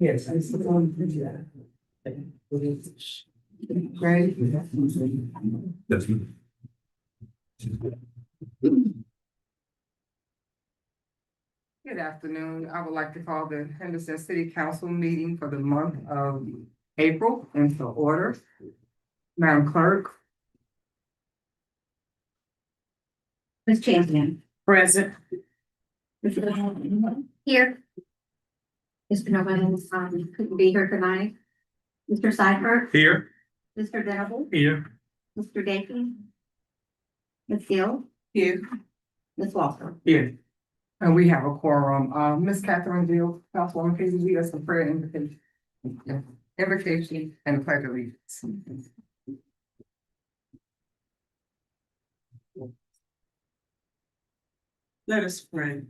Yes. Right. Good afternoon. I would like to call the Henderson City Council meeting for the month of April into order. Madam Clerk. Ms. Champion. Present. Here. Mr. Novens, couldn't be here tonight. Mr. Seifert. Here. Mr. Venable. Here. Mr. Dakin. Ms. Gill. Here. Ms. Walker. Here. And we have a quorum. Ms. Catherine Gill, Councilwoman, please lead us in prayer invocation. Yeah. Invocation and pledge of allegiance. Let us pray.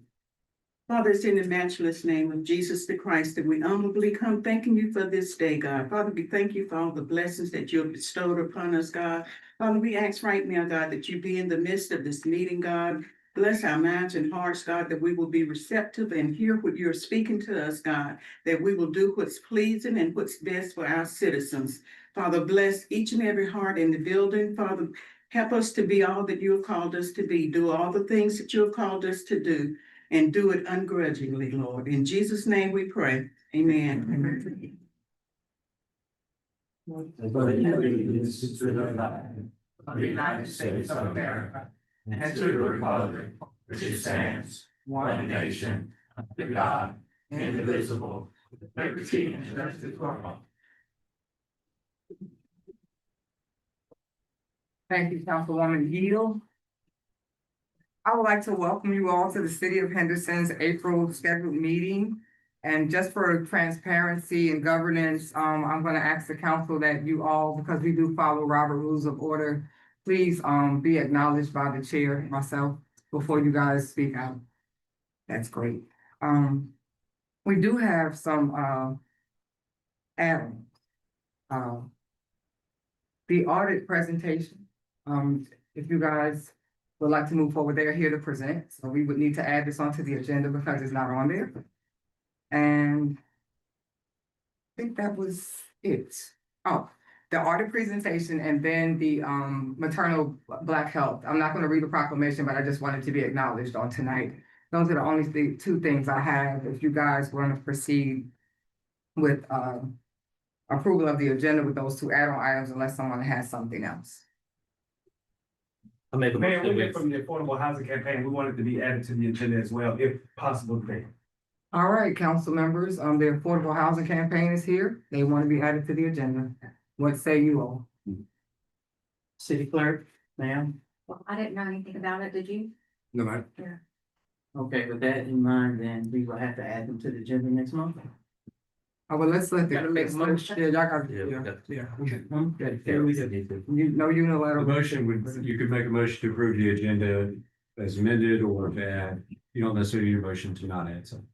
Father, it's in the matchless name of Jesus the Christ that we humbly come thanking you for this day, God. Father, we thank you for all the blessings that you have bestowed upon us, God. Father, we ask right now, God, that you be in the midst of this meeting, God. Bless our minds and hearts, God, that we will be receptive and hear what you're speaking to us, God, that we will do what's pleasing and what's best for our citizens. Father, bless each and every heart in the building. Father, help us to be all that you have called us to be. Do all the things that you have called us to do, and do it ungrudgingly, Lord. In Jesus' name we pray. Amen. Amen. Of the United States of America, and to the republic which it stands, one nation, under God, indivisible, with liberty and justice for all. Thank you, Councilwoman Gill. I would like to welcome you all to the City of Henderson's April scheduled meeting. And just for transparency and governance, I'm going to ask the council that you all, because we do follow Robert Rules of Order, please be acknowledged by the chair, myself, before you guys speak out. That's great. We do have some add-ons. The audit presentation, if you guys would like to move forward, they're here to present. So we would need to add this onto the agenda because it's not on there. And I think that was it. Oh, the audit presentation and then the maternal Black health. I'm not going to read the proclamation, but I just wanted to be acknowledged on tonight. Those are the only two things I have. If you guys want to proceed with approval of the agenda with those two add-on items, unless someone has something else. I make a Mayor, we motion. get from the affordable housing campaign, we want it to be added to the agenda as well, if possible. All right, council members, the affordable housing campaign is here. They want to be added to the agenda. What say you all? City clerk, ma'am. Well, I didn't know anything about it, did you? No, ma'am. Okay, with that in mind, then we will have to add them to the agenda next month. Oh, well, let's let the. Gotta make a motion. Yeah, y'all got, Yeah, we yeah, got- yeah. Yeah, we did. You know, The unilateral. motion would, you could make a motion to approve the agenda as amended or to add. You don't necessarily need a motion to not add something.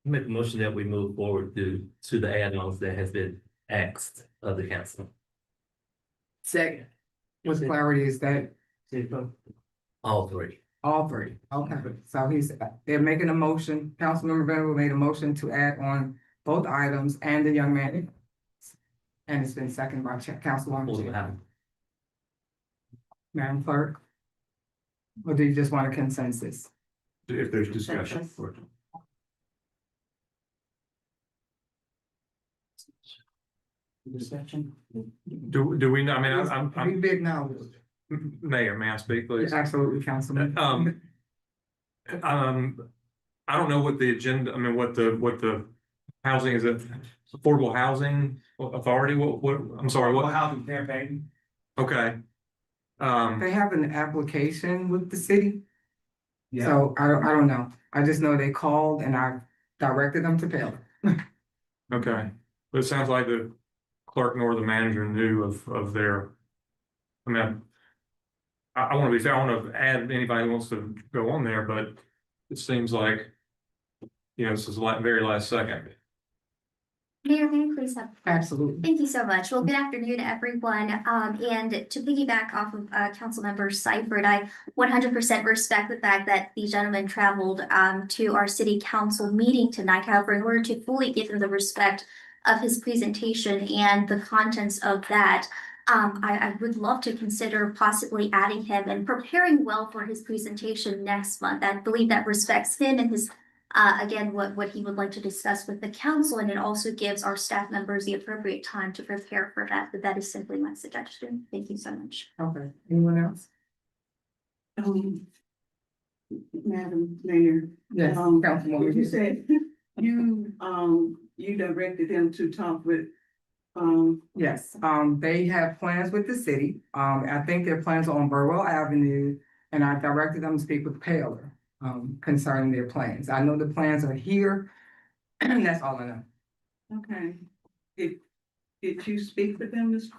Make a motion that we move forward to the add-ons that has been asked of the council. Second. With clarity is that City clerk? All three. all three, okay, so they're making a motion, Councilmember Venable made a motion to add on both items and the young man. And it's been seconded by Councilwoman Affordable Gill. housing. Madam Clerk? Or do you just want a consensus? If there's discussion. Discussion? Do we know, I mean, We big now. Mayor, may I speak, please? Absolutely, Councilman. I don't know what the agenda, I mean, what the housing is, it affordable housing authority, what, I'm sorry, Affordable what, housing campaign. okay. They have an application with the city, Yeah, so I don't know. I just know they called and I directed them to Pell. Okay, but it sounds like the clerk nor the manager knew of their, I mean, I want to be fair, I want to add anybody who wants to go on there, but it seems like, you know, this is like very last second. Mayor, may I please have? Absolutely. Thank you so much. Well, good afternoon, everyone. And to piggyback off of Councilmember Seifert, I 100% respect the fact that the gentleman traveled to our city council meeting tonight. However, in order to fully give him the respect of his presentation and the contents of that, I would love to consider possibly adding him and preparing well for his presentation next month. I believe that respects him and his again, what he would like to discuss with the council, and it also gives our staff members the appropriate time to prepare for that, but that is simply my suggestion. Thank you so much. Okay, anyone else? Madam Mayor. Yes, You Councilwoman. said you directed him to talk with, Yes, they have plans with the city. I think their plans are on Burwell Avenue, and I directed them to speak with Paler, concerning their plans. I know the plans are here, and that's all I know. okay. Did you speak with them, Mr.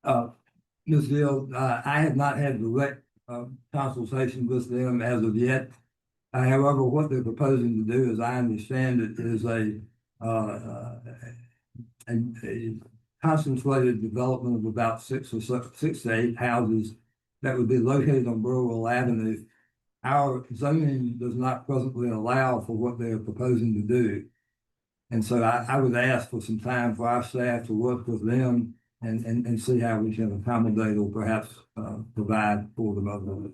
Pell? Ms. Gill, I have not had direct, consultation with them as of yet. However, what they're proposing to do, as I understand it, is a concentrated development of about six to eight houses that would be located on Burwell Avenue. Our zoning does not presently allow for what they're proposing to do. And so I would ask for some time for our staff to work with them and see how we can accommodate or perhaps provide for the other.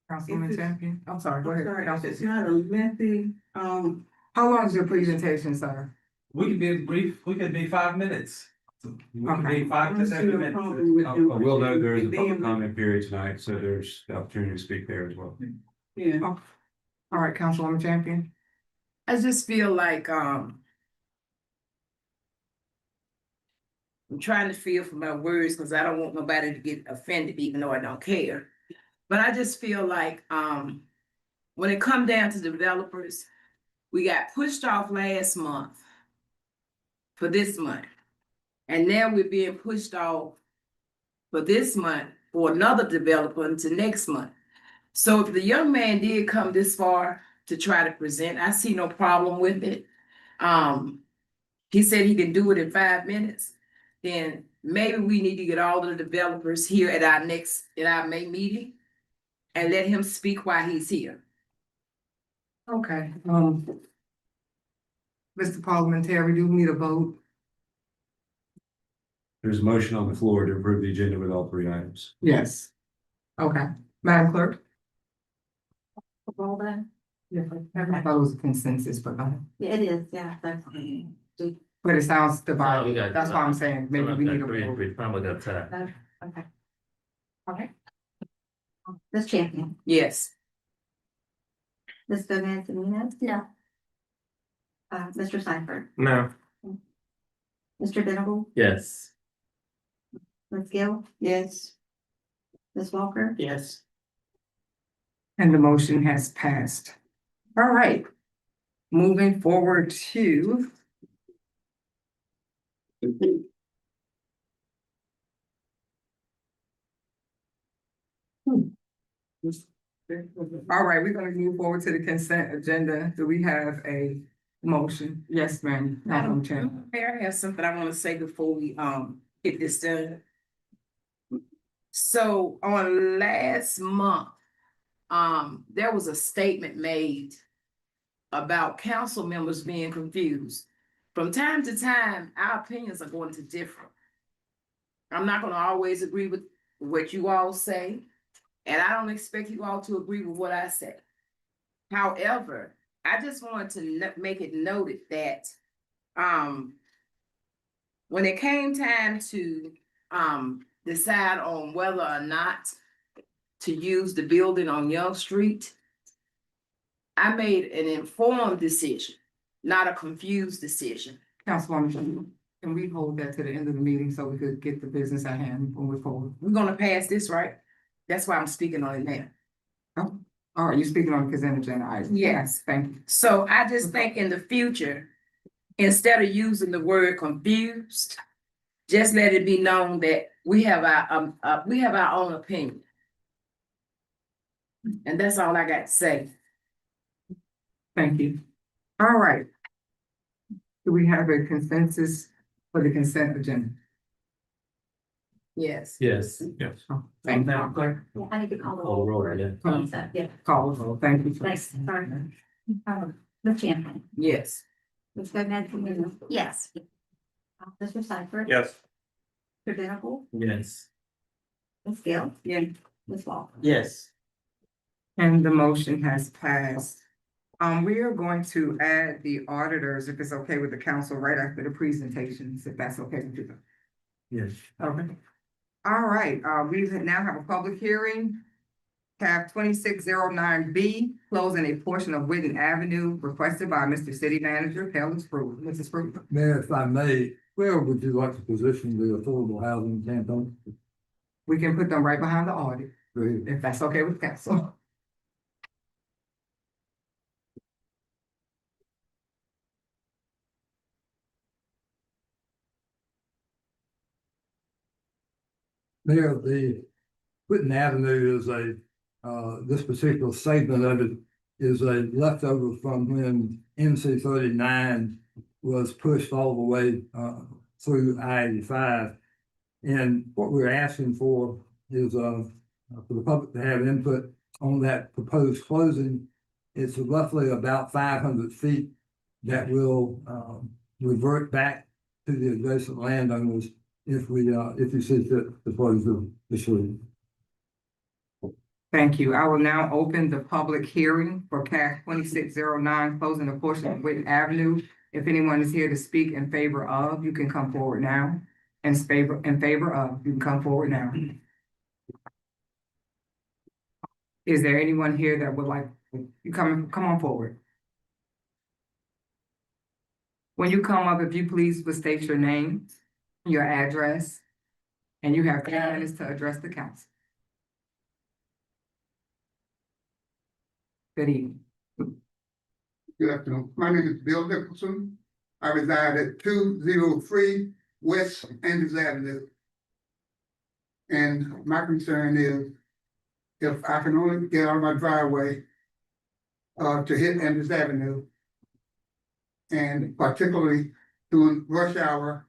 Councilwoman Champion, I'm sorry, go I'm ahead. sorry, it's Councilwoman. not a lengthy, How long is your presentation, sir? We could be brief, we could be 5 minutes. We could Okay. be 5 to 7 minutes. I will note there is a public comment period tonight, so there's the opportunity to speak there as well. Yeah. All right, Councilwoman Champion. I just feel like, I'm trying to feel for my words because I don't want nobody to get offended, even though I don't care. But I just feel like, when it come down to developers, we got pushed off last month for this month. And now we're being pushed off for this month for another developer into next month. So if the young man did come this far to try to present, I see no problem with it. He said he can do it in 5 minutes. Then maybe we need to get all of the developers here at our May meeting and let him speak while he's here. Okay, Mr. Parliamentary, do we need a vote? There's a motion on the floor to approve the agenda with all three items. Yes. Okay, Madam Clerk? Roll then. Yeah, I thought it was a consensus, but Yeah, it is, yeah, that's. but it sounds we divided. got- That's why I'm saying maybe we need a vote. We probably got time. Okay. Okay. Ms. Champion, Yes. Ms. Gomez Amina, No. Mr. Seifert, No, Mr. Venable, Yes. Ms. Gill, Yes. Ms. Walker. Yes. And the motion has passed. All right. Moving forward to. All right, we're gonna move forward to the consent agenda. Do we have a motion? Yes, ma'am. Madam Chair. Mayor, I have something I want to say before we get this done. So on last month, there was a statement made about council members being confused. From time to time, our opinions are going to differ. I'm not gonna always agree with what you all say, and I don't expect you all to agree with what I say. However, I just wanted to make it noted that, when it came time to, decide on whether or not to use the building on Young Street, I made an informed decision, not a confused decision. Councilwoman, can we hold that to the end of the meeting so we could get the business at hand moving forward? We're gonna pass this, right? That's why I'm speaking on it now. Oh, all right, you're speaking on the consent agenda item. Yes. Thank you. So I just think in the future, instead of using the word confused, just let it be known that we have our own opinion. And that's all I got to say. Thank you. All right. Do we have a consensus for the consent agenda? Yes. Yes. Yes. Thank you, Madam Clerk. Yeah, I need to call the Call the roll, roll. yeah. Yeah, Call the roll. Thank you. thanks, sorry. Ms. Champion, Yes. Ms. Gomez, Yes. Mr. Seifert. Yes. Mr. Venable, Yes. Ms. Gill, Yeah. Ms. Walker. Yes. And the motion has passed. We are going to add the auditors, if it's okay with the council, right after the presentations, if that's okay with you. Yes. Okay. All right, we now have a public hearing. Tab 2609B, closing a portion of Whitten Avenue requested by Mr. City Manager, Helen Spruill. Mrs. Spruill. Mayor, if I may, where would you like to position the affordable housing campaign? We can put them right behind the audit, Great. if that's okay with council. Mayor, the Whitten Avenue is this particular segment of it is a leftover from when NC 39 was pushed all the way through I-85. And what we're asking for is for the public to have input on that proposed closing. It's roughly about 500 feet that will revert back to the adjacent landowners if you see fit to close the street. Thank you. I will now open the public hearing for CAC 2609, closing a portion of Whitten Avenue. If anyone is here to speak in favor of, you can come forward now. In favor of, you can come forward now. Is there anyone here that would like, you come on forward? When you come up, if you please would state your name, your address, and you have 10 minutes to address the council. Good evening. Good afternoon. My name is Bill Nicholson. I reside at 203 West Anderson Avenue. And my concern is if I can only get out of my driveway to hit Anderson Avenue, and particularly during rush hour,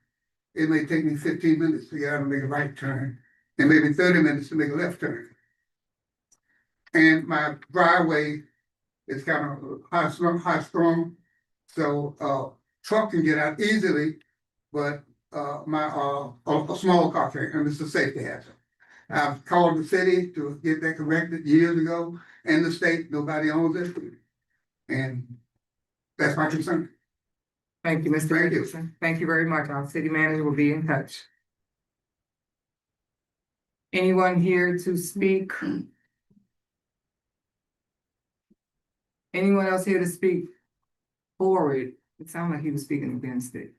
it may take me 15 minutes to get out and make a right turn, and maybe 30 minutes to make a left turn. And my driveway is kind of high strung, so truck can get out easily, but a small car can't, and it's a safety hazard. I've called the city to get that corrected years ago, and the state, nobody owns it. And that's my concern. Thank you, Mr. Thank you. Richardson. Thank you very much. Our city manager will be in touch. Anyone here to speak? Anyone else here to speak for it? It sounded like he was speaking against it.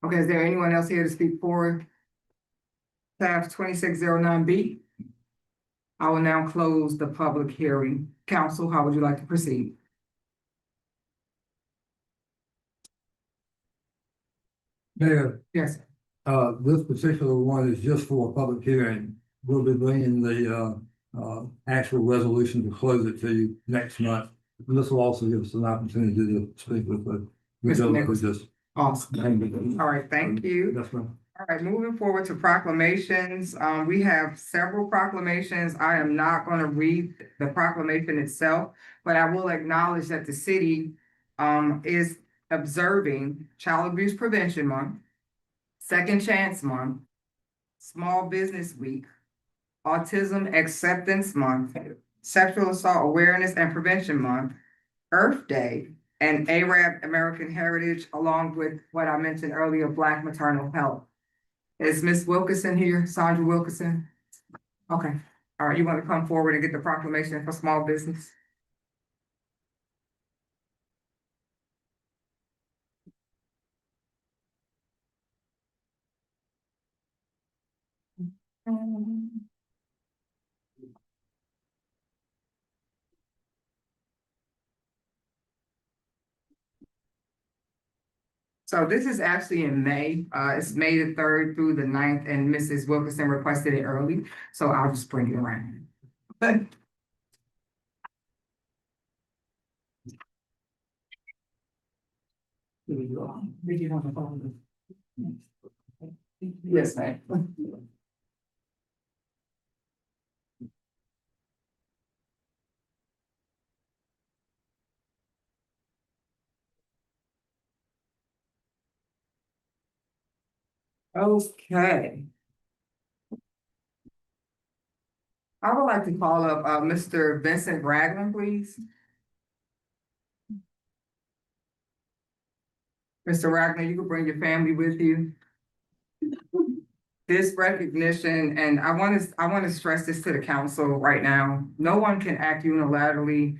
Okay, is there anyone else here to speak for tab 2609B? I will now close the public hearing. Council, how would you like to proceed? Mayor, Yes. this particular one is just for a public hearing. We'll be bringing the actual resolution to close it to you next month. And this will also give us an opportunity to speak with the. Mr. Nicholson. Just. Awesome. All right, thank you. That's right. All right, moving forward to proclamations. We have several proclamations. I am not going to read the proclamation itself, but I will acknowledge that the city is observing Child Abuse Prevention Month, Second Chance Month, Small Business Week, Autism Acceptance Month, Sexual Assault Awareness and Prevention Month, Earth Day, and Arab American Heritage, along with what I mentioned earlier, Black Maternal Health. Is Ms. Wilkinson here, Sandra Wilkinson? Okay, all right, you want to come forward and get the proclamation for small business? So this is actually in May. It's May the 3rd through the 9th, and Mrs. Wilkinson requested it early, so I'll just bring it around. But Yes, ma'am. Okay. I would like to call up, Mr. Vincent Ragland, please. Mr. Ragland, you can bring your family with you. This recognition, and I want to stress this to the council right now. No one can act unilaterally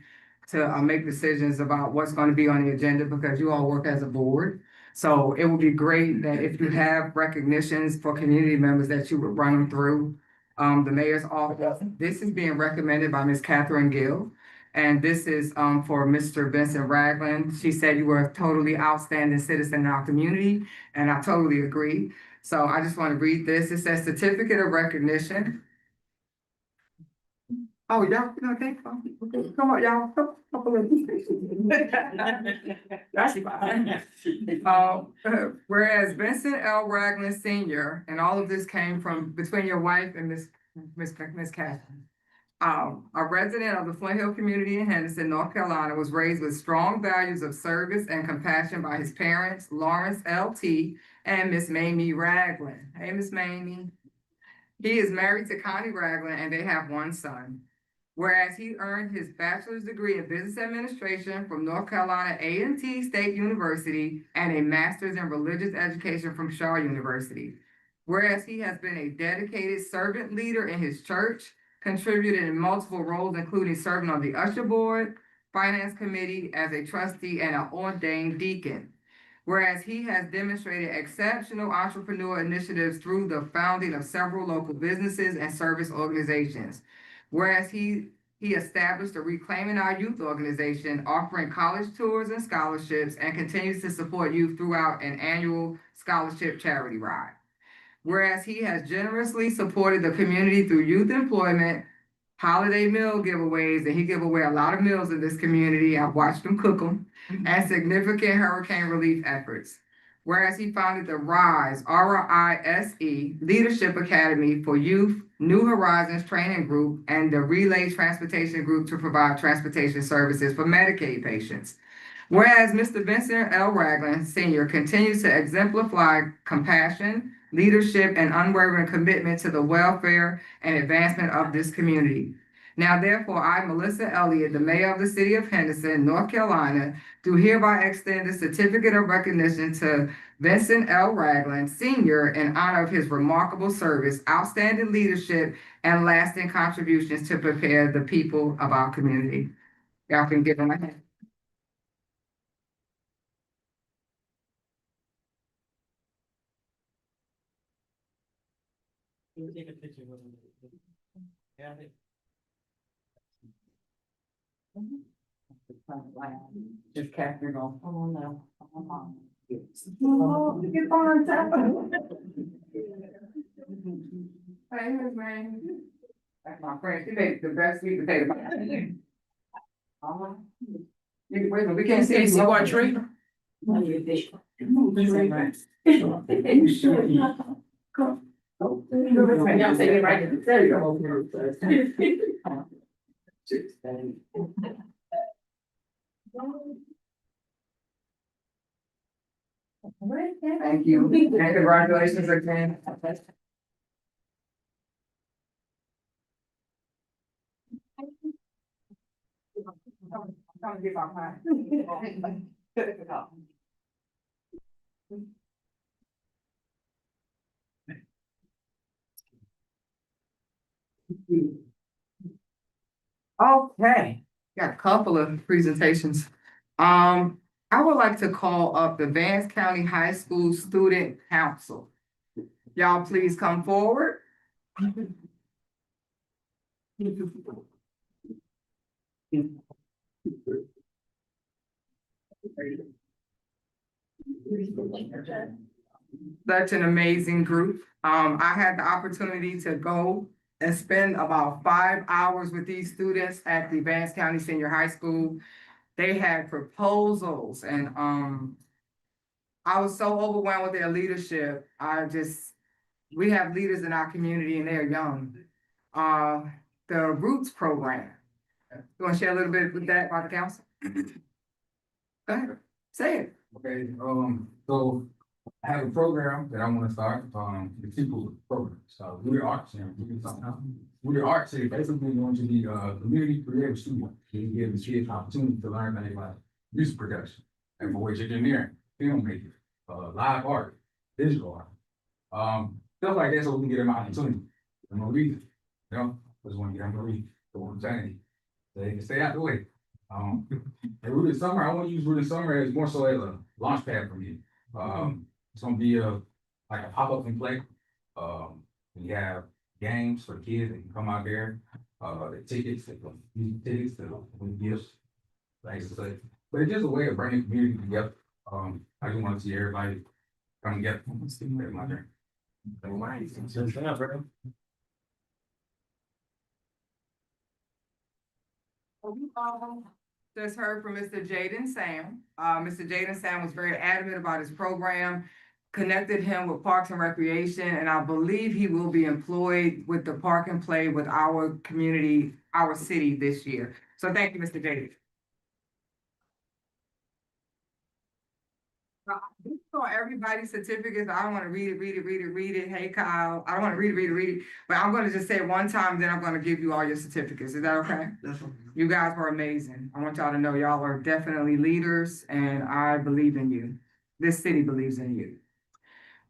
to make decisions about what's going to be on the agenda because you all work as a board. So it would be great that if you have recognitions for community members that you would run them through the mayor's office. This is being recommended by Ms. Catherine Gill. And this is for Mr. Vincent Ragland. She said you were a totally outstanding citizen in our community, and I totally agree. So I just want to read this. It says certificate of recognition. Oh, y'all, okay, come on, y'all. That's fine. Whereas Vincent L. Ragland Senior, and all of this came from between your wife and Miss Catherine. A resident of the Flint Hill community in Henderson, North Carolina, was raised with strong values of service and compassion by his parents, Lawrence L.T. and Miss Mamie Ragland. Hey, Miss Mamie. He is married to Connie Ragland and they have one son. Whereas he earned his bachelor's degree in business administration from North Carolina A&T State University and a master's in religious education from Shaw University. Whereas he has been a dedicated servant leader in his church, contributed in multiple roles, including serving on the usher board, finance committee as a trustee and an ordained deacon. Whereas he has demonstrated exceptional entrepreneur initiatives through the founding of several local businesses and service organizations. Whereas he established the Reclaiming Our Youth organization, offering college tours and scholarships, and continues to support youth throughout an annual scholarship charity ride. Whereas he has generously supported the community through youth employment, holiday meal giveaways, and he give away a lot of meals in this community. I've watched him cook them, and significant hurricane relief efforts. Whereas he founded the RISE, R-I-S-E, Leadership Academy for Youth, New Horizons Training Group, and the Relay Transportation Group to provide transportation services for Medicaid patients. Whereas Mr. Vincent L. Ragland Sr. continues to exemplify compassion, leadership, and unwavering commitment to the welfare and advancement of this community. Now, therefore, I, Melissa Elliott, the mayor of the city of Henderson, North Carolina, do hereby extend the certificate of recognition to Vincent L. Ragland Sr. in honor of his remarkable service, outstanding leadership, and lasting contributions to prepare the people of our community. Y'all can give him a hand. Just Catherine going, oh no, oh no. Oh, get on top of it. Hey, man. That's my friend. She made the best sweet potato pie. Wait, but we can't see what tree. Y'all say it right. There you go. Thank you, and congratulations again. Okay, got a couple of presentations. I would like to call up the Vance County High School Student Council. Y'all please come forward. Such an amazing group. I had the opportunity to go and spend about 5 hours with these students at the Vance County Senior High School. They had proposals and I was so overwhelmed with their leadership. We have leaders in our community and they're young. The Roots program. You want to share a little bit with that about the council? Go ahead, say it. Okay, so I have a program that I want to start, the people program. So we're arts and we're arts, is basically going to be community creative studio. You give the kids opportunity to learn things like music production, and voice engineering, filmmaking, live art, digital art. Stuff like that, so we can get them opportunity. I'm gonna read it, you know, just want to get them to read. So what I'm saying, they can stay out the way. And Rooted Summer, I want to use Rooted Summer as more so as a launch pad for me. It's gonna be like a pop-up and play. We have games for kids that can come out there, the tickets, the gifts, things to say. But it's just a way of bringing community together. I just want to see everybody come together. My turn. Just heard from Mr. Jaden Sam. Mr. Jaden Sam was very adamant about his program, connected him with Parks and Recreation, and I believe he will be employed with the Park and Play with our community, our city this year. So thank you, Mr. Jaden. This is on everybody's certificates. I don't want to read it. Hey, Kyle, I don't want to read it. But I'm going to just say it one time, then I'm going to give you all your certificates. Is that okay? That's okay. You guys were amazing. I want y'all to know y'all are definitely leaders and I believe in you. This city believes in you.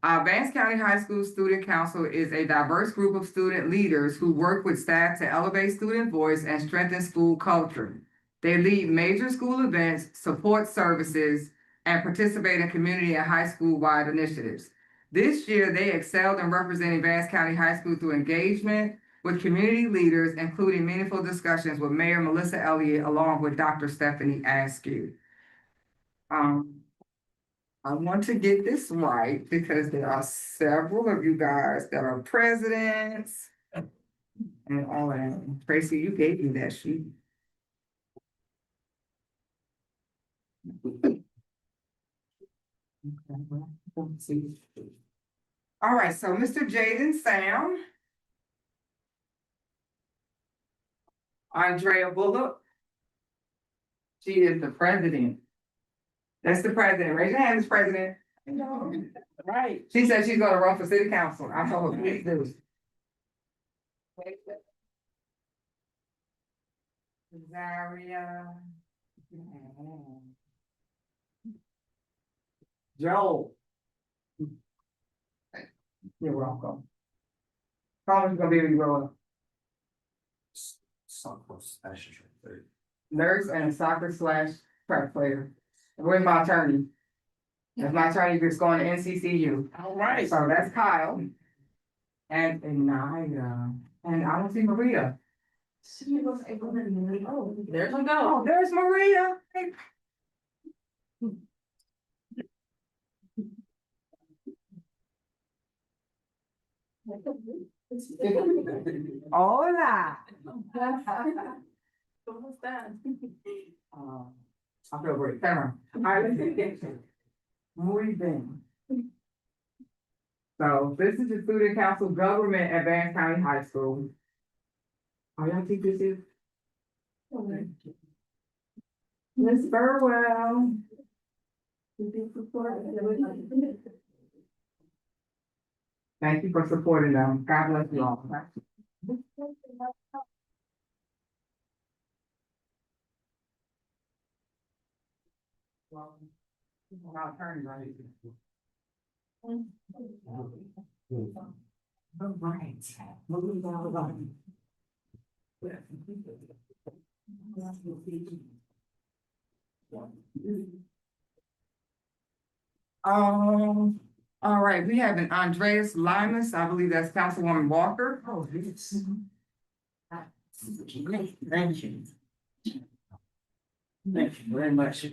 Vance County High School Student Council is a diverse group of student leaders who work with staff to elevate student voice and strengthen school culture. They lead major school events, support services, and participate in community and high school-wide initiatives. This year, they excelled in representing Vance County High School through engagement with community leaders, including meaningful discussions with Mayor Melissa Elliott, along with Dr. Stephanie Askew. I want to get this right because there are several of you guys that are presidents and all that. Tracy, you gave me that sheet. Okay, well, let's see. All right, so Mr. Jaden Sam. Andrea Bullock. She is the president. That's the president. Raise your hand, Ms. President. Right. She said she's gonna run for city council. I told her, please do. Zaria. Joe. You're welcome. Collins gonna be able to grow up. Nurse and soccer/track player. Where's my attorney? That's my attorney that's going to NCCU. All right. So that's Kyle. And Naya. And I don't see Maria. Oh, There's a go. oh, there's Maria. Hey. Hola. What's that? I feel great. Camera. All right, let's get it. Muy bien. So this is the student council government at Vance County High School. Are y'all teachers here? Miss Burwell. Thank you for supporting them. God bless you all. All right. Moving down the line. All right, we have an Andreas Limas, I believe that's Councilwoman Walker. Oh, yes. Thank you. Thank you very much.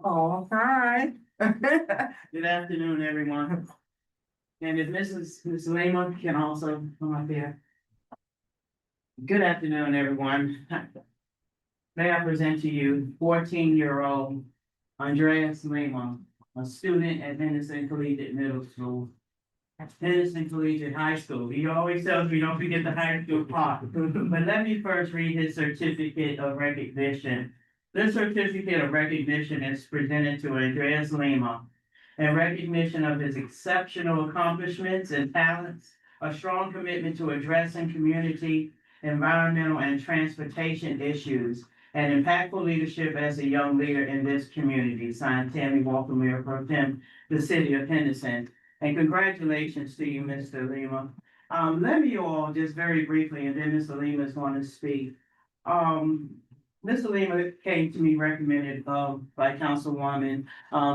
Oh, hi. Good afternoon, everyone. And if Mrs. Lima can also come up here. Good afternoon, everyone. may I present to you 14-year-old Andreas Lima, a student at Henderson Collegiate Middle School. Henderson Collegiate High School. He always tells me don't forget the high school part. But let me first read his certificate of recognition. This certificate of recognition is presented to Andreas Lima in recognition of his exceptional accomplishments and talents, a strong commitment to addressing community, environmental, and transportation issues, and impactful leadership as a young leader in this community. Signed, Tammy Walker, Mayor Pro Tem, the City of Henderson. And congratulations to you, Mr. Lima. Let me all just very briefly, and then Mr. Lima is going to speak. Mr. Lima came to me recommended by Councilwoman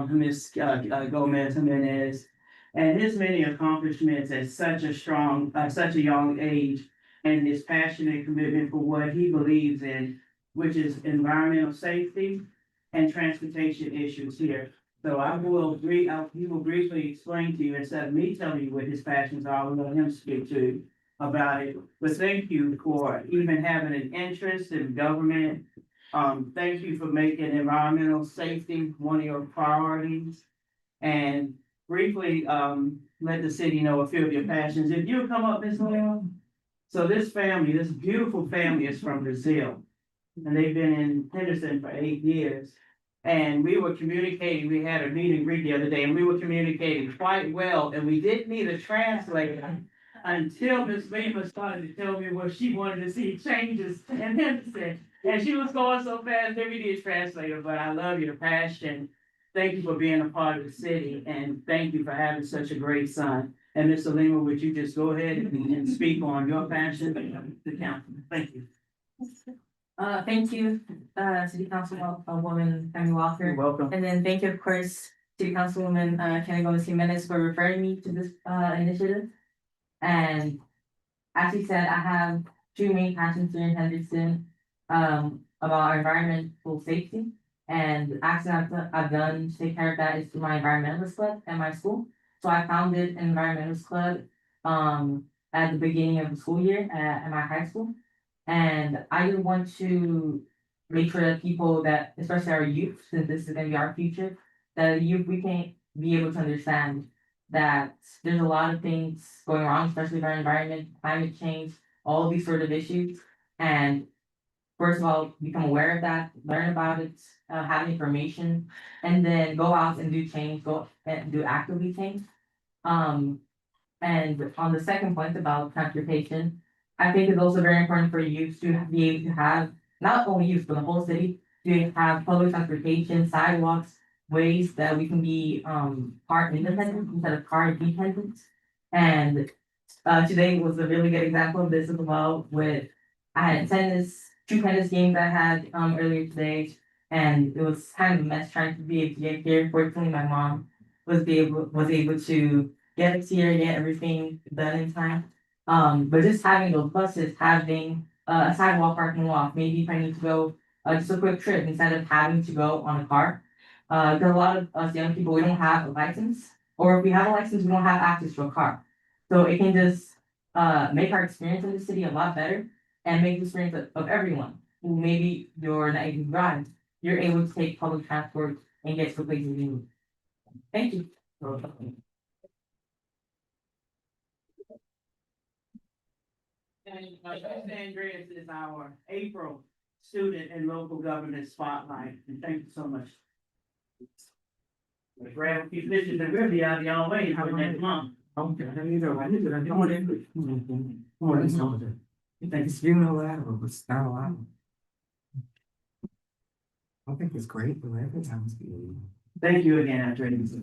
Ms. Gomez Jimenez. And his many accomplishments at such a young age, and his passionate commitment for what he believes in, which is environmental safety and transportation issues here. So he will briefly explain to you, instead of me telling you what his passions are, I'll let him speak to about it. But thank you for even having an interest in government. Thank you for making environmental safety one of your priorities. And briefly, let the city know a few of your passions. If you come up, Ms. Leon. So this family, this beautiful family is from Brazil. And they've been in Henderson for 8 years. And we were communicating, we had a meet and greet the other day, and we were communicating quite well, and we didn't need a translator until Ms. Lima started to tell me what she wanted to see changes in Henderson. And she was going so fast, then we need a translator, but I love your passion. Thank you for being a part of the city, and thank you for having such a great son. And Mr. Lima, would you just go ahead and speak on your passion to the council? Thank you. Thank you, City Councilwoman Tammy Walker. You're welcome. And then thank you, of course, City Councilwoman Kelly Gomez Jimenez for referring me to this initiative. And as she said, I have two main passions here in Henderson about our environmental safety. And the action I've done to take care of that is through my environmentalist club at my school. So I founded an environmentalist club at the beginning of the school year at my high school. And I just want to make sure that people that, especially our youth, since this is going to be our future, that youth, we can be able to understand that there's a lot of things going wrong, especially with our environment, climate change, all of these sort of issues. And first of all, become aware of that, learn about it, have information, and then go out and do change, go and do actively change. And on the second point about transportation, I think it's also very important for youth to be able to have, not only youth, but the whole city, to have public transportation, sidewalks, ways that we can be car independent instead of car dependent. And today was a really good example of this as well. With I had two tennis games I had earlier today, and it was kind of a mess trying to be able to get here. Fortunately, my mom was able to get us here, get everything done in time. But just having those buses, having a sidewalk parking lot, maybe if I need to go just a quick trip instead of having to go on a car. Because a lot of us young people, we don't have a license, or if we have a license, we don't have access to a car. So it can just make our experience in the city a lot better and make the experience of everyone who maybe you're not able to drive, you're able to take public transport and get to the places you need. Thank you. And Andreas is our April student and local government spotlight, and thank you so much. Grab a few pictures and we'll be out of y'all way for next month. Okay, I need to, you think it's unilateral, but it's not allowed. I think it's great, but every time it's good. Thank you again, Andreas.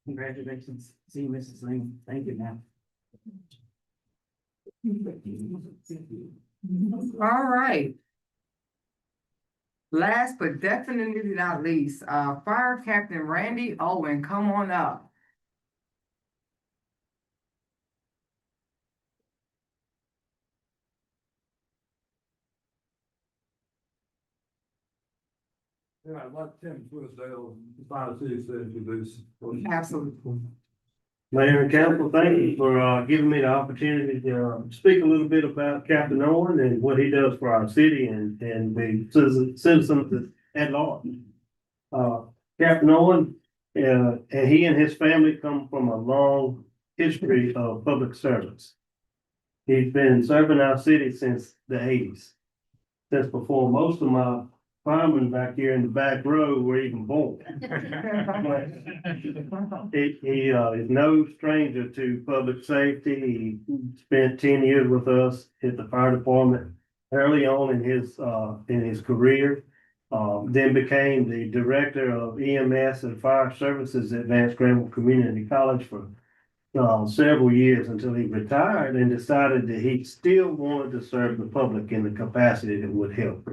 Congratulations. See you, Mrs. Ling. Thank you, ma'am. All right. Last but definitely not least, Fire Captain Randy Owen, come on up. Yeah, I'd like Tim Twisdale, Fire Chief, to introduce. Absolutely. Mayor and council, thank you for giving me the opportunity to speak a little bit about Captain Owen and what he does for our city and the citizens at large. Captain Owen, and he and his family come from a long history of public service. He's been serving our city since the eighties, since before most of my firemen back here in the back row were even born. He is no stranger to public safety. He spent 10 years with us at the fire department early on in his career. Then became the director of EMS and fire services at Vance Granville Community College for several years until he retired and decided that he still wanted to serve the public in the capacity that would help.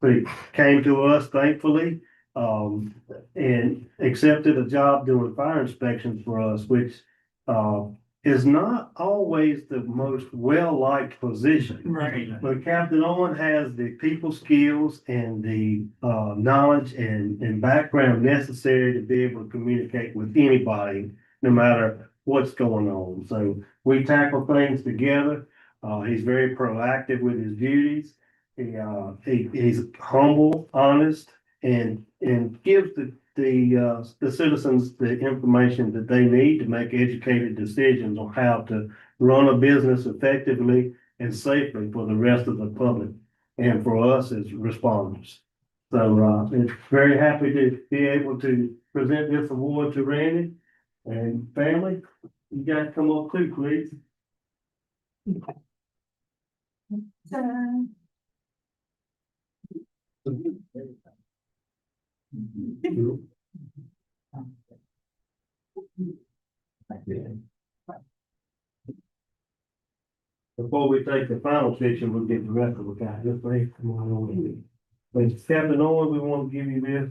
But he came to us thankfully, and accepted a job doing fire inspections for us, which, is not always the most well-liked position. Right. But Captain Owen has the people skills and the, knowledge and background necessary to be able to communicate with anybody, no matter what's going on. So we tackle things together. He's very proactive with his duties. He's humble, honest, and gives the citizens the information that they need to make educated decisions on how to run a business effectively and safely for the rest of the public and for us as responders. So, it's very happy to be able to present this award to Randy and family. You guys come up too, please. Before we take the final picture, we'll get the rest of the guy. Just wait, come on over here. But Captain Owen, we want to give you this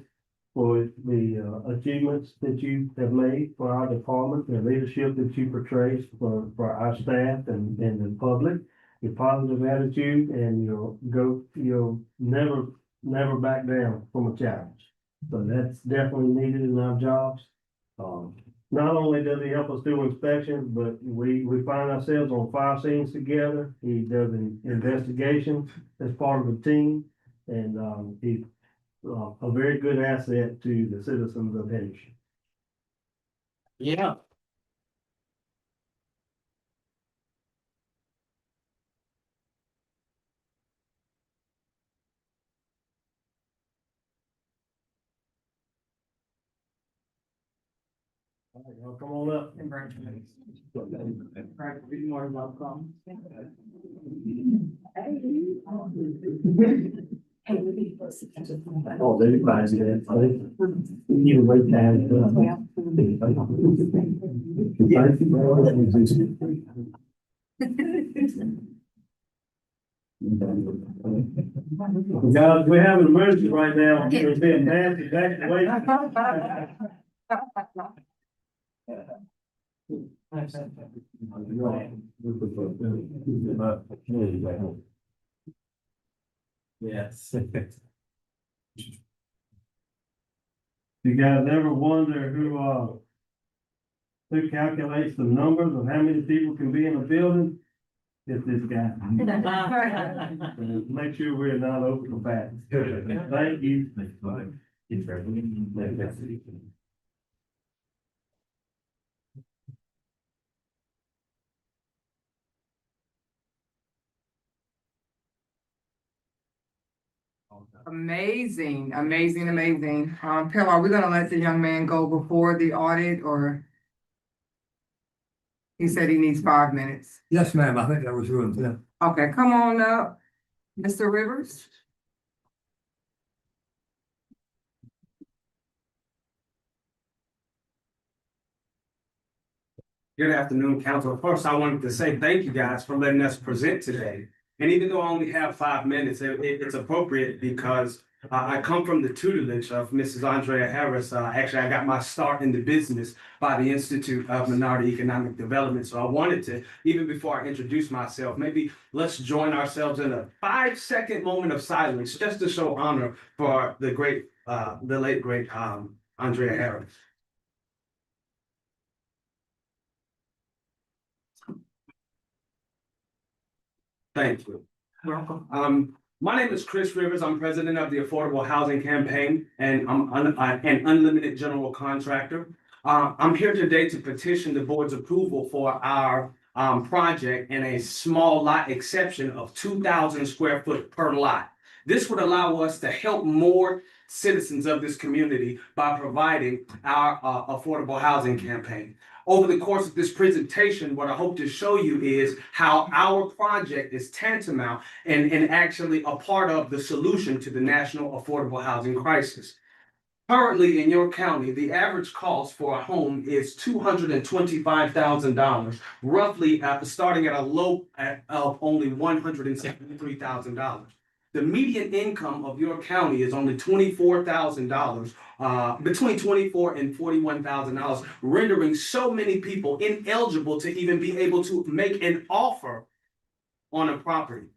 for the achievements that you have made for our department, the leadership that you portray for our staff and the public, your positive attitude, and you'll never back down from a challenge. So that's definitely needed in our jobs. Not only does he help us do inspections, but we find ourselves on fire scenes together. He does an investigation as part of the team, and he's a very good asset to the citizens of Henderson. Yeah. All right, y'all come on up. Congratulations. Be more welcome. Oh, everybody's good. You wait down. Guys, we have an emergency right now. There's been mass evacuation. Yes. You guys ever wonder who calculates the numbers of how many people can be in a building? It's this guy. Make sure we're not over capacity. Thank you. Amazing, amazing, amazing. Pam, are we gonna let the young man go before the audit or? He said he needs 5 minutes. Yes, ma'am, I think that was good, yeah. Okay, come on up, Mr. Rivers. Good afternoon, council. First, I wanted to say thank you guys for letting us present today. And even though I only have 5 minutes, it's appropriate because I come from the tutelage of Mrs. Andrea Harris. Actually, I got my start in the business by the Institute of Minority Economic Development. So I wanted to, even before I introduce myself, maybe let's join ourselves in a 5-second moment of silence just to show honor for the late great Andrea Harris. Thank you. Welcome. My name is Chris Rivers. I'm president of the Affordable Housing Campaign, and I'm an unlimited general contractor. I'm here today to petition the board's approval for our project and a small lot exception of 2,000 square foot per lot. This would allow us to help more citizens of this community by providing our affordable housing campaign. Over the course of this presentation, what I hope to show you is how our project is tantamount and actually a part of the solution to the national affordable housing crisis. Currently in your county, the average cost for a home is $225,000, roughly starting at a low of only $173,000. The median income of your county is only $24,000, between $24,000 and $41,000, rendering so many people ineligible to even be able to make an offer on a property.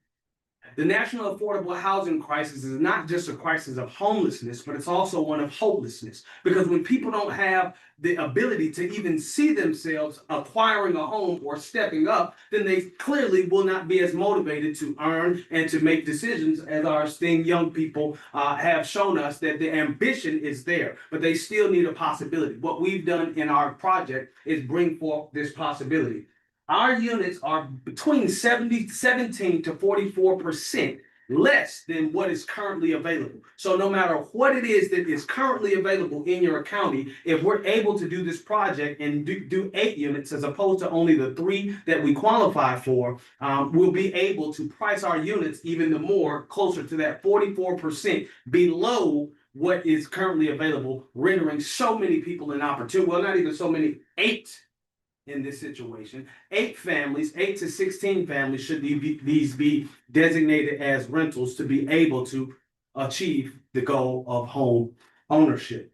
The national affordable housing crisis is not just a crisis of homelessness, but it's also one of hopelessness. Because when people don't have the ability to even see themselves acquiring a home or stepping up, then they clearly will not be as motivated to earn and to make decisions, as our esteemed young people have shown us that the ambition is there, but they still need a possibility. What we've done in our project is bring forth this possibility. Our units are between 17 to 44% less than what is currently available. So no matter what it is that is currently available in your county, if we're able to do this project and do 8 units as opposed to only the 3 that we qualify for, we'll be able to price our units even more closer to that 44% below what is currently available, rendering so many people an opportunity. Well, not even so many, 8 in this situation. 8 families, 8 to 16 families should these be designated as rentals to be able to achieve the goal of home ownership.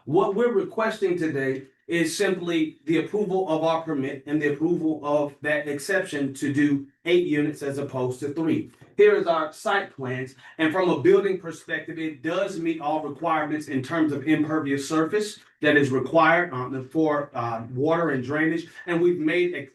What we're requesting today is simply the approval of our permit and the approval of that exception to do 8 units as opposed to 3. Here is our site plans, and from a building perspective, it does meet all requirements in terms of impervious surface that is required for water and drainage, and we've made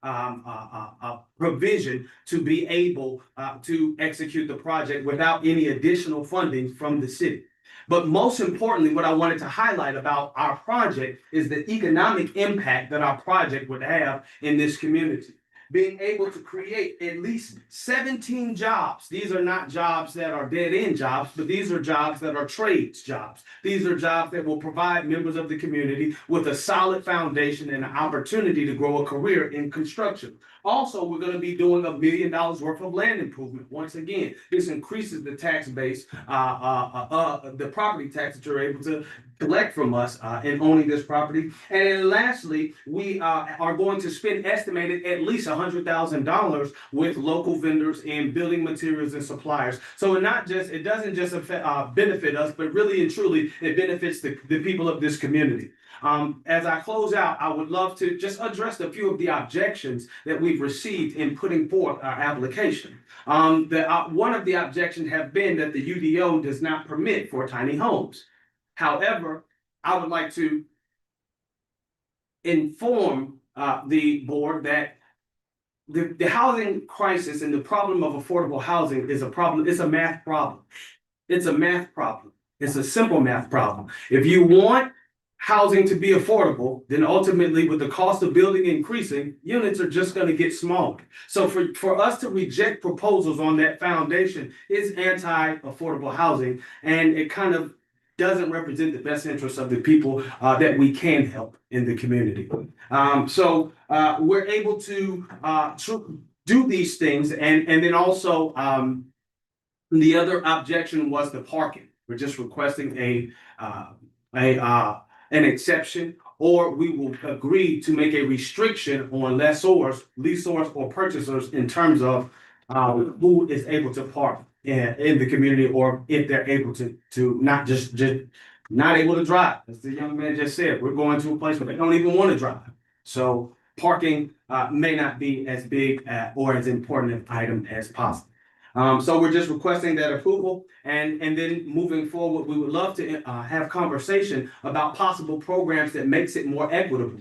a provision to be able to execute the project without any additional funding from the city. But most importantly, what I wanted to highlight about our project is the economic impact that our project would have in this community. Being able to create at least 17 jobs. These are not jobs that are dead-end jobs, but these are jobs that are trades jobs. These are jobs that will provide members of the community with a solid foundation and an opportunity to grow a career in construction. Also, we're going to be doing $1 million worth of land improvement. Once again, this increases the tax base, the property tax that you're able to collect from us in owning this property. And then lastly, we are going to spend estimated at least $100,000 with local vendors in building materials and suppliers. So it doesn't just benefit us, but really and truly it benefits the people of this community. As I close out, I would love to just address a few of the objections that we've received in putting forth our application. One of the objections have been that the UDO does not permit for tiny homes. However, I would like to inform the board that the housing crisis and the problem of affordable housing is a problem. It's a math problem. It's a math problem. It's a simple math problem. If you want housing to be affordable, then ultimately with the cost of building increasing, units are just going to get smaller. So for us to reject proposals on that foundation is anti-affordable housing, and it kind of doesn't represent the best interests of the people that we can help in the community. So we're able to do these things, and then also the other objection was the parking. We're just requesting an exception, or we will agree to make a restriction on lessors, leaseors, or purchasers in terms of who is able to park in the community, or if they're able to not just not able to drive. As the young man just said, we're going to a place where they don't even want to drive. So parking may not be as big or as important an item as possible. So we're just requesting that approval, and then moving forward, we would love to have conversation about possible programs that makes it more equitable.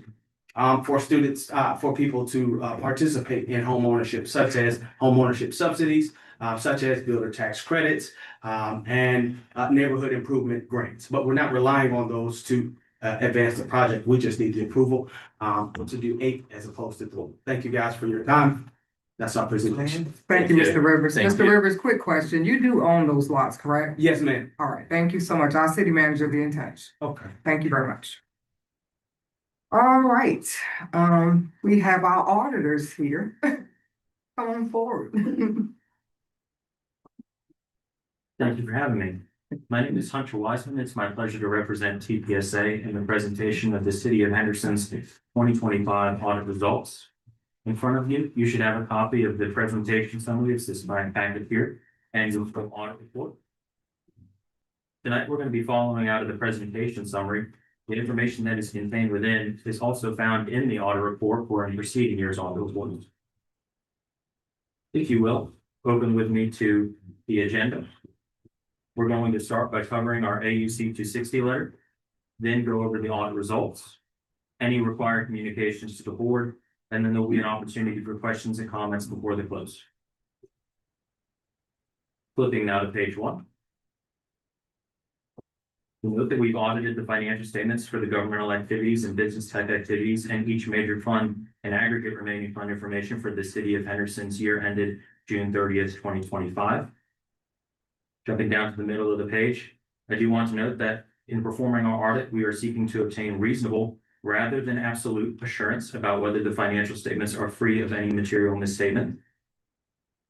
for students, for people to participate in home ownership, such as home ownership subsidies, such as builder tax credits, and neighborhood improvement grants. But we're not relying on those to advance the project. We just need the approval to do 8 as opposed to 3. Thank you guys for your time. That's our presentation. Thank you, Mr. Rivers. Thank Mr. you. Rivers, quick question. You do own those lots, correct? Yes, ma'am. All right, thank you so much. Our city manager will be in touch. Okay. Thank you very much. All right, we have our auditors here. Come on forward. Thank you for having me. My name is Hunter Wiseman. It's my pleasure to represent TPSA in the presentation of the City of Henderson's 2025 audit results. In front of you, you should have a copy of the presentation summary. It's this my packet here, and your audit report. Tonight, we're going to be following out of the presentation summary. The information that is contained within is also found in the audit report or in preceding year's audit report. If you will, open with me to the agenda. We're going to start by covering our AUC 260 letter, then go over the audit results, any required communications to the board, and then there'll be an opportunity for questions and comments before the close. Flipping now to page 1. You'll note that we've audited the financial statements for the governmental activities and business type activities and each major fund and aggregate remaining fund information for the City of Henderson's year ended June 30th, 2025. Jumping down to the middle of the page, I do want to note that in performing our audit, we are seeking to obtain reasonable rather than absolute assurance about whether the financial statements are free of any material misstatement.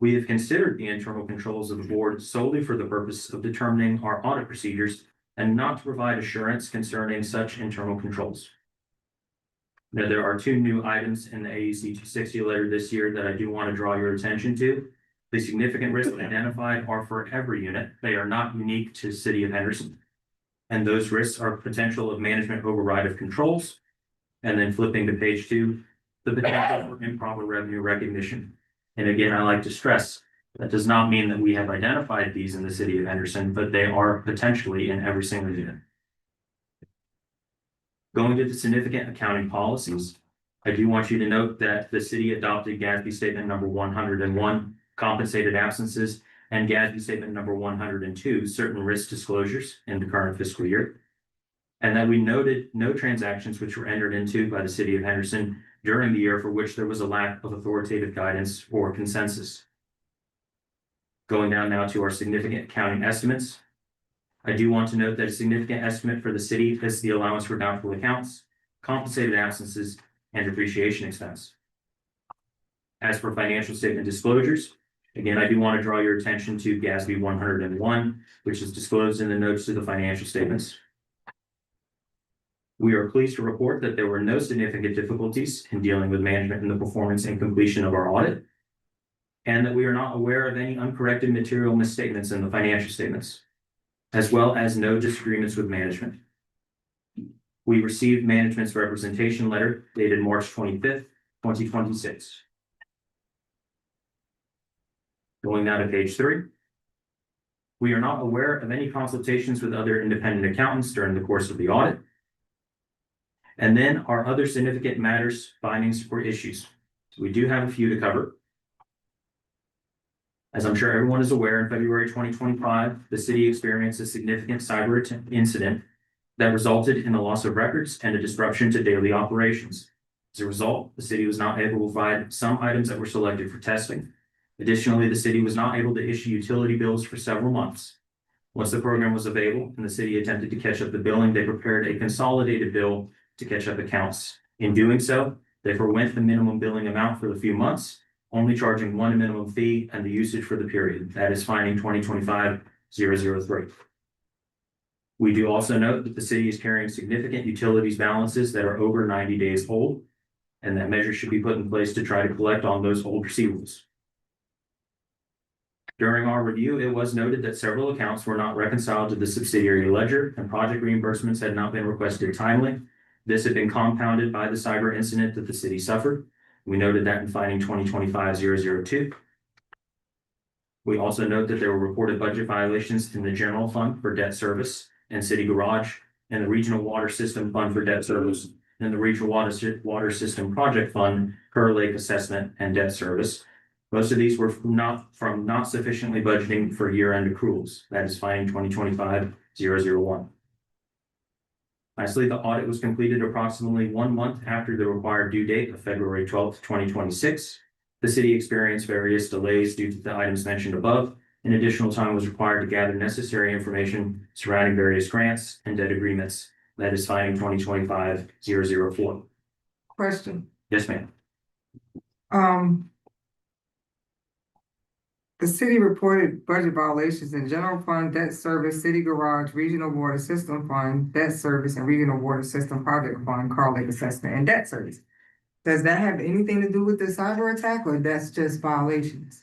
We have considered the internal controls of the board solely for the purpose of determining our audit procedures and not to provide assurance concerning such internal controls. Now, there are 2 new items in the AUC 260 letter this year that I do want to draw your attention to. The significant risks identified are for every unit. They are not unique to City of Henderson. And those risks are potential of management override of controls. And then flipping to page 2, the potential for improper revenue recognition. And again, I like to stress that does not mean that we have identified these in the City of Henderson, but they are potentially in every single unit. Going to the significant accounting policies, I do want you to note that the city adopted GASB statement number 101, compensated absences, and GASB statement number 102, certain risk disclosures in the current fiscal year. And that we noted no transactions which were entered into by the City of Henderson during the year for which there was a lack of authoritative guidance or consensus. Going down now to our significant accounting estimates. I do want to note that a significant estimate for the city is the allowance for doubtful accounts, compensated absences, and depreciation expense. As for financial statement disclosures, again, I do want to draw your attention to GASB 101, which is disclosed in the notes to the financial statements. We are pleased to report that there were no significant difficulties in dealing with management in the performance and completion of our audit, and that we are not aware of any uncorrected material misstatements in the financial statements, as well as no disagreements with management. We received management's representation letter dated March 25th, 2026. Going now to page 3. We are not aware of any consultations with other independent accountants during the course of the audit. And then our other significant matters, findings, or issues. So we do have a few to cover. As I'm sure everyone is aware, in February 2025, the city experienced a significant cyber incident that resulted in the loss of records and a disruption to daily operations. As a result, the city was not able to provide some items that were selected for testing. Additionally, the city was not able to issue utility bills for several months. Once the program was available and the city attempted to catch up the billing, they prepared a consolidated bill to catch up accounts. In doing so, they forwent the minimum billing amount for the few months, only charging one minimum fee and the usage for the period. That is finding 2025-003. We do also note that the city is carrying significant utilities balances that are over 90 days old, and that measures should be put in place to try to collect on those old receivables. During our review, it was noted that several accounts were not reconciled to the subsidiary ledger and project reimbursements had not been requested timely. This had been compounded by the cyber incident that the city suffered. We noted that in finding 2025-002. We also note that there were reported budget violations in the general fund for debt service and city garage and the regional water system fund for debt service and the Regional Water System Project Fund, per lake assessment and debt service. Most of these were from not sufficiently budgeting for year-end accruals. That is finding 2025-001. Lastly, the audit was completed approximately 1 month after the required due date of February 12th, 2026. The city experienced various delays due to the items mentioned above, and additional time was required to gather necessary information surrounding various grants and debt agreements. That is finding 2025-004. Question. Yes, ma'am. The city reported budget violations in general fund, debt service, city garage, regional water system fund, debt service, and regional water system project fund, Carl Lake assessment, and debt service. Does that have anything to do with the cyber attack, or that's just violations?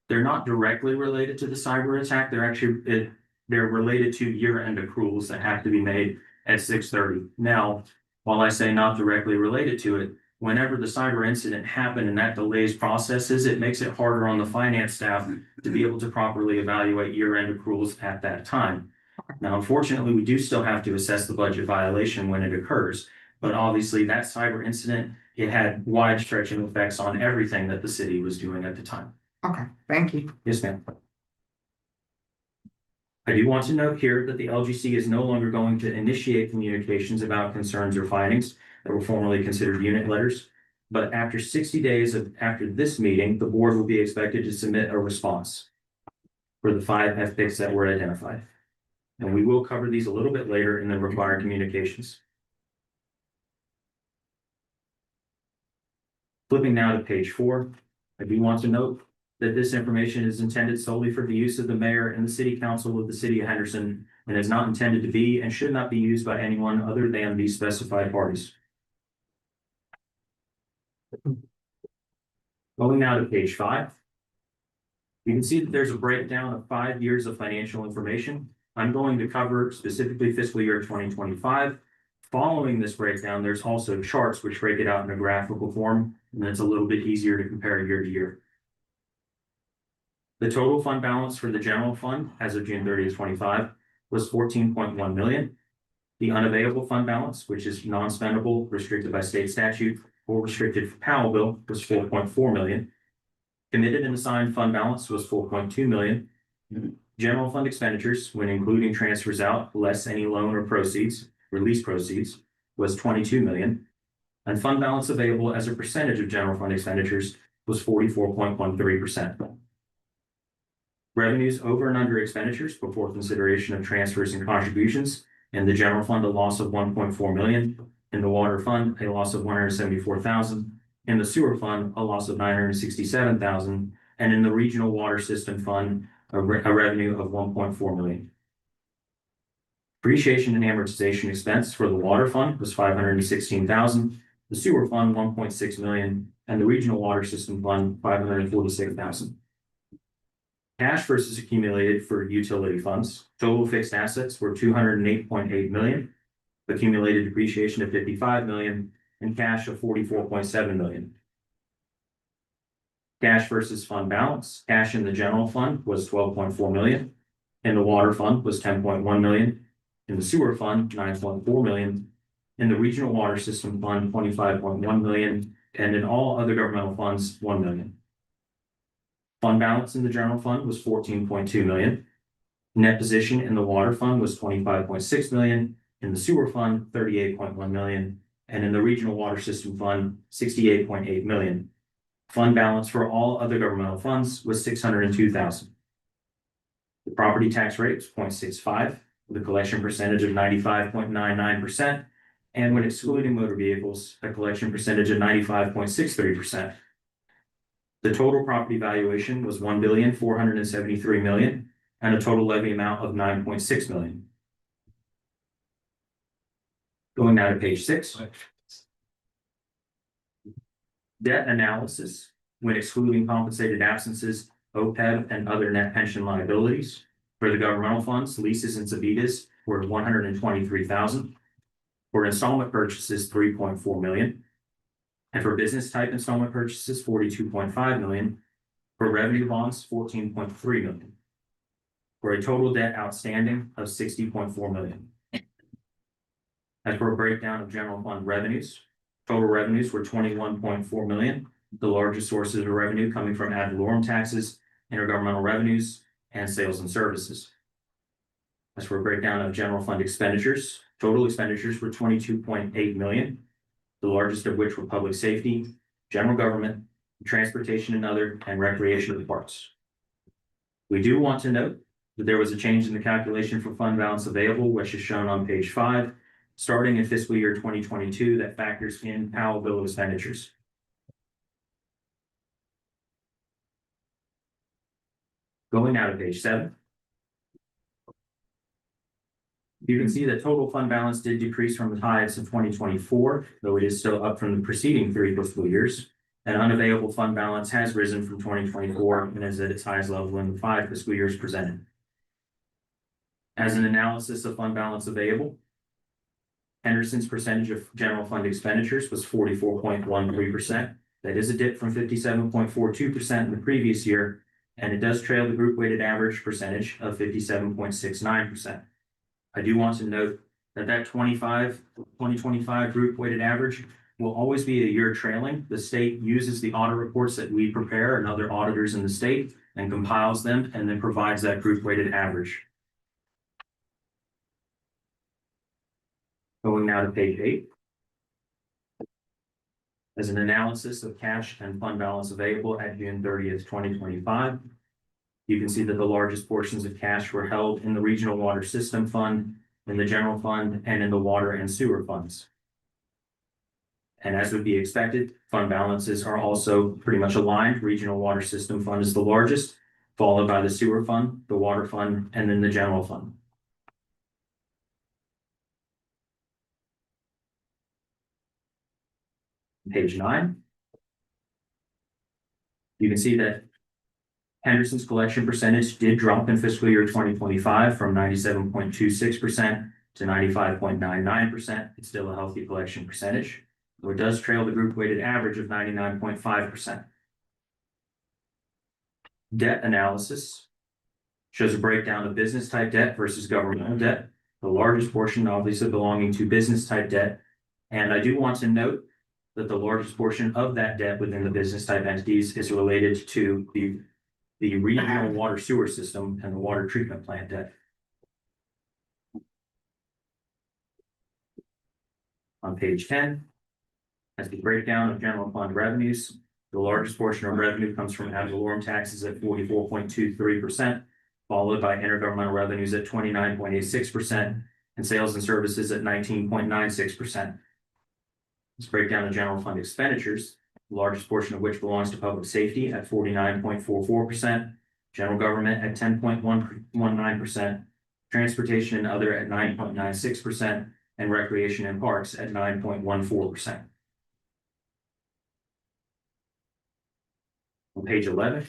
They're not directly related to the cyber attack. They're actually, they're related to year-end accruals that have to be made at 6:30. Now, while I say not directly related to it, whenever the cyber incident happened and that delays processes, it makes it harder on the finance staff to be able to properly evaluate year-end accruals at that time. Now, unfortunately, we do still have to assess the budget violation when it occurs, but obviously that cyber incident, it had wide stretching effects on everything that the city was doing at the time. Okay, thank you. Yes, ma'am. I do want to note here that the LGC is no longer going to initiate communications about concerns or findings that were formerly considered unit letters. But after 60 days after this meeting, the board will be expected to submit a response for the 5 FPICs that were identified. And we will cover these a little bit later in the required communications. Flipping now to page 4, I do want to note that this information is intended solely for the use of the mayor and the city council of the city of Henderson, and is not intended to be and should not be used by anyone other than these specified parties. Going now to page 5. You can see that there's a breakdown of 5 years of financial information. I'm going to cover specifically fiscal year 2025. Following this breakdown, there's also charts which break it out in a graphical form, and it's a little bit easier to compare year to year. The total fund balance for the general fund as of June 30th, 25 was 14.1 million. The unavailable fund balance, which is non-spendable, restricted by state statute, or restricted for Powell bill, was 4.4 million. Committed and assigned fund balance was 4.2 million. General fund expenditures, when including transfers out, less any loan or proceeds, release proceeds, was 22 million. And fund balance available as a percentage of general fund expenditures was 44.13%. Revenues over and under expenditures before consideration of transfers and contributions. In the general fund, a loss of 1.4 million. In the water fund, a loss of 174,000. In the sewer fund, a loss of 967,000. And in the regional water system fund, a revenue of 1.4 million. Depreciation and amortization expense for the water fund was 516,000. The sewer fund, 1.6 million. And the regional water system fund, 546,000. Cash versus accumulated for utility funds. Total fixed assets were 208.8 million. Accumulated depreciation of 55 million and cash of 44.7 million. Cash versus fund balance. Cash in the general fund was 12.4 million. In the water fund was 10.1 million. In the sewer fund, 9.4 million. In the regional water system fund, 25.1 million. And in all other governmental funds, 1 million. Fund balance in the general fund was 14.2 million. Net position in the water fund was 25.6 million. In the sewer fund, 38.1 million. And in the regional water system fund, 68.8 million. Fund balance for all other governmental funds was 602,000. The property tax rate was 0.65, with a collection percentage of 95.99%. And when excluding motor vehicles, a collection percentage of 95.63%. The total property valuation was 1,473 million, and a total levy amount of 9.6 million. Going now to page 6. Debt analysis, when excluding compensated absences, OPEB, and other net pension liabilities. For the governmental funds, leases and subitas were 123,000. For installment purchases, 3.4 million. And for business type installment purchases, 42.5 million. For revenue bonds, 14.3 million. For a total debt outstanding of 60.4 million. As for a breakdown of general fund revenues, total revenues were 21.4 million. The largest sources of revenue coming from ad valorem taxes, intergovernmental revenues, and sales and services. As for a breakdown of general fund expenditures, total expenditures were 22.8 million, the largest of which were public safety, general government, transportation and other, and recreation and parks. We do want to note that there was a change in the calculation for fund balance available, which is shown on page 5, starting in fiscal year 2022, that factors in Powell bill of expenditures. Going now to page 7. You can see that total fund balance did decrease from the highs of 2024, though it is still up from the preceding 3 fiscal years. And unavailable fund balance has risen from 2024 and is at its highest level in the 5 fiscal years presented. As an analysis of fund balance available, Henderson's percentage of general fund expenditures was 44.13%. That is a dip from 57.42% in the previous year, and it does trail the group weighted average percentage of 57.69%. I do want to note that 2025 group weighted average will always be a year trailing. The state uses the audit reports that we prepare and other auditors in the state and compiles them and then provides that group weighted average. Going now to page 8. As an analysis of cash and fund balance available at June 30th, 2025, you can see that the largest portions of cash were held in the Regional Water System Fund, in the General Fund, and in the Water and Sewer Funds. And as would be expected, fund balances are also pretty much aligned. Regional Water System Fund is the largest, followed by the Sewer Fund, the Water Fund, and then the General Fund. Page 9. You can see that Henderson's collection percentage did drop in fiscal year 2025 from 97.26% to 95.99%. It's still a healthy collection percentage, though it does trail the group weighted average of 99.5%. Debt analysis shows a breakdown of business type debt versus governmental debt, the largest portion obviously belonging to business type debt. And I do want to note that the largest portion of that debt within the business type entities is related to the regional water sewer system and the water treatment plant debt. On page 10, as the breakdown of general fund revenues, the largest portion of revenue comes from ad valorem taxes at 44.23%, followed by intergovernmental revenues at 29.86%, and sales and services at 19.96%. Let's break down the general fund expenditures, the largest portion of which belongs to public safety at 49.44%, general government at 10.119%, transportation and other at 9.96%, and recreation and parks at 9.14%. On page 11,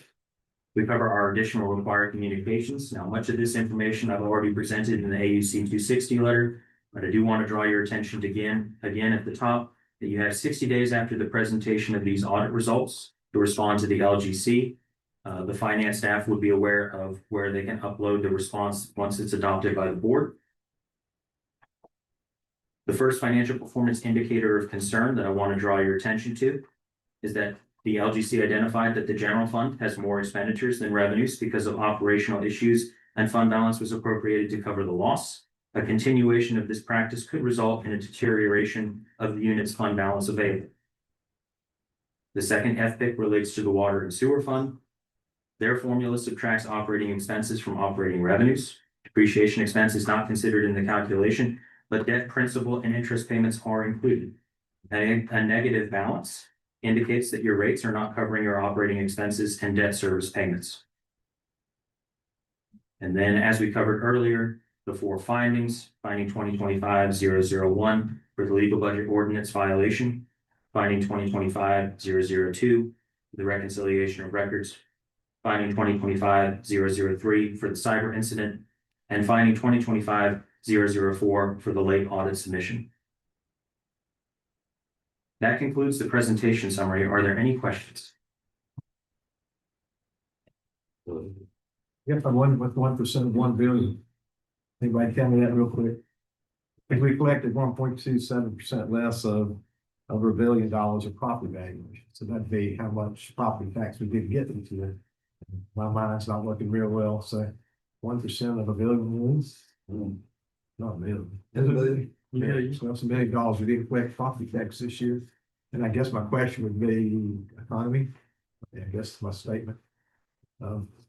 we cover our additional required communications. Now, much of this information I've already presented in the AUC 260 letter, but I do want to draw your attention to again at the top that you have 60 days after the presentation of these audit results to respond to the LGC. The finance staff would be aware of where they can upload the response once it's adopted by the board. The first financial performance indicator of concern that I want to draw your attention to is that the LGC identified that the general fund has more expenditures than revenues because of operational issues, and fund balance was appropriated to cover the loss. A continuation of this practice could result in a deterioration of the unit's fund balance available. The second FPIC relates to the water and sewer fund. Their formula subtracts operating expenses from operating revenues. Depreciation expense is not considered in the calculation, but debt principal and interest payments are included. A negative balance indicates that your rates are not covering your operating expenses and debt service payments. And then, as we covered earlier, the 4 findings: finding 2025-001 for the legal budget ordinance violation, finding 2025-002 for the reconciliation of records, finding 2025-003 for the cyber incident, and finding 2025-004 for the late audit submission. That concludes the presentation summary. Are there any questions? Yep, I wonder what 1% of 1 billion. Anybody tell me that real quick? If we collected 1.27% less of over $1 billion of property valuation. So that'd be how much property tax we did get into it. My mind's not working real well, so 1% of $1 billion is not a million. Is it a billion? Yeah, so that's $1 million we didn't collect property tax this year. And I guess my question would be economy. I guess my statement.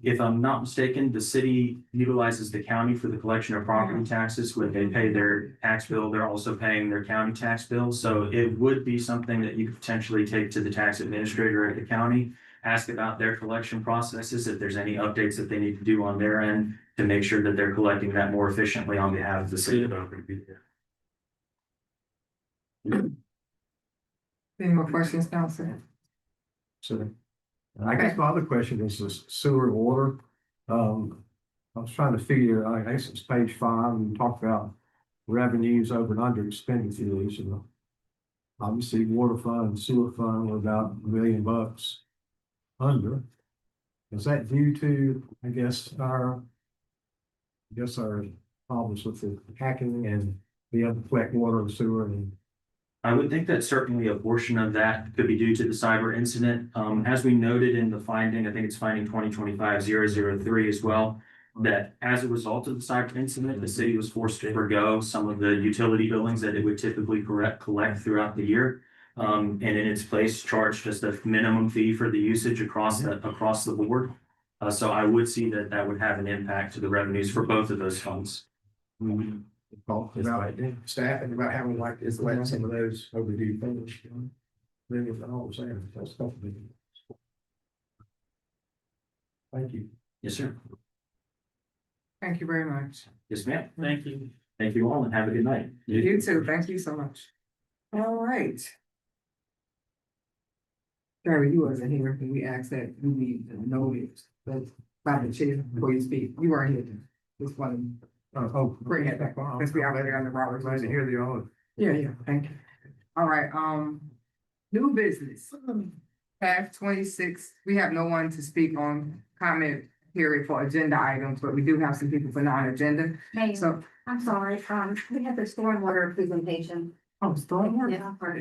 If I'm not mistaken, the city utilizes the county for the collection of property taxes. When they pay their tax bill, they're also paying their county tax bill. So it would be something that you could potentially take to the tax administrator at the county, ask about their collection processes, if there's any updates that they need to do on their end to make sure that they're collecting that more efficiently on behalf of the city. Any more questions, Council? So I guess my other question is this sewer and water. I was trying to figure, I guess it's page 5, and we talked about revenues over and under expenditures. And obviously water fund and sewer fund were about $1 million under. Is that due to, I guess, our problems with the hacking and the other collect water and sewer? And I would think that certainly a portion of that could be due to the cyber incident. As we noted in the finding, I think it's finding 2025-003 as well, that as a result of the cyber incident, the city was forced to forego some of the utility billings that it would typically collect throughout the year. And in its place, charge just a minimum fee for the usage across the board. So I would see that that would have an impact to the revenues for both of those funds. talked about staffing, about how we like to let some of those overdue things. Then if all the same, that's stuff. Thank you. Yes, sir. Thank you very much. Yes, ma'am. Thank you. Thank you all and have a good night. You too. Thank you so much. All right. Gary, you wasn't here when we asked that you need to know it, but by the chair before you speak, you weren't here. Just wanted to bring it back on, because we already on the Robert's. Glad to hear the audit. Yeah, thank you. All right, new business. Tab 26, we have no one to speak on comment period for agenda items, but we do have some people for non-agenda. Mayor, So, I'm sorry, we have the stormwater presentation. oh, stormwater. Yeah, part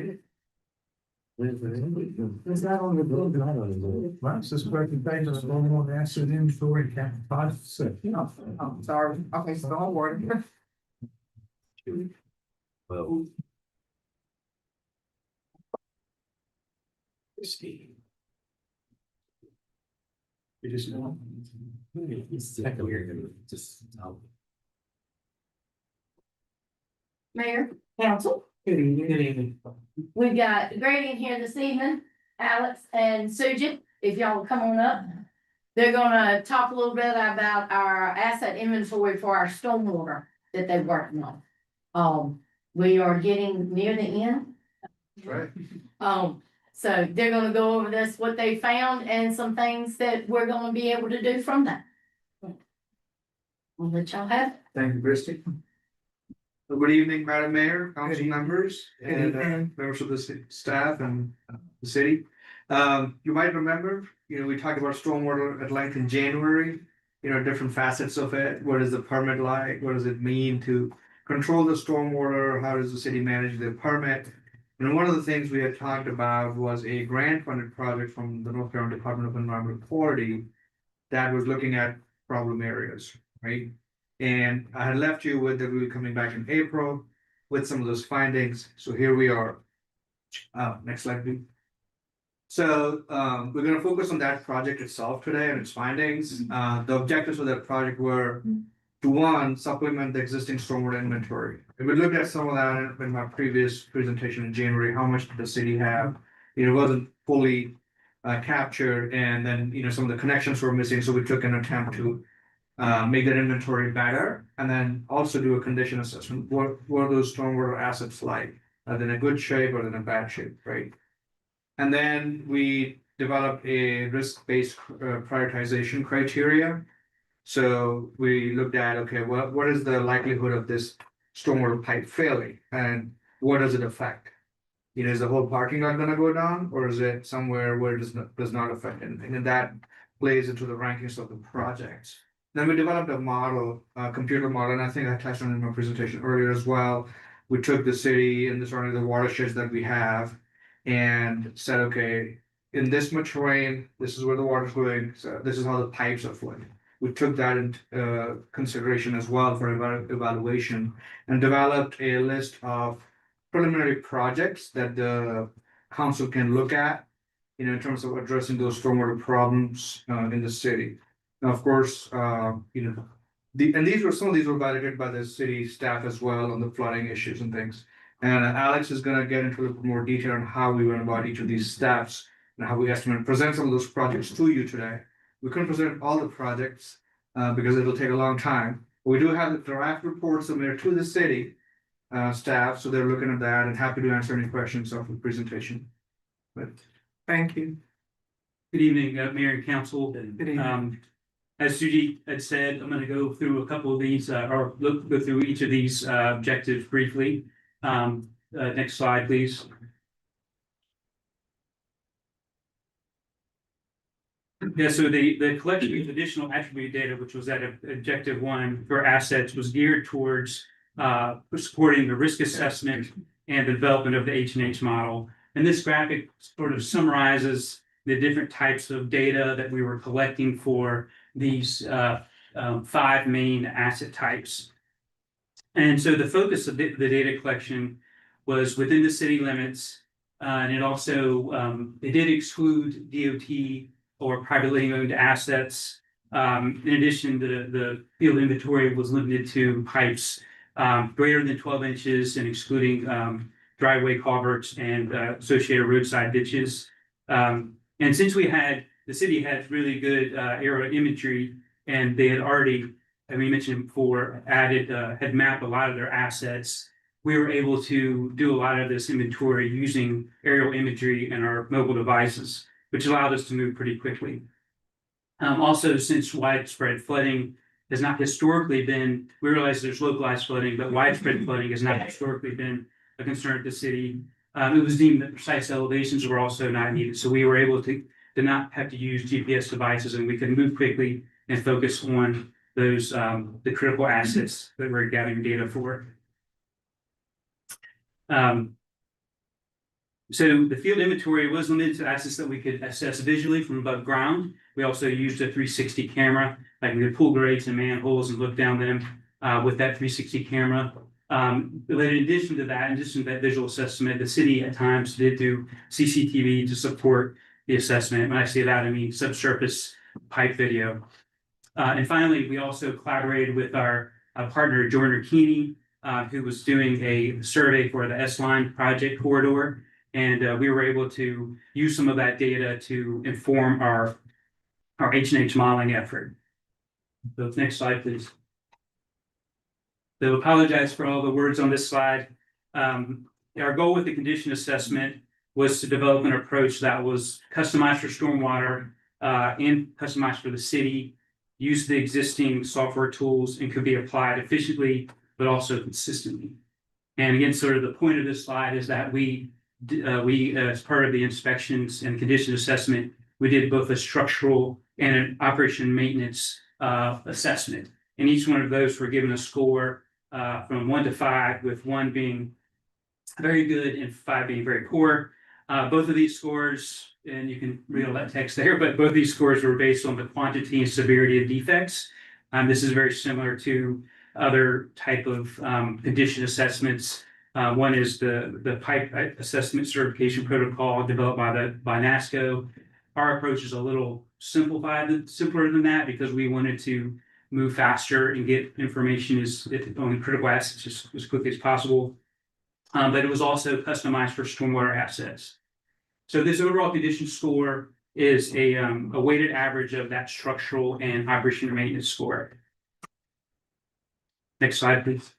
Is that on the bill? Mine's just breaking page on stormwater asset inventory cap 5-6. Oh, sorry. Okay, stormwater. Well. You just know. Mayor, council, Good evening. we've got Grady in here this evening, Alex and Sujit, if y'all will come on up. They're gonna talk a little bit about our asset inventory for our stormwater that they're working on. We are getting near the end. Right. So they're gonna go over this, what they found and some things that we're gonna be able to do from that. I'll let y'all have it. Thank you, Christie. Good evening, Madam Mayor, council evening. members, Good and evening. members of the staff and the city. You might remember, we talked about stormwater at length in January. Different facets of it. What is the permit like? What does it mean to control the stormwater? How does the city manage the permit? And one of the things we had talked about was a grant-funded project from the North Carolina Department of Environmental Quality that was looking at problem areas, right? And I had left you with that we were coming back in April with some of those findings. So here we are. Next slide, please. So we're going to focus on that project itself today and its findings. The objectives of that project were to, one, supplement the existing stormwater inventory. And we looked at some of that in my previous presentation in January. How much did the city have? It wasn't fully captured, and then some of the connections were missing. So we took an attempt to make that inventory better, and then also do a condition assessment. What are those stormwater assets like? Are they in a good shape or in a bad shape, right? And then we developed a risk-based prioritization criteria. So we looked at, okay, what is the likelihood of this stormwater pipe failing, and what does it affect? Is the whole parking lot going to go down, or is it somewhere where it does not affect anything? And that plays into the rankings of the projects. Then we developed a model, a computer model, and I think I touched on it in my presentation earlier as well. We took the city and the surrounding the watersheds that we have and said, okay, in this much rain, this is where the water's going, so this is how the pipes are flowing. We took that into consideration as well for evaluation and developed a list of preliminary projects that the council can look at, you know, in terms of addressing those stormwater problems in the city. Now, of course, you know, some of these were validated by the city staff as well on the flooding issues and things. And Alex is gonna get into a little more detail on how we went about each of these steps and how we estimate present some of those projects to you today. We couldn't present all the projects because it'll take a long time. We do have the draft report submitted to the city staff, so they're looking at that and happy to answer any questions of the presentation. But Thank you. Good evening, Mayor and Council. Good evening. As Suji had said, I'm gonna go through a couple of these, go through each of these objectives briefly. Next slide, please. Yeah, so the collection of additional attribute data, which was at objective 1 for assets, was geared towards supporting the risk assessment and the development of the H&H model. And this graphic sort of summarizes the different types of data that we were collecting for these 5 main asset types. And so the focus of the data collection was within the city limits, and it also it did exclude DOT or privately owned assets. In addition, the field inventory was limited to pipes greater than 12 inches and excluding driveway culverts and associated roadside ditches. And since the city had really good aerial imagery, and they had already, as we mentioned before, had mapped a lot of their assets, we were able to do a lot of this inventory using aerial imagery and our mobile devices, which allowed us to move pretty quickly. Also, since widespread flooding has not historically been, we realize there's localized flooding, but widespread flooding has not historically been a concern at the city. It was deemed that precise elevations were also not needed, so we were able to not have to use GPS devices, and we could move quickly and focus on those the critical assets that we're gathering data for. So the field inventory was limited to assets that we could assess visually from above ground. We also used a 360 camera, like we could pull grades and manholes and look down them with that 360 camera. But in addition to that, visual assessment, the city at times did do CCTV to support the assessment. When I say that, I mean subsurface pipe video. And finally, we also collaborated with our partner, Joyner Keeney, who was doing a survey for the S-Line project corridor. And we were able to use some of that data to inform our H&H modeling effort. So next slide, please. So apologize for all the words on this slide. Our goal with the condition assessment was to develop an approach that was customized for stormwater and customized for the city, use the existing software tools, and could be applied efficiently, but also consistently. And again, sort of the point of this slide is that we as part of the inspections and condition assessment, we did both a structural and an operation maintenance assessment. And each one of those were given a score from 1 to 5, with 1 being very good and 5 being very poor. Both of these scores, and you can read all that text there, but both of these scores were based on the quantity and severity of defects. This is very similar to other type of condition assessments. One is the pipe assessment certification protocol developed by NASCO. Our approach is a little simpler than that, because we wanted to move faster and get information on critical assets as quickly as possible. But it was also customized for stormwater assets. So this overall condition score is a weighted average of that structural and operation and maintenance score. Next slide, please.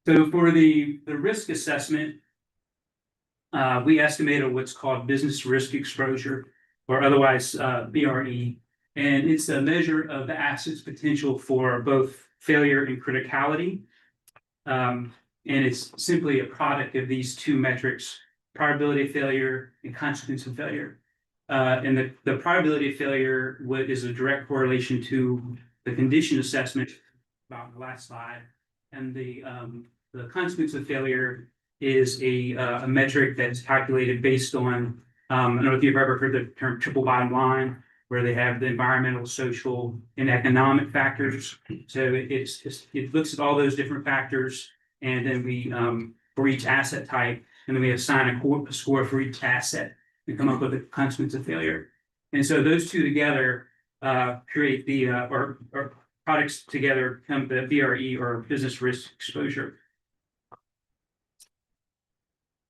So for the risk assessment, we estimated what's called business risk exposure, or otherwise BRE. And it's a measure of the asset's potential for both failure and criticality. And it's simply a product of these two metrics: probability of failure and consequence of failure. And the probability of failure is a direct correlation to the condition assessment about the last slide. And the consequence of failure is a metric that's calculated based on, I don't know if you've ever heard the term triple bottom line, where they have the environmental, social, and economic factors. So it looks at all those different factors, and then we for each asset type, and then we assign a score for each asset and come up with a consequence of failure. And so those two together create the or products together come the BRE, or business risk exposure.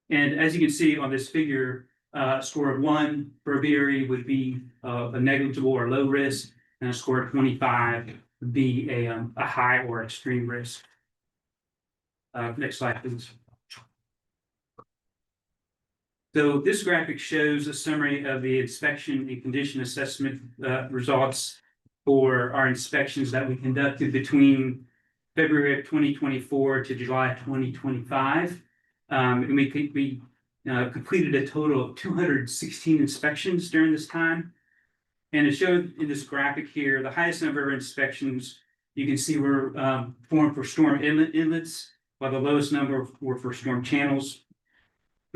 And as you can see on this figure, a score of 1 for a BRE would be a negligible or low risk, and a score of 25 would be a high or extreme risk. Next slide, please. So this graphic shows a summary of the inspection and condition assessment results for our inspections that we conducted between February of 2024 to July 2025. And we completed a total of 216 inspections during this time. And it showed in this graphic here, the highest number of inspections you can see were performed for storm inlets, while the lowest number were for storm channels.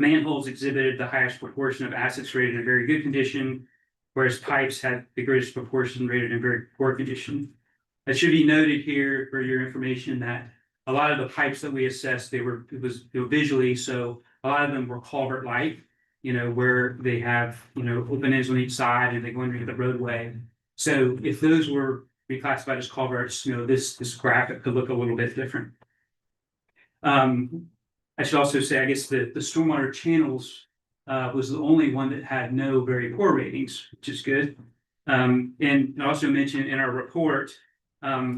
Manholes exhibited the highest proportion of assets rated in very good condition, whereas pipes had the greatest proportion rated in very poor condition. It should be noted here for your information that a lot of the pipes that we assessed, they were visually, so a lot of them were culvert-like, where they have, open ends on each side and they go underneath the roadway. So if those were reclassified as culverts, this graphic could look a little bit different. I should also say, I guess the stormwater channels was the only one that had no very poor ratings, which is good. And I also mentioned in our report, there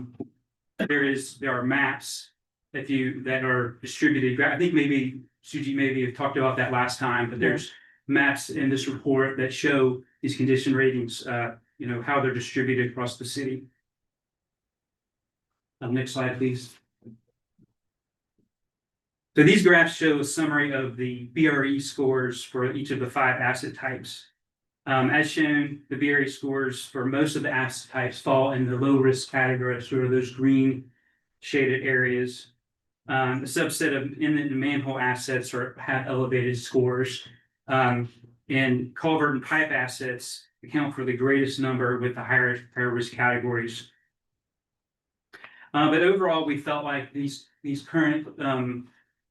are maps that are distributed. I think maybe Suji maybe have talked about that last time, but there's maps in this report that show these condition ratings, how they're distributed across the city. Next slide, please. So these graphs show a summary of the BRE scores for each of the 5 asset types. As shown, the BRE scores for most of the asset types fall in the low risk category, sort of those green shaded areas. A subset of inlet and manhole assets have elevated scores, and culvert and pipe assets account for the greatest number with the higher risk categories. But overall, we felt like these current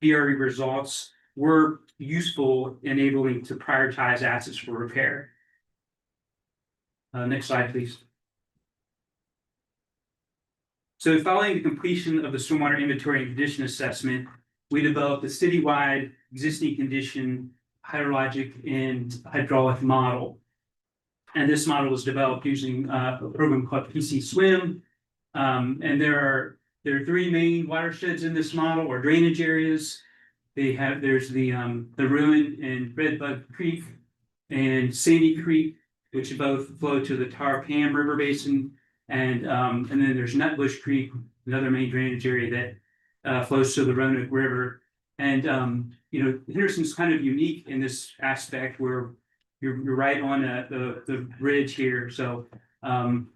BRE results were useful, enabling to prioritize assets for repair. Next slide, please. So following the completion of the stormwater inventory and condition assessment, we developed a citywide existing condition, hydrologic and hydraulic model. And this model was developed using a program called PC Swim. And there are 3 main watersheds in this model, or drainage areas. There's the Ruin and Redbud Creek and Sandy Creek, which both flow to the Tarpam River Basin, and then there's Nutbush Creek, another main drainage area that flows to the Roanoke River. And Henderson's kind of unique in this aspect, where you're right on the ridge here, so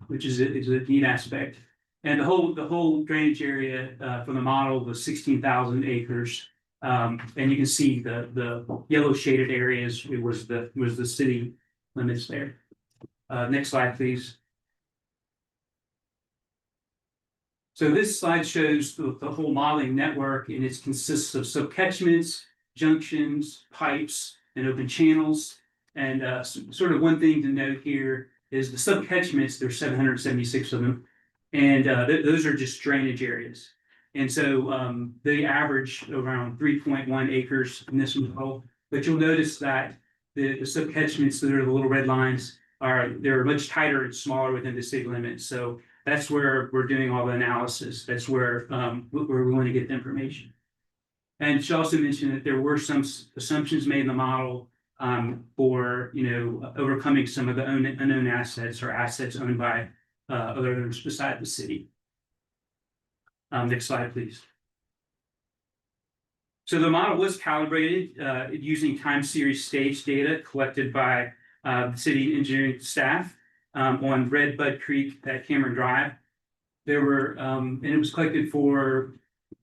which is a neat aspect. And the whole drainage area for the model was 16,000 acres. And you can see the yellow shaded areas, it was the city limits there. Next slide, please. So this slide shows the whole modeling network, and it consists of subcatchments, junctions, pipes, and open channels. And sort of one thing to note here is the subcatchments, there's 776 of them. And those are just drainage areas. And so they average around 3.1 acres in this model. But you'll notice that the subcatchments that are the little red lines they're much tighter and smaller within the city limits. So that's where we're doing all the analysis. That's where we want to get the information. And she also mentioned that there were some assumptions made in the model for overcoming some of the unknown assets or assets owned by others beside the city. Next slide, please. So the model was calibrated using time series stage data collected by the city engineering staff on Red Bud Creek at Cameron Drive. There were, and it was collected for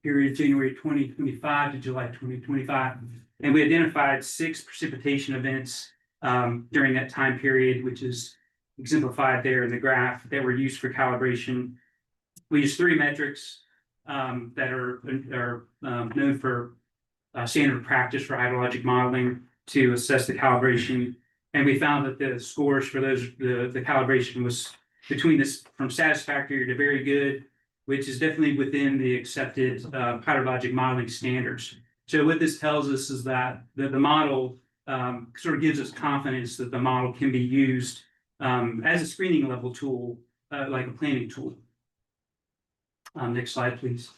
period January 2025 to July 2025. And we identified 6 precipitation events during that time period, which is exemplified there in the graph, that were used for calibration. We used 3 metrics that are known for standard practice for hydrologic modeling to assess the calibration. And we found that the scores for those, the calibration was between this from satisfactory to very good, which is definitely within the accepted hydrologic modeling standards. So what this tells us is that the model sort of gives us confidence that the model can be used as a screening level tool, like a planning tool. Next slide, please.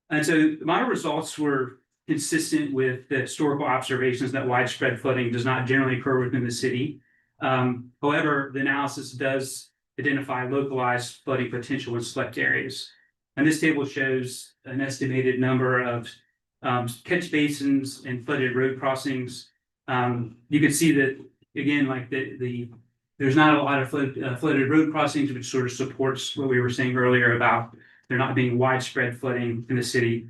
And so the model results were consistent with the historical observations that widespread flooding does not generally occur within the city. However, the analysis does identify localized flooding potential in select areas. And this table shows an estimated number of catch basins and flooded road crossings. You can see that, again, like there's not a lot of flooded road crossings, which sort of supports what we were saying earlier about there not being widespread flooding in the city.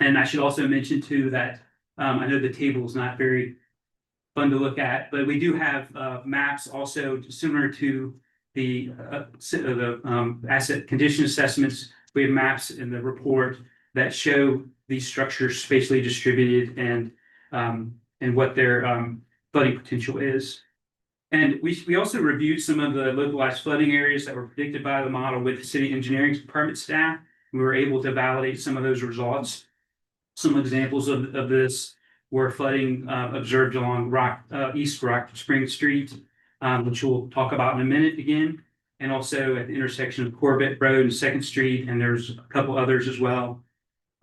And I should also mention too that I know the table is not very fun to look at, but we do have maps also similar to the asset condition assessments. We have maps in the report that show these structures spatially distributed and what their flooding potential is. And we also reviewed some of the localized flooding areas that were predicted by the model with the city engineering department staff. We were able to validate some of those results. Some examples of this were flooding observed along East Rock Spring Street, which we'll talk about in a minute again, and also at the intersection of Corbett Road and 2nd Street, and there's a couple others as well.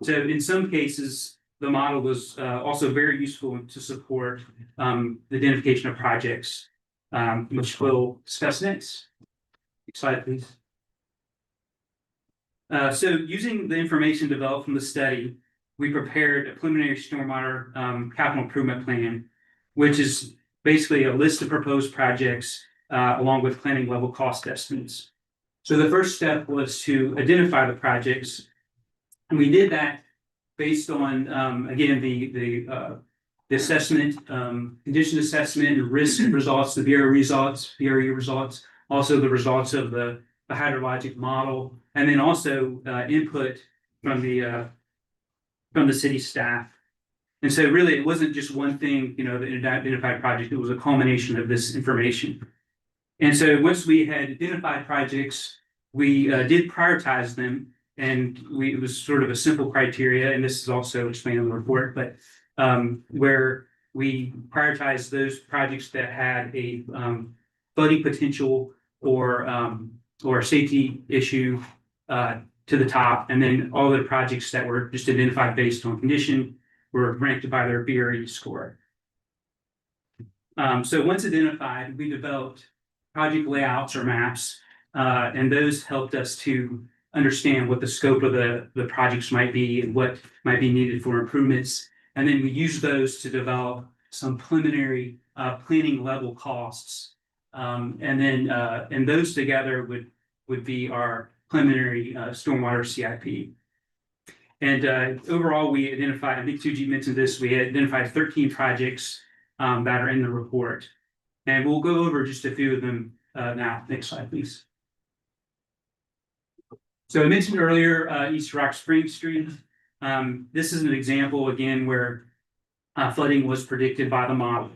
So in some cases, the model was also very useful to support the identification of projects, which we'll discuss next. Next slide, please. So using the information developed from the study, we prepared a preliminary stormwater capital improvement plan, which is basically a list of proposed projects along with planning level cost estimates. So the first step was to identify the projects, and we did that based on again the assessment, condition assessment, and risk results, the BRE results, also the results of the hydrologic model, and then also input from the city staff. And so really it wasn't just one thing, you know, the identified project, it was a culmination of this information. And so once we had identified projects, we did prioritize them, and it was sort of a simple criteria, and this is also explained in the report, but where we prioritized those projects that had a flooding potential or a safety issue to the top, and then all the projects that were just identified based on condition were ranked by their BRE score. So once identified, we developed project layouts or maps, and those helped us to understand what the scope of the projects might be and what might be needed for improvements. And then we used those to develop some preliminary planning level costs. And those together would be our preliminary stormwater CIP. And overall, we identified, I think 2G mentioned this, we identified 13 projects that are in the report. And we'll go over just a few of them now. Next slide, please. So I mentioned earlier East Rock Spring Street. This is an example, again, where flooding was predicted by the model.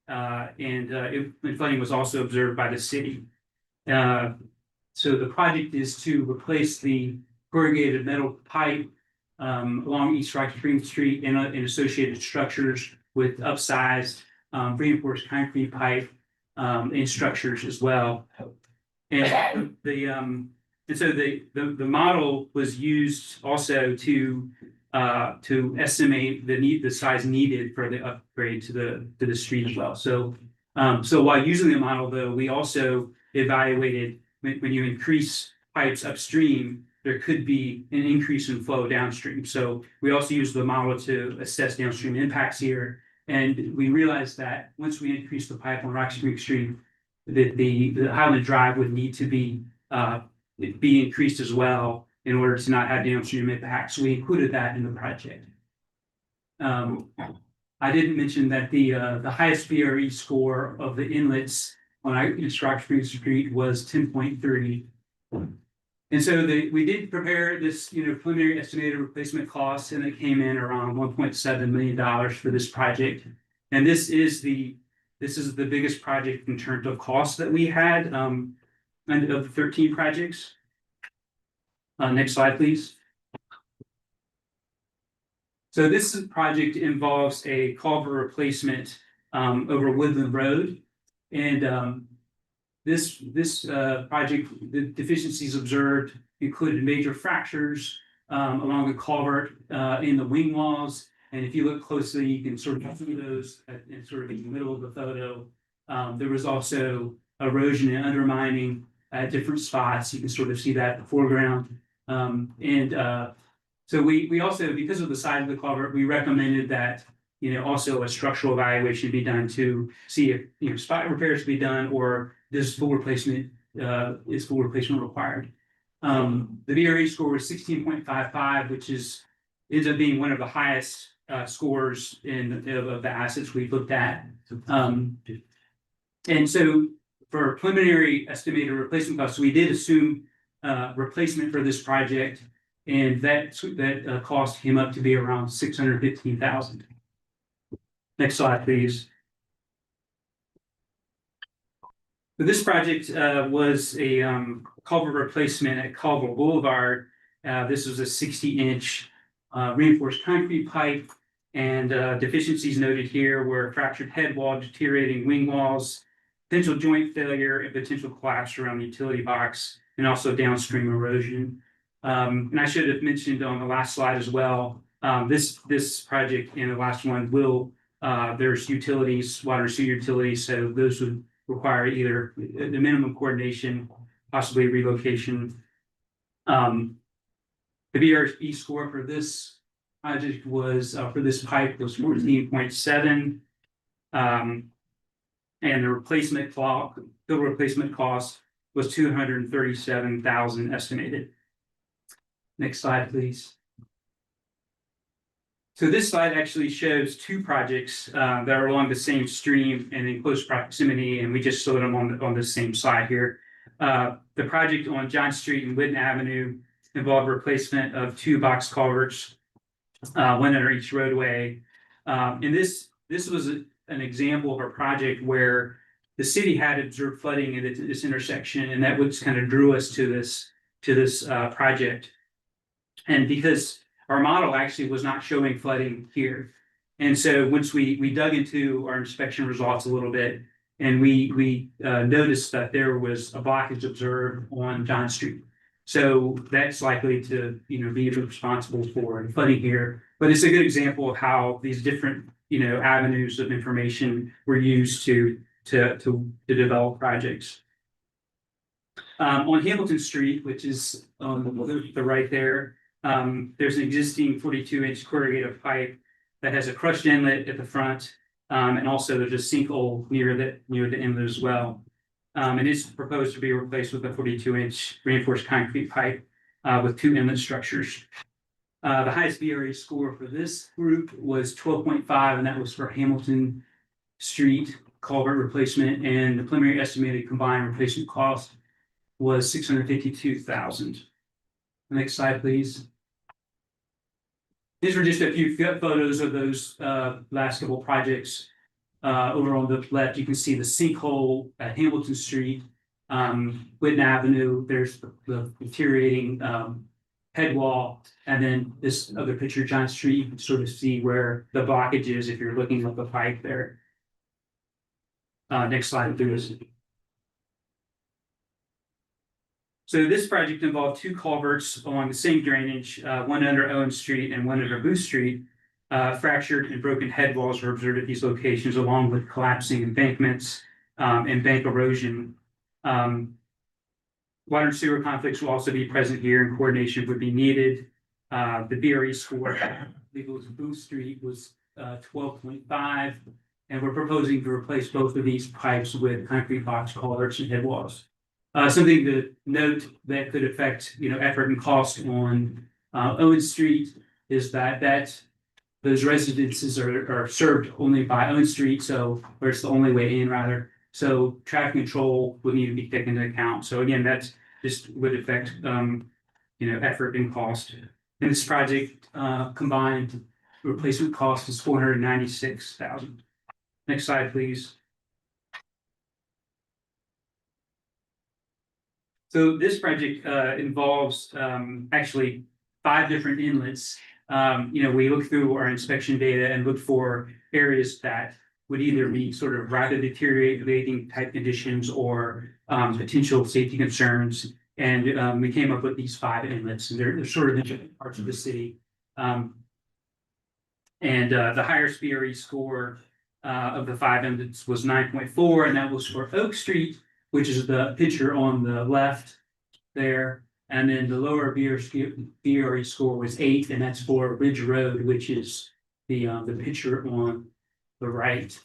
And flooding was also observed by the city. So the project is to replace the corrugated metal pipe along East Rock Spring Street and associated structures with upsized reinforced concrete pipe and structures as well. And so the model was used also to estimate the size needed for the upgrade to the street as well. So while using the model, though, we also evaluated when you increase pipes upstream, there could be an increase in flow downstream. So we also use the model to assess downstream impacts here. And we realized that once we increased the pipe on Rocky Creek Street, the Highland Drive would need to be increased as well in order to not have downstream impacts. So we included that in the project. I didn't mention that the highest BRE score of the inlets on Rocky Creek Street was 10.30. And so we did prepare this, preliminary estimated replacement costs, and it came in around $1.7 million for this project. And this is the biggest project in terms of cost that we had, and of the 13 projects. Next slide, please. So this project involves a culvert replacement over Woodland Road, and this project, the deficiencies observed included major fractures along the culvert in the wing walls. And if you look closely, you can sort of see those in sort of in the middle of the photo. There was also erosion and undermining at different spots. You can sort of see that in the foreground. So we also, because of the size of the culvert, we recommended that also a structural evaluation be done to see if spot repairs be done or this full replacement is full replacement required. The BRE score was 16.55, which ends up being one of the highest scores of the assets we've looked at. And so for preliminary estimated replacement costs, we did assume replacement for this project, and that cost came up to be around $615,000. Next slide, please. So this project was a culvert replacement at Culver Boulevard. This was a 60-inch reinforced concrete pipe, and deficiencies noted here were fractured head wall, deteriorating wing walls, potential joint failure, and potential collapse around the utility box, and also downstream erosion. And I should have mentioned on the last slide as well, this project and the last one there's utilities, water and sewer utilities, so those would require either the minimum coordination, possibly relocation. The BRE score for this project was, for this pipe was 14.7. And the replacement cost was $237,000 estimated. Next slide, please. So this slide actually shows two projects that are along the same stream and in close proximity, and we just showed them on the same slide here. The project on John Street and Whitten Avenue involved replacement of two box culverts, one under each roadway. And this was an example of a project where the city had observed flooding at this intersection, and that was kind of drew us to this project. And because our model actually was not showing flooding here. And so once we dug into our inspection results a little bit, and we noticed that there was a blockage observed on John Street. So that's likely to be responsible for flooding here. But it's a good example of how these different avenues of information were used to develop projects. On Hamilton Street, which is on the right there, there's an existing 42-inch corrugated pipe that has a crushed inlet at the front, and also there's a sinkhole near the inlet as well. And it's proposed to be replaced with a 42-inch reinforced concrete pipe with two inlet structures. The highest BRE score for this group was 12.5, and that was for Hamilton Street culvert replacement, and the preliminary estimated combined replacement cost was $652,000. Next slide, please. These were just a few photos of those last couple projects. Over on the left, you can see the sinkhole at Hamilton Street, Whitten Avenue. There's the deteriorating head wall, and then this other picture, John Street. You can sort of see where the blockage is if you're looking at the pipe there. Next slide, please. So this project involved two culverts along the same drainage, one under Owen Street and one under Booth Street. Fractured and broken head walls were observed at these locations, along with collapsing embankments and bank erosion. Water and sewer conflicts will also be present here, and coordination would be needed. The BRE score, I believe it was Booth Street, was 12.5. And we're proposing to replace both of these pipes with concrete box culverts and head walls. Something to note that could affect, effort and cost on Owen Street is that those residences are served only by Owen Street, or it's the only way in rather. So traffic control would need to be taken into account. So again, that's just would affect, effort and cost. And this project, combined replacement cost is $496,000. Next slide, please. So this project involves actually 5 different inlets. We look through our inspection data and look for areas that would either be sort of rapid deteriorating type conditions or potential safety concerns. And we came up with these 5 inlets, and they're sort of different parts of the city. The higher SPRE score of the 5 inlets was 9.4, and that was for Oak Street, which is the picture on the left there. And then the lower BRE score was 8, and that's for Ridge Road, which is the picture on the right.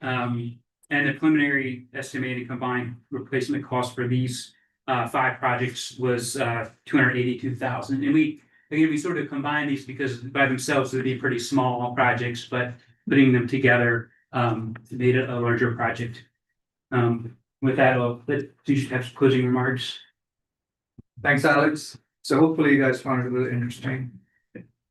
And the preliminary estimated combined replacement cost for these 5 projects was $282,000. And we sort of combine these because by themselves they'd be pretty small projects, but putting them together made it a larger project. With that, you should have some closing remarks. Thanks, Alex. So hopefully you guys found it really interesting.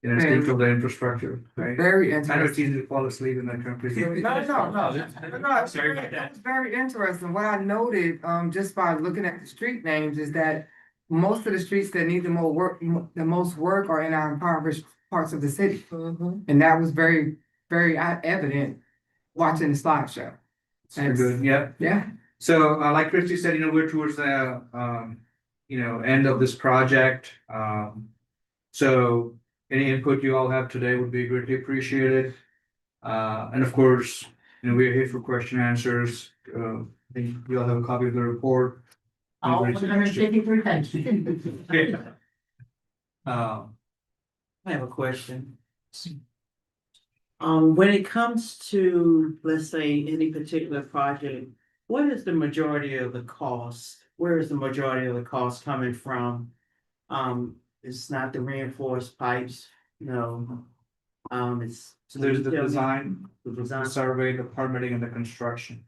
Speak of the infrastructure, right? Very I know it's interesting. easy to fall asleep in that country. No, it's Sorry about that. it's very interesting. What I noted, just by looking at the street names is that most of the streets that need the most work are in our impoverished parts of the city. And that was very, very evident watching the slideshow. Very good, yeah. Yeah. So, like Christy said, we're towards the, end of this project. So any input you all have today would be greatly appreciated. And of course, we're here for question and answers. I think you all have a copy of the report. All 153 pages. Uh, I have a question. When it comes to, let's say, any particular project, what is the majority of the cost? Where is the majority of the cost coming from? It's not the reinforced pipes, it's. So there's the design, The the design. survey, the permitting, and the construction.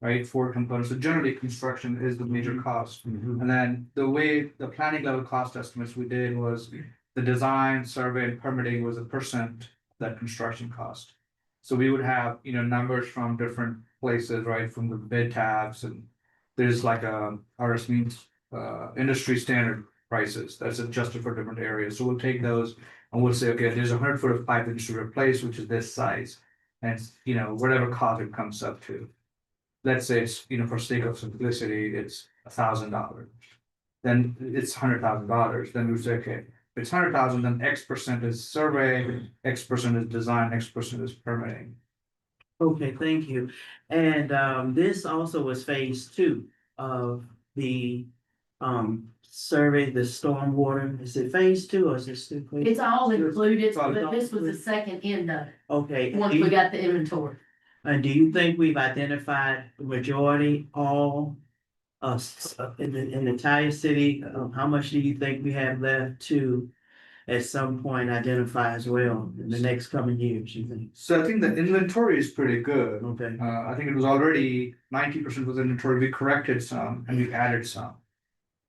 Right, 4 components. So generally, construction is the major cost. And then the way the planning level cost estimates we did was the design, survey, and permitting was 1% of that construction cost. So we would have, numbers from different places, right, from the bid tabs, and there's like RS means industry standard prices that's adjusted for different areas. So we'll take those and we'll say, okay, there's 100 foot of pipe that needs to replace, which is this size, and whatever cost it comes up to. Let's say it's, for sake of simplicity, it's $1,000. Then it's $100,000. Then we say, okay, if it's 100,000, then X% is survey, X% is design, X% is permitting. Okay, thank you. And this also was phase 2 of the survey, the stormwater. Is it phase 2 or is it still? It's all included, all but this was the included. second end of it, Okay. once we got the inventory. And do you think we've identified the majority, all in the entire city? How much do you think we have left to at some point identify as well in the next coming years, you think? So I think the inventory is pretty good. Okay. I think it was already 90% was inventory. We corrected some and we added some.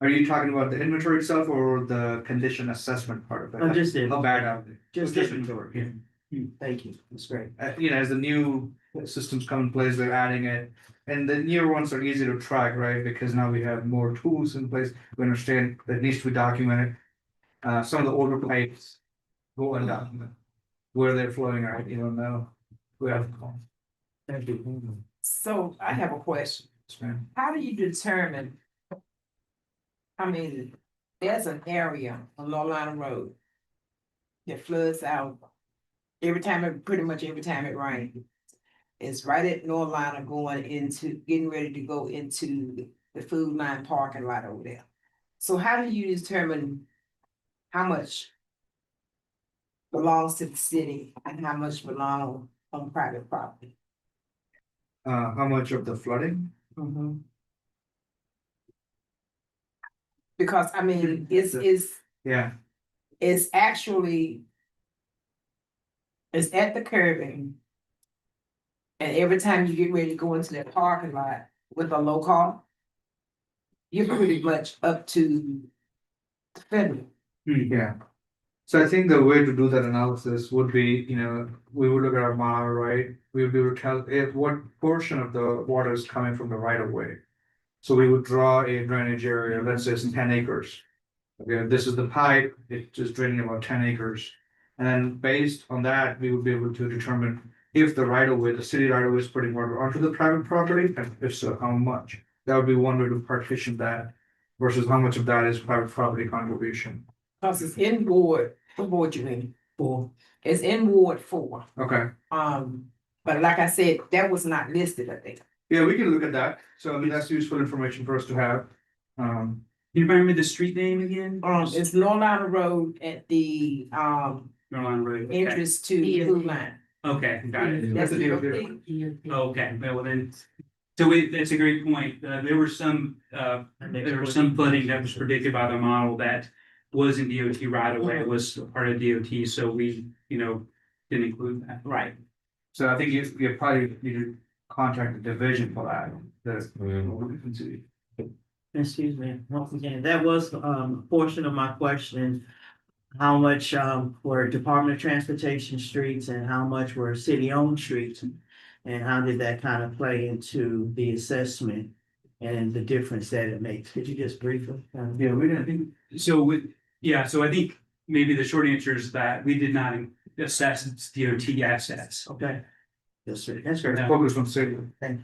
Are you talking about the inventory itself or the condition assessment part of it? Oh, just How bad are they? Just inventory. Yeah. Thank you. That's great. As the new systems come in place, we're adding it. And the newer ones are easy to track, right? Because now we have more tools in place. We understand that it needs to be documented. Some of the older pipes go undocumented. Where they're flowing, right? You don't know. We have to call. Thank you. So I have a question. Yes, ma'am. How do you determine? There's an area on Lawline Road that floods out pretty much every time it rains. It's right at North getting ready to go into the Food Line parking lot over there. So how do you determine how much belongs to the city and how much belong on private property? How much of the flooding? Mhm. Because I mean, Yeah, it's actually. It's at the curbing. And every time you get ready to go into that parking lot with a low car. You're pretty much up to the federal. yeah. So I think the way to do that analysis would be, we would look at our mile, right? We would be able to tell if what portion of the water is coming from the right of way. So we would draw a drainage area, let's say it's 10 acres. Okay, this is the pipe, it's just draining about 10 acres. And then based on that, we would be able to determine if the right of way, the city right of way is putting water onto the private property, and if so, how much? That would be one way to partition that versus how much of that is private property contribution. Cause it's in Ward, what ward you in? 4. It's in Ward 4. Okay, But like I said, that was not listed, I think. yeah, we can look at that. So I mean, that's useful information for us to have. Can you remind me the street name again? It's North Road at the, Northern Road. Okay. entrance to Blue Line. Okay, got it. That's the Okay, well then, so that's a great point. There were some flooding that was predicted by the model that was in DOT right away, it was part of DOT, so we, didn't include that. Right. So I think you probably need to contact the division for that. Excuse me, once again, that was a portion of my question. How much were Department of Transportation streets and how much were city-owned streets? And how did that kind of play into the assessment and the difference that it makes? Could you just briefly? Yeah, we didn't think, so I think maybe the short answer is that we did not assess DOT assets. Okay. Yes, sir. That's great. Focus on city. Thank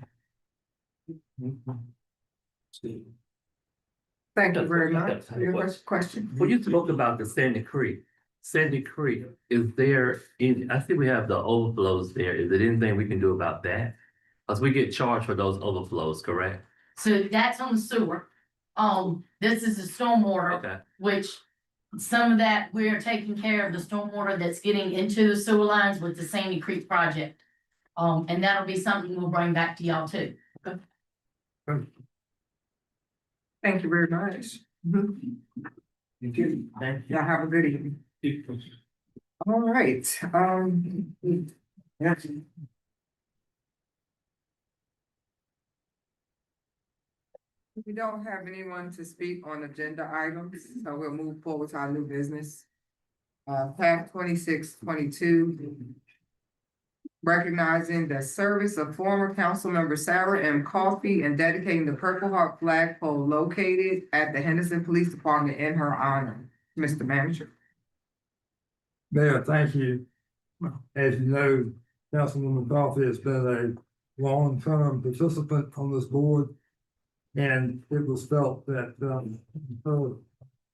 Thank you very much for your question. When you spoke about the Sandy Creek, is there I see we have the overflows there. Is there anything we can do about that? Cause we get charged for those overflows, correct? So that's on the sewer. This is the stormwater, Okay. which some of that we're taking care of the stormwater that's getting into the sewer lines with the Sandy Creek project. And that'll be something we'll bring back to y'all too. Thank you very much. Thank you. Y'all have a good evening. All right, yeah. We don't have anyone to speak on agenda items, so we'll move forward to our new business. Tab 2622. Recognizing the service of former council member Sarah M. Coffey and dedicating the Purple Heart flagpole located at the Henderson Police Department in her honor. Mr. Manager. Mayor, thank you. As you know, Councilwoman Coffey has been a long-term participant on this board. And it was felt that her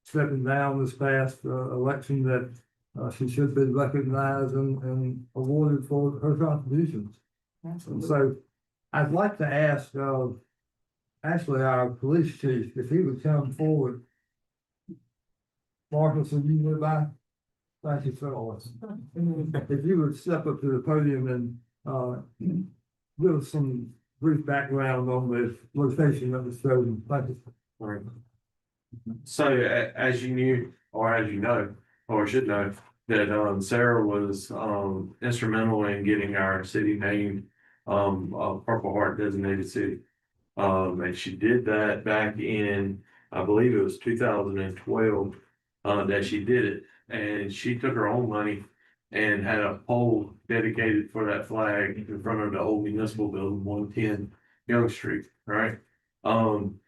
stepping down this past election that she should be recognized and awarded for her contributions. And so I'd like to ask actually our police chief if he would come forward. Marcus, are you nearby? Thank you, fellas. If you would step up to the podium and give us some brief background on the location of the chosen. Thank you. So as you knew, or as you know, or should know, that Sarah was instrumental in getting our city named a Purple Heart designated city. And she did that back in, I believe it was 2012 that she did it. And she took her own money and had a pole dedicated for that flag in front of the old municipal building, 110 Young Street, right?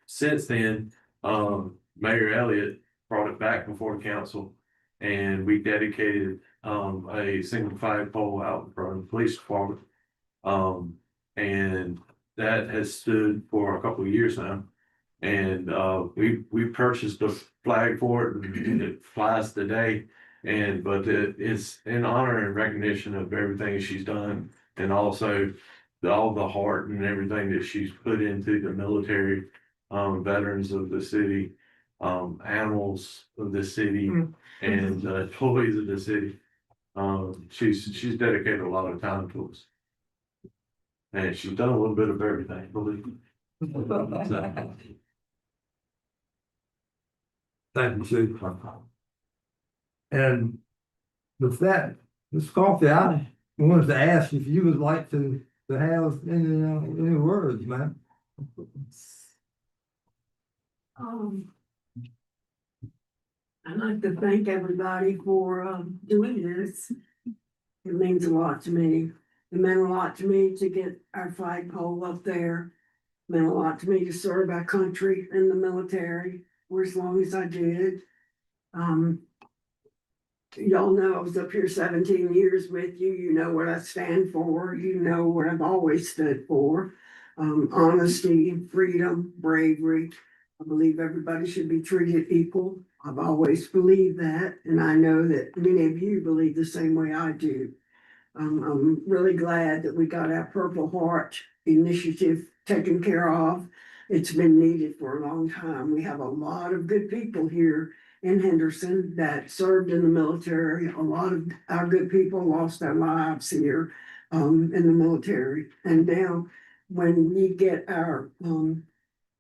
Since then, Mayor Elliott brought it back before the council and we dedicated a single flagpole out in front of the police department. And that has stood for a couple of years now. And we purchased the flag for it and it flies today. But it's in honor and recognition of everything she's done and also all the heart and everything that she's put into the military, veterans of the city, animals of the city, and toys of the city. She's dedicated a lot of time to us. And she's done a little bit of everything, believe me. Thank you, Sue. And with that, Ms. Coffee, I wanted to ask if you would like to have any words, man. I'd like to thank everybody for doing this. It means a lot to me. It meant a lot to me to get our flagpole up there. It meant a lot to me to serve our country in the military for as long as I did. Y'all know I was up here 17 years with you. You know what I stand for. You know what I've always stood for. Honesty, freedom, bravery. I believe everybody should be treated equal. I've always believed that, and I know that many of you believe the same way I do. I'm really glad that we got our Purple Heart initiative taken care of. It's been needed for a long time. We have a lot of good people here in Henderson that served in the military. A lot of our good people lost their lives here in the military. And now when we get our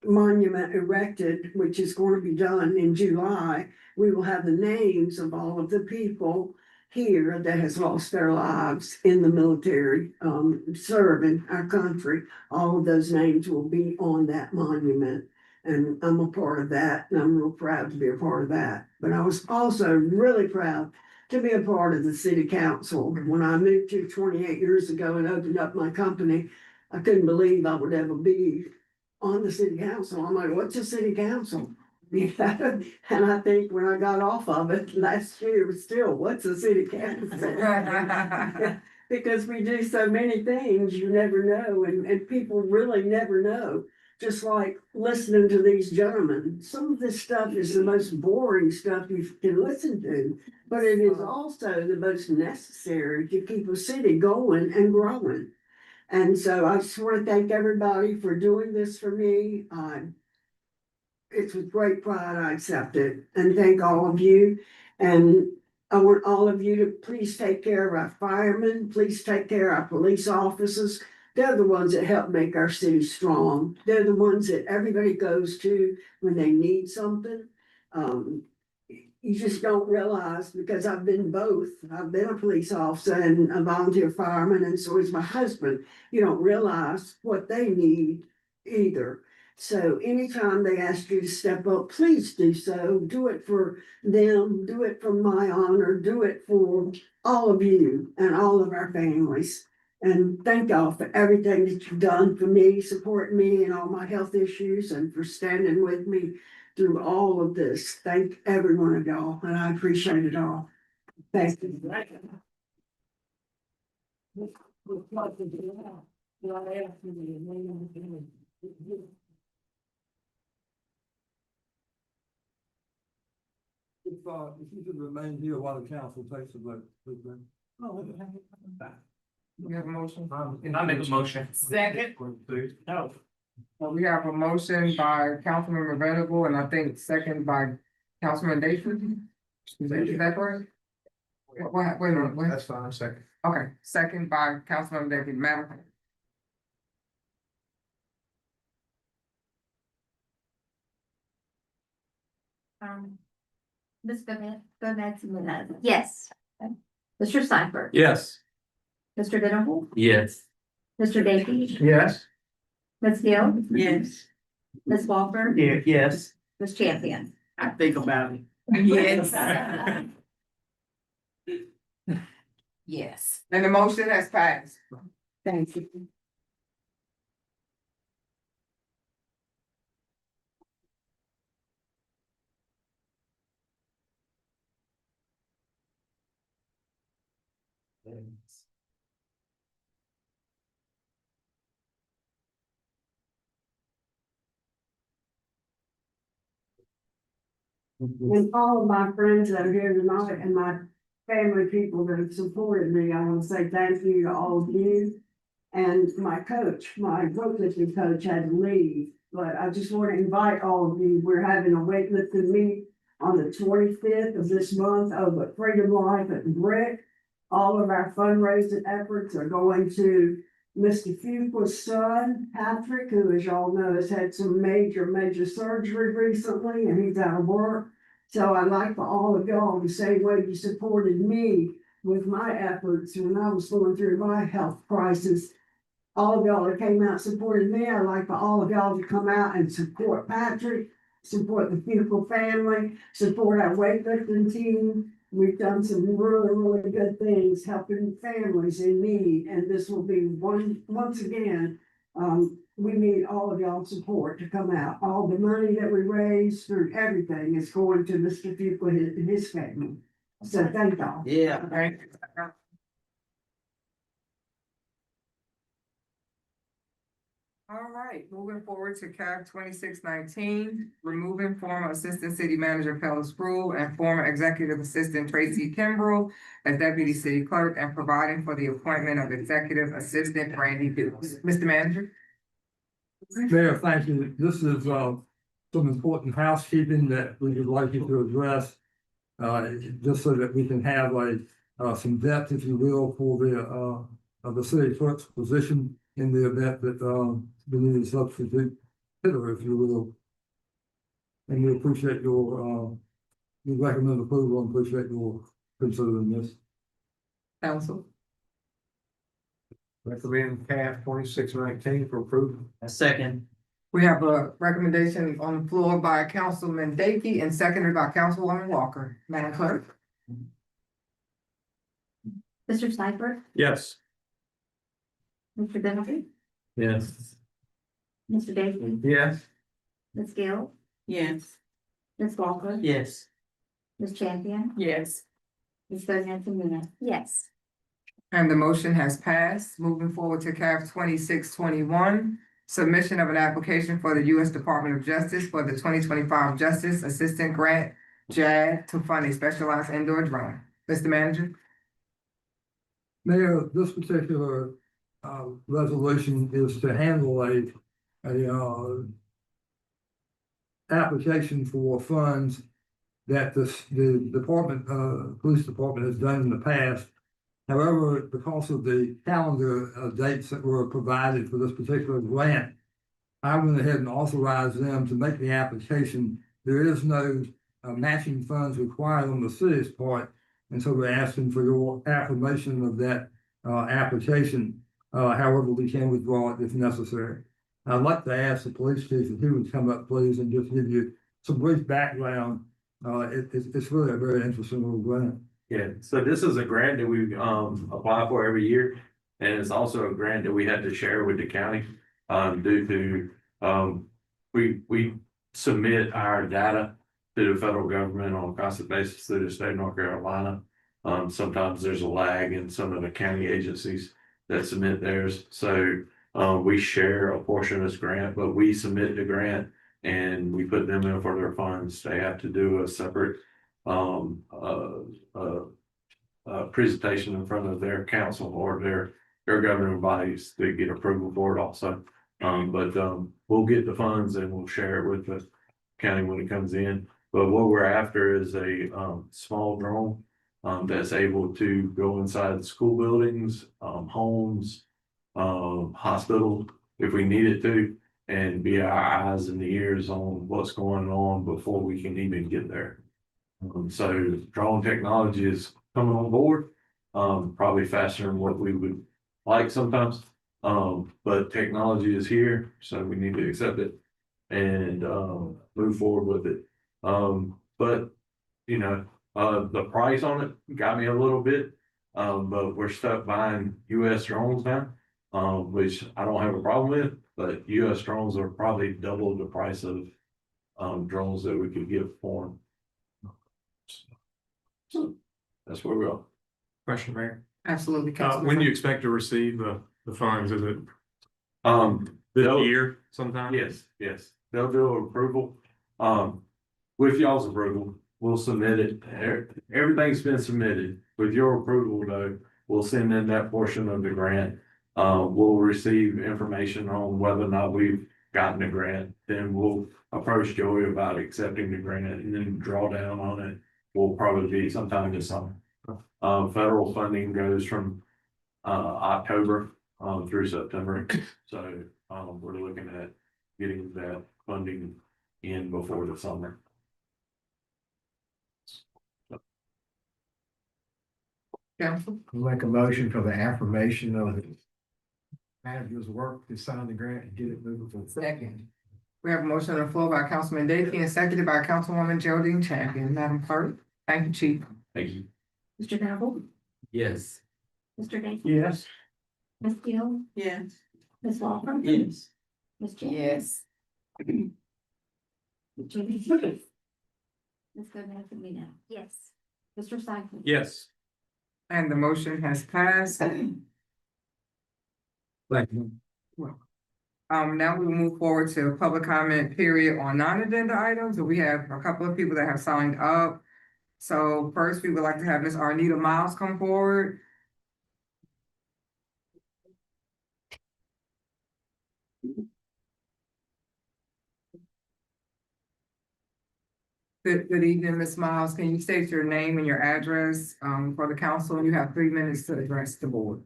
monument erected, which is going to be done in July, we will have the names of all of the people here that has lost their lives in the military, serving our country. All of those names will be on that monument. And I'm a part of that, and I'm real proud to be a part of that. But I was also really proud to be a part of the city council. When I moved here 28 years ago and opened up my company, I couldn't believe I would ever be on the city council. I'm like, what's a city council? And I think when I got off of it last year, still, what's a city council? Because we do so many things, you never know, and people really never know. Just like listening to these gentlemen, some of this stuff is the most boring stuff you can listen to, but it is also the most necessary to keep a city going and growing. And so I just want to thank everybody for doing this for me. It's with great pride I accept it, and thank all of you. And I want all of you to please take care of our firemen, please take care of our police officers. They're the ones that help make our city strong. They're the ones that everybody goes to when they need something. You just don't realize, because I've been both. I've been a police officer and a volunteer fireman, and so is my husband. You don't realize what they need either. So anytime they ask you to step up, please do so. Do it for them, do it for my honor, do it for all of you and all of our families. And thank y'all for everything that you've done for me, supporting me in all my health issues, and for standing with me through all of this. Thank every one of y'all, and I appreciate it all. Thank you. If you could remain here while the council takes a vote, please, ma'am. We have a motion. I make a motion. Second. No. We have a motion by Councilmember Venable, and I think second by Councilman Davis. Is that correct? Wait a minute. What? That's fine, second. Okay, second by Councilmember Davis, Madam. Ms. Gomez, yes. Mr. Seifert. Yes. Mr. Venable, Yes. Mr. Davies, Yes. Ms. Gill, Yes. Ms. Walker, Yes. Ms. Champion. I think about it. Yes. Yes. And the motion has passed. Thank you. And all of my friends that are here tonight, and my family people that have supported me, I want to say thank you to all of you. And my coach, my weightlifting coach, had to leave, but I just want to invite all of you. We're having a weightlifting meet on the 25th of this month over at Freedom Life at Brick. All of our fundraising efforts are going to Mr. Fuqua's son, Patrick, who, as y'all know, has had some major surgery recently, and he's out of work. So I'd like for all of y'all, the same way you supported me with my efforts when I was going through my health crisis, all of y'all that came out and supported me, I'd like for all of y'all to come out and support Patrick, support the Fuqua family, support our weightlifting team. We've done some really good things helping families in need, and this will be once again, we need all of y'all's support to come out. All the money that we raise through everything is going to Mr. Fuqua and his family. So thank y'all. Yeah. Thank you. All right, moving forward to CAB 2619, removing former Assistant City Manager Pella Spruill and former Executive Assistant Tracy Kimbrell as Deputy City Clerk and providing for the appointment of Executive Assistant Randy Dukes. Mr. Manager? Mayor, thank you. This is some important housekeeping that we would like you to address. Just so that we can have some depth, if you will, for the city clerk's position in the event that we need a substitute hitter, if you will. And we appreciate we recommend approval and appreciate your considering this. Council? Recommend CAF 2619 for approval. A second. We have a recommendation on the floor by Councilman Dakey and seconded by Councilwoman Walker. Madam Clerk? Mr. Seifert, Yes. Mr. Bentley, Yes. Mr. Davis, Yes. Ms. Gill, Yes. Ms. Walker, Yes. Ms. Champion, Yes. Ms. Antonia. Yes. And the motion has passed. Moving forward to CAF 2621, submission of an application for the U.S. Department of Justice for the 2025 Justice Assistant Grant, JAD, to fund a specialized indoor drone. Mr. Manager? Mayor, this particular resolution is to handle a application for funds that the department, police department has done in the past. However, because of the calendar dates that were provided for this particular grant, I went ahead and authorized them to make the application. There is no matching funds required on the city's part, and so we're asking for your affirmation of that application. However, we can withdraw it if necessary. I'd like to ask the police chief if he would come up, please, and just give you some brief background. It's really a very interesting little grant. Yeah, so this is a grant that we apply for every year, and it's also a grant that we had to share with the county due to we submit our data to the federal government on a constant basis through the state of North Carolina. Sometimes there's a lag in some of the county agencies that submit theirs, so we share a portion of this grant, but we submit the grant and we put them in for their funds. They have to do a separate presentation in front of their council or their governing bodies to get approval for it also. But we'll get the funds and we'll share it with the county when it comes in. But what we're after is a small drone that's able to go inside the school buildings, homes, hospital if we need it to, and be our eyes and the ears on what's going on before we can even get there. So drone technology is coming on board, probably faster than what we would like sometimes. But technology is here, so we need to accept it and move forward with it. But you know, the price on it got me a little bit, but we're stuck buying US drones now, which I don't have a problem with, but US drones are probably double the price of drones that we could get for them. So that's where we are. Question, Mayor. Absolutely. When do you expect to receive the funds? Is it this year sometime? Yes. They'll do an approval. With y'all's approval, we'll submit it. Everything's been submitted. With your approval, though, we'll send in that portion of the grant. We'll receive information on whether or not we've gotten the grant. Then we'll approach Joey about accepting the grant, and then draw down on it will probably be sometime this summer. Federal funding goes from October through September. So we're looking at getting that funding in before the summer. Council? Make a motion for the affirmation of the manager's work to sign the grant and get it moving forward. Second. We have a motion on the floor by Councilman Daisy and seconded by Councilwoman Geraldine Champion. Madam Clerk? Thank you, Chief. Thank you. Mr. Babel, Yes. Mr. Davis. Yes. Ms. Gill, Yes. Ms. Walker. Yes. Ms. James. Yes. Ms. James. Ms. Gomez, me now. Yes. Mr. Cycle. Yes. And the motion has passed. Thank you. Now we will move forward to public comment period on non-agenda items. So we have a couple of people that have signed up. So first, we would like to have Ms. Arnita Miles come forward. Good evening, Ms. Miles. Can you state your name and your address for the council? You have 3 minutes to address the board.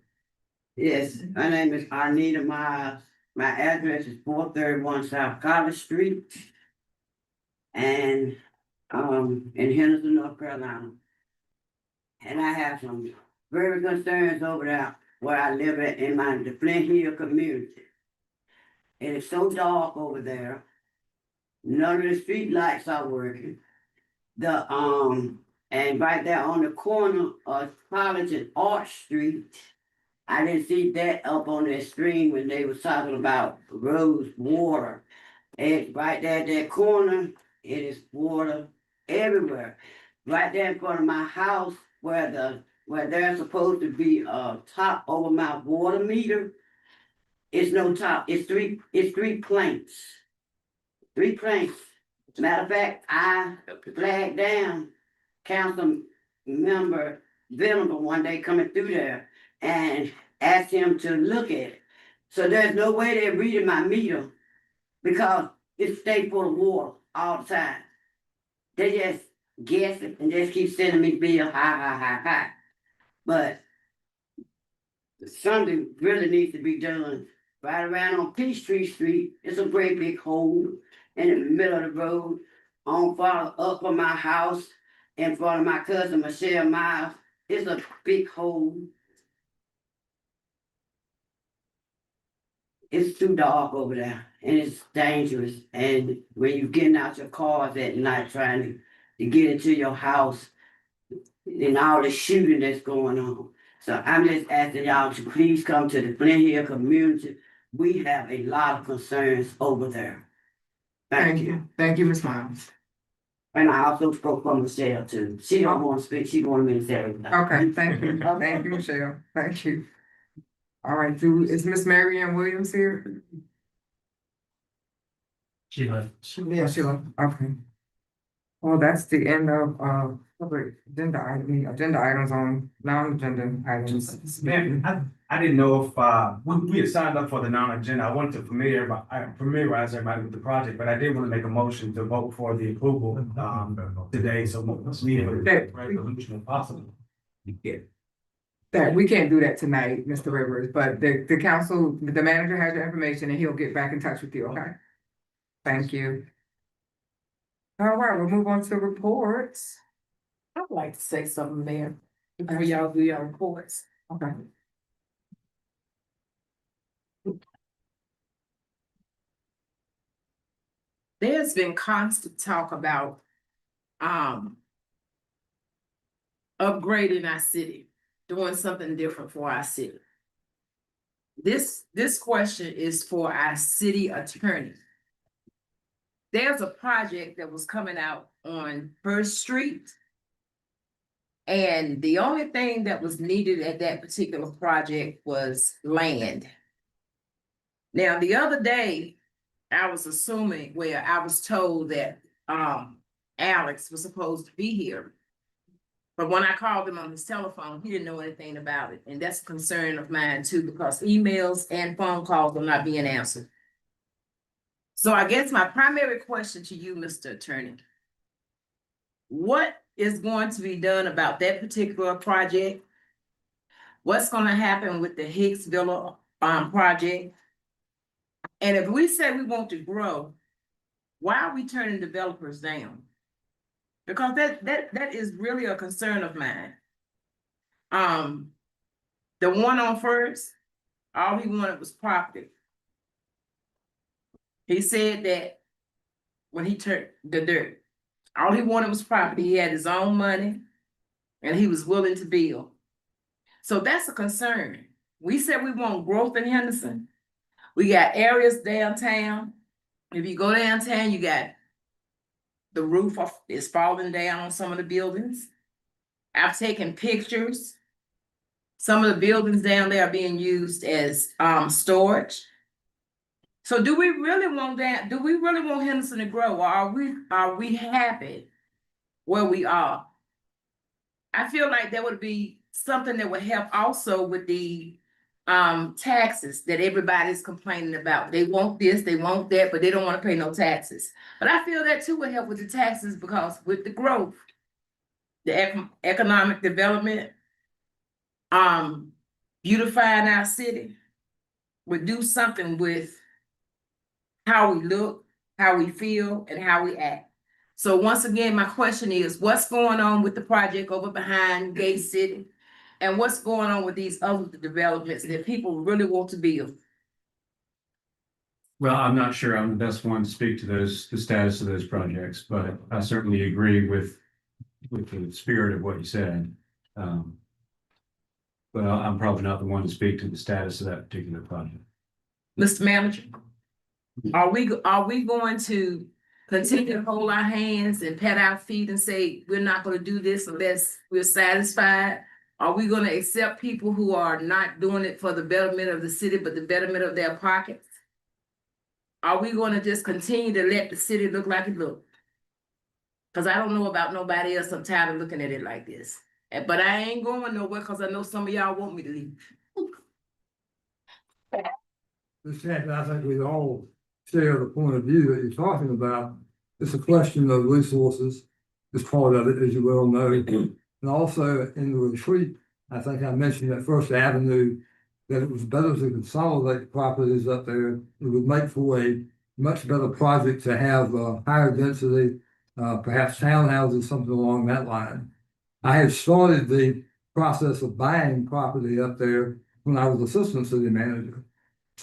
Yes, my name is Arnita Miles. My address is 431 South College Street. And in Henderson, North Carolina. And I have some very concerns over there where I live at in the Flint Hill community. It is so dark over there. None of the street lights are working. And right there on the corner of College and Arch Street, I didn't see that up on that screen when they was talking about rose water. And right there at that corner, it is water everywhere. Right there in front of my house where there's supposed to be a top over my water meter, it's no top, it's three planks. 3 planks. Matter of fact, I flagged down council member Venable one day coming through there and asked him to look at it. So there's no way they're reading my meter because it stays full of water all the time. They just guess it and just keep sending me bill high. But something really needs to be done. Right around on Peachtree Street, it's a great big hole in the middle of the road. On far up from my house, in front of my cousin Michelle Miles, it's a big hole. It's too dark over there and it's dangerous. And when you're getting out your cars at night trying to get into your house and all the shooting that's going on. So I'm just asking y'all to please come to the Flint Hill community. We have a lot of concerns over there. Thank you. Thank you, Ms. Miles. And I also spoke for Michelle too. She don't want to speak, she wanted me to say everything. Okay, thank you. Thank you, Michelle. Thank you. All right, is Miss Marianne Williams here? She left. She left, okay. Well, that's the end of public agenda items on non-agenda items. Man, I didn't know if we had signed up for the non-agenda. I wanted to familiarize everybody with the project, but I did want to make a motion to vote for the approval today, so let's leave it resolution if possible. That we can't do that tonight, Mr. Rivers, but the council, the manager has your information and he'll get back in touch with you, okay? Thank you. All right, we'll move on to reports. I'd like to say something, Mayor, before y'all do your reports. Okay. There's been constant talk about upgrading our city, doing something different for our city. This question is for our city attorney. There's a project that was coming out on First Street. And the only thing that was needed at that particular project was land. Now, the other day, I was told that Alex was supposed to be here. But when I called him on his telephone, he didn't know anything about it. And that's a concern of mine too, because emails and phone calls are not being answered. So I guess my primary question to you, Mr. Attorney, what is going to be done about that particular project? What's gonna happen with the Hicks Villa project? And if we say we want to grow, why are we turning developers down? Because that is really a concern of mine. The one on First, all he wanted was property. He said that when he turned the dirt, all he wanted was property. He had his own money and he was willing to build. So that's a concern. We said we want growth in Henderson. We got areas downtown. If you go downtown, you got the roof is falling down on some of the buildings. I've taken pictures. Some of the buildings down there are being used as storage. So do we really want that? Do we really want Henderson to grow? Or are we happy where we are? I feel like that would be something that would help also with the taxes that everybody's complaining about. They want this, they want that, but they don't want to pay no taxes. But I feel that too would help with the taxes because with the growth, the economic development, beautifying our city would do something with how we look, how we feel, and how we act. So once again, my question is, what's going on with the project over behind Gate City? And what's going on with these other developments that people really want to build? Well, I'm not sure I'm the best one to speak to the status of those projects, but I certainly agree with the spirit of what you said. But I'm probably not the one to speak to the status of that particular project. Mr. Manager, are we going to continue to hold our hands and pat our feet and say, we're not gonna do this unless we're satisfied? Are we gonna accept people who are not doing it for the betterment of the city, but the betterment of their pockets? Are we gonna just continue to let the city look like it looks? Cause I don't know about nobody else. I'm tired of looking at it like this. But I ain't going nowhere because I know some of y'all want me to leave. Ms. Chapman, I think we all share the point of view that you're talking about. It's a question of resources. It's part of it, as you well know. And also in the retreat, I think I mentioned at First Avenue that it was better to consolidate properties up there. It would make for a much better project to have higher density, perhaps townhouses, something along that line. I had started the process of buying property up there when I was assistant city manager.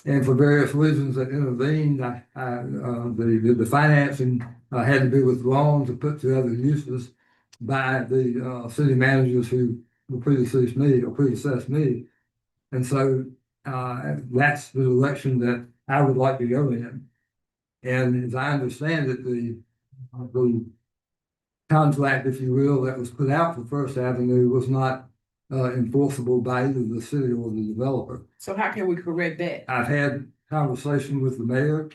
And for various reasons that intervened, the financing had to be withdrawn to put to other uses by the city managers who predecessed me. And so that's the direction that I would like to go in. And as I understand it, the contract, if you will, that was put out for First Avenue was not enforceable by either the city or the developer. So how can we correct that? I've had conversation with the mayor,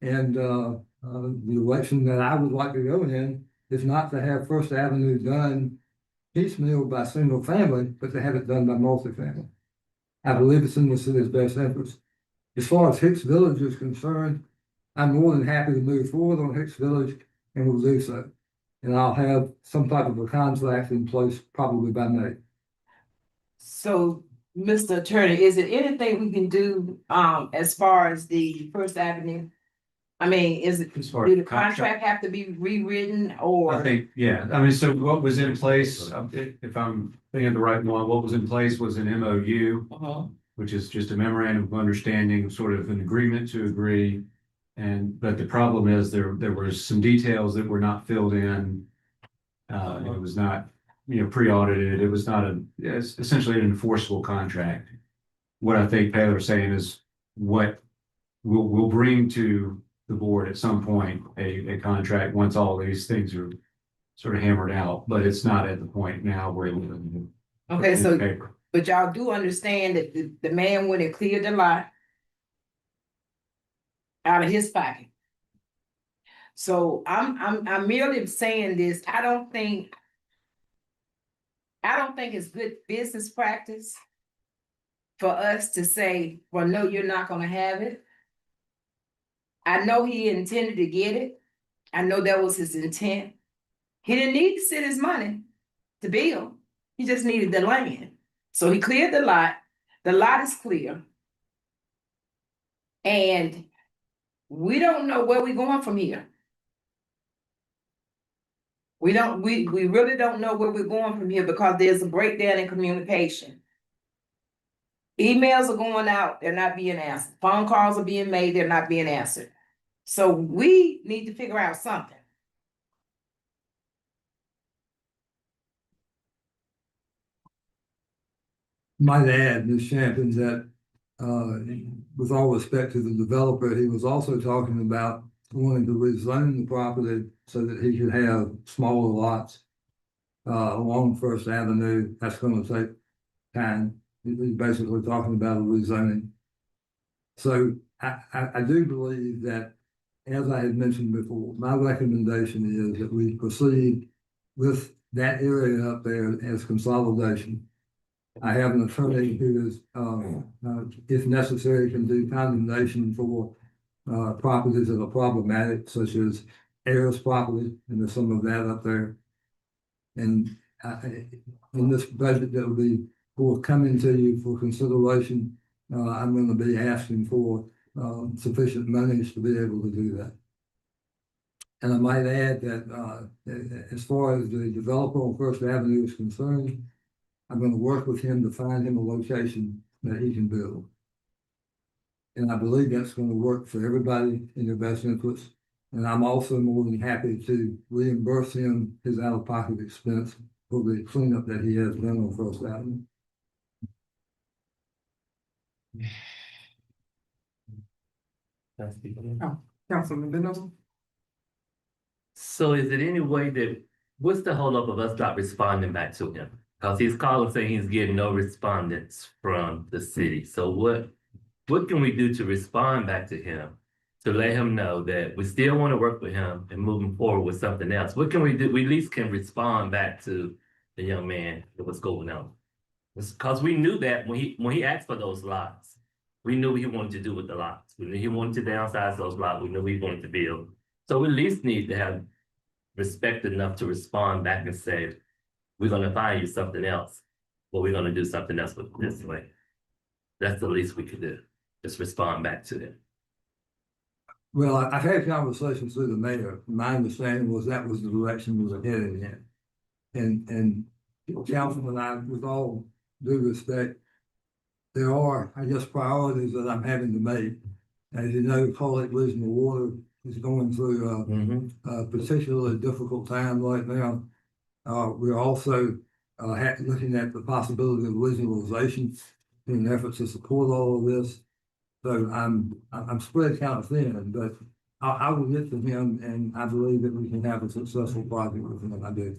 and the direction that I would like to go in is not to have First Avenue done piecemeal by single family, but to have it done by multifamily. I believe it's in the city's best interest. As far as Hicks Village is concerned, I'm more than happy to move forward on Hicks Village, and will do so. And I'll have some type of a contract in place probably by May. So, Mr. Attorney, is there anything we can do as far as the First Avenue? I mean, As far as do the contract have to be rewritten or? I think, yeah, I mean, so what was in place, if I'm thinking the right one, what was in place was an MOU, which is just a memorandum of understanding, sort of an agreement to agree. But the problem is there were some details that were not filled in. It was not, pre-audited. It was not it's essentially an enforceable contract. What I think Taylor's saying is what we'll bring to the board at some point, a contract once all these things are sort of hammered out, but it's not at the point now where. Okay, so, but y'all do understand that the man went and cleared the lot out of his pocket. So I'm merely saying this, I don't think it's good business practice for us to say, well, no, you're not gonna have it. I know he intended to get it. I know that was his intent. He didn't need the city's money. to build. He just needed the land. So he cleared the lot. The lot is clear. And we don't know where we're going from here. We really don't know where we're going from here because there's a breakdown in communication. Emails are going out, they're not being answered. Phone calls are being made, they're not being answered. So we need to figure out something. Might add, Ms. Champion, that with all respect to the developer, he was also talking about wanting to rezone the property so that he could have smaller lots along First Avenue. That's going to take time. He's basically talking about a rezoning. So I do believe that, as I had mentioned before, my recommendation is that we proceed with that area up there as consolidation. I have an attorney who is, if necessary, can do condemnation for properties that are problematic, such as heirs property, and there's some of that up there. And in this budget that will be forthcoming to you for consideration, I'm going to be asking for sufficient monies to be able to do that. And I might add that as far as the developer on First Avenue is concerned, I'm going to work with him to find him a location that he can build. And I believe that's going to work for everybody in their best interest. And I'm also more than happy to reimburse him his out-of-pocket expense for the cleanup that he has done on First Avenue. Councilman Bennett? So is it any way that, what's the holdup of us not responding back to him? Because he's calling saying he's getting no respondents from the city. So what can we do to respond back to him? To let him know that we still want to work with him and moving forward with something else. What can we do? We at least can respond back to the young man that was going on. Because we knew that when he asked for those lots, we knew what he wanted to do with the lots. We knew he wanted to downsize those lots. We knew he wanted to build. So we at least need to have respect enough to respond back and say, we're gonna find you something else, but we're gonna do something else with this way. That's the least we could do. Just respond back to them. Well, I've had conversations with the mayor. My understanding was that was the direction we were heading in. And Councilman, I, with all due respect, there are, I guess, priorities that I'm having to make. As you know, Lake Regional Water is going through a particularly difficult time right now. We're also looking at the possibility of regionalization in an effort to support all of this. So I'm spread kind of thin, but I will get to him, and I believe that we can have a successful project with him. I do.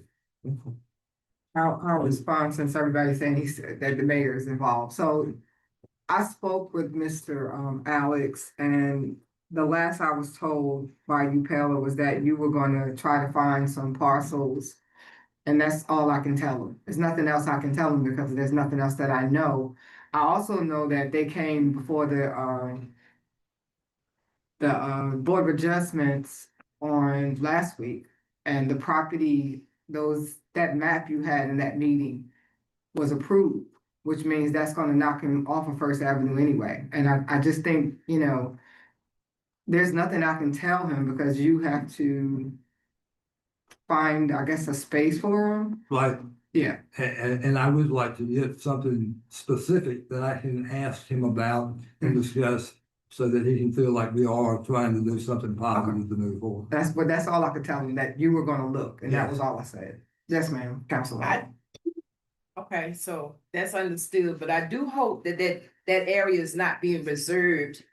I'll respond since everybody's saying that the mayor is involved. So I spoke with Mr. Alex, and the last I was told by you, Pella, was that you were going to try to find some parcels. And that's all I can tell him. There's nothing else I can tell him because there's nothing else that I know. I also know that they came before the Board of Adjustments on last week, and the property, that map you had in that meeting was approved, which means that's gonna knock him off of First Avenue anyway. And I just think, there's nothing I can tell him because you have to find, I guess, a space for him. Right. Yeah. And I would like to get something specific that I can ask him about and discuss so that he can feel like we are trying to do something positive to move forward. That's all I could tell him, that you were gonna look, and that Yes. was all I said. Yes, ma'am, Councilman. Okay, so that's understood, but I do hope that area is not being reserved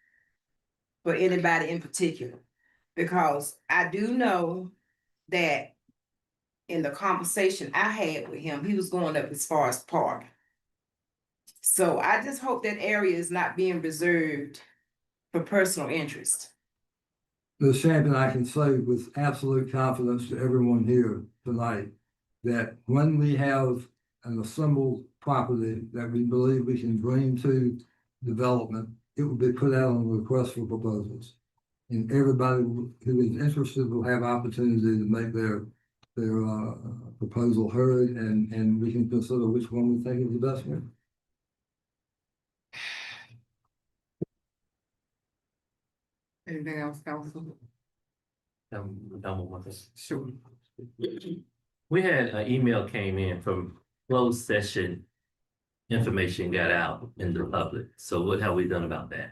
for anybody in particular. Because I do know that in the conversation I had with him, he was going up as far as park. So I just hope that area is not being reserved for personal interest. Ms. Champion, I can say with absolute confidence to everyone here tonight that when we have an assembled property that we believe we can bring to development, it will be put out on a request for proposals. And everybody who is interested will have opportunity to make their their proposal heard, and we can consider which one we think is the best one. Anything else, council? Done with one thing. Sure. We had an email came in from closed session. Information got out in the public. So what have we done about that?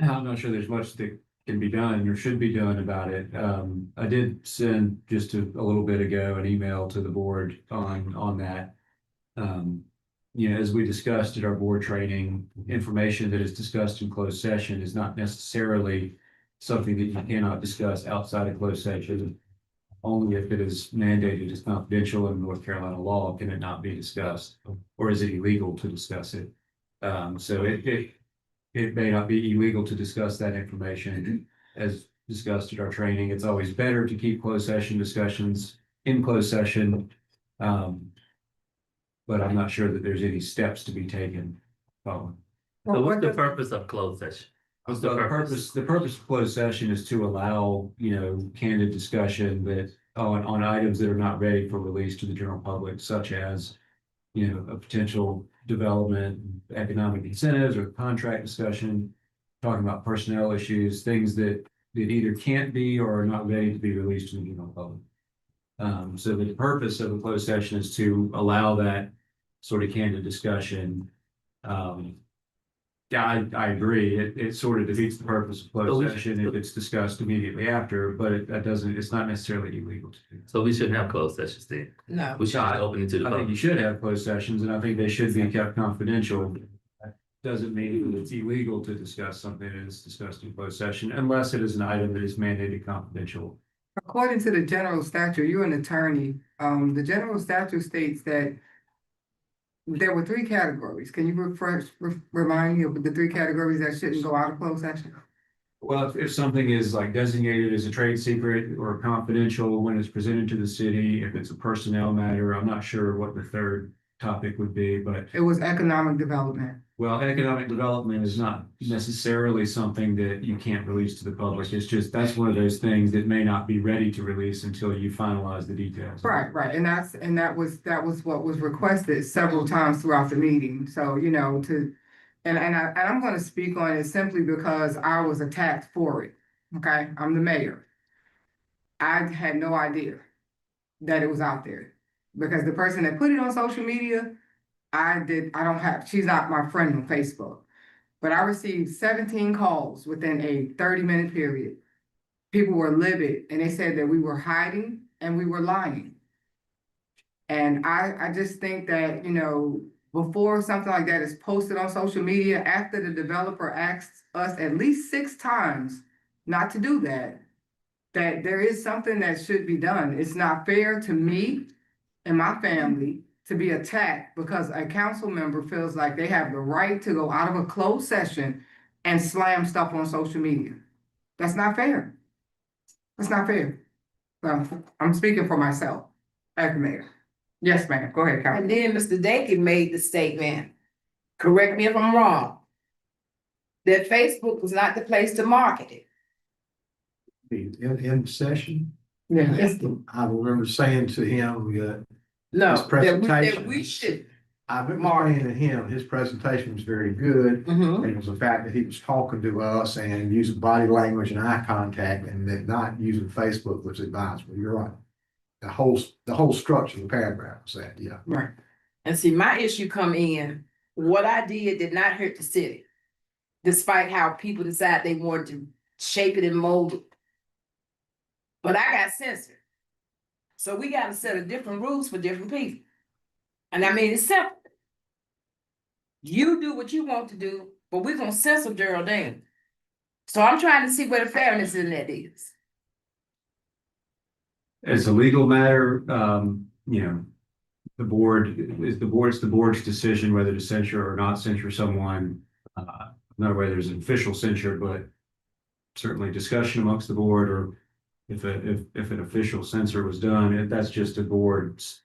I'm not sure there's much that can be done or should be done about it. I did send just a little bit ago an email to the board on that. As we discussed at our board training, information that is discussed in closed session is not necessarily something that you cannot discuss outside of closed session. Only if it is mandated as confidential in North Carolina law can it not be discussed, or is it illegal to discuss it? So it may not be illegal to discuss that information as discussed at our training. It's always better to keep closed session discussions in closed session. But I'm not sure that there's any steps to be taken. So what's the purpose of closed session? What's the purpose? The purpose of closed session is to allow, candid discussion that on items that are not ready for release to the general public, such as, a potential development, economic incentives or contract discussion, talking about personnel issues, things that either can't be or are not ready to be released to the general public. So the purpose of a closed session is to allow that sort of candid discussion. Yeah, I agree. It sort of defeats the purpose of closed session if it's discussed immediately after, but it's not necessarily illegal to do. So we shouldn't have closed sessions then. No. We should just open it to the I think public. you should have closed sessions, and I think they should be kept confidential. That doesn't mean that it's illegal to discuss something that is discussed in closed session unless it is an item that is mandated confidential. According to the general statute, you're an attorney. The general statute states that there were 3 categories. Can you remind me of the 3 categories that shouldn't go out of closed session? Well, if something is like designated as a trade secret or confidential when it's presented to the city, if it's a personnel matter, I'm not sure what the third topic would be, but It was economic development. well, economic development is not necessarily something that you can't release to the public. It's just, that's one of those things that may not be ready to release until you finalize the details. Right, and that was what was requested several times throughout the meeting. So, I'm gonna speak on it simply because I was attacked for it. Okay, I'm the mayor. I had no idea that it was out there because the person that put it on social media, she's not my friend on Facebook, but I received 17 calls within a 30-minute period. People were livid and they said that we were hiding and we were lying. And I just think that, before something like that is posted on social media, after the developer asks us at least 6 times not to do that, that there is something that should be done. It's not fair to me and my family to be attacked because a council member feels like they have the right to go out of a closed session and slam stuff on social media. That's not fair. That's not fair. Well, I'm speaking for myself as the mayor. Yes, ma'am. Go ahead, Council. And then Mr. Dakin made the statement, correct me if I'm wrong, that Facebook was not the place to market it. In session, Yeah. I remember saying to him that No, his that presentation. we should. I remember saying to him, his presentation was very good. Mhm. And it was the fact that he was talking to us and using body language and eye contact and that not using Facebook was advisable. You're right. The whole structure of the paragraph was that, yeah. Right. And see, my issue come in, what I did not hurt the city. Despite how people decide they wanted to shape it and mold it. But I got censored. So we got a set of different rules for different people. And I mean, it's simple. You do what you want to do, but we're gonna censor Geraldine. So I'm trying to see where the fairness in that is. As a legal matter, it's the board's decision whether to censure or not censure someone. Not whether there's an official censure, but certainly discussion amongst the board, or if an official censure was done, that's just a board's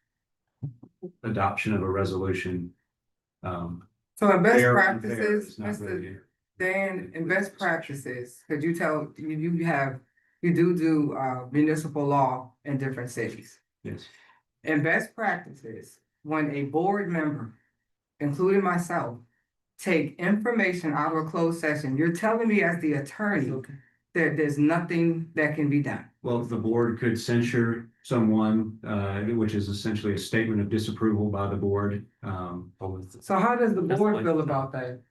adoption of a resolution. So in best Fair and practices, fair is not really- Mr. Dan, in best practices, could you tell, you have, you do municipal law in different cities. Yes. And best practices, when a board member, including myself, take information out of a closed session, you're telling me as the attorney that there's nothing that can be done. Well, the board could censure someone, which is essentially a statement of disapproval by the board. So how does the board feel about that?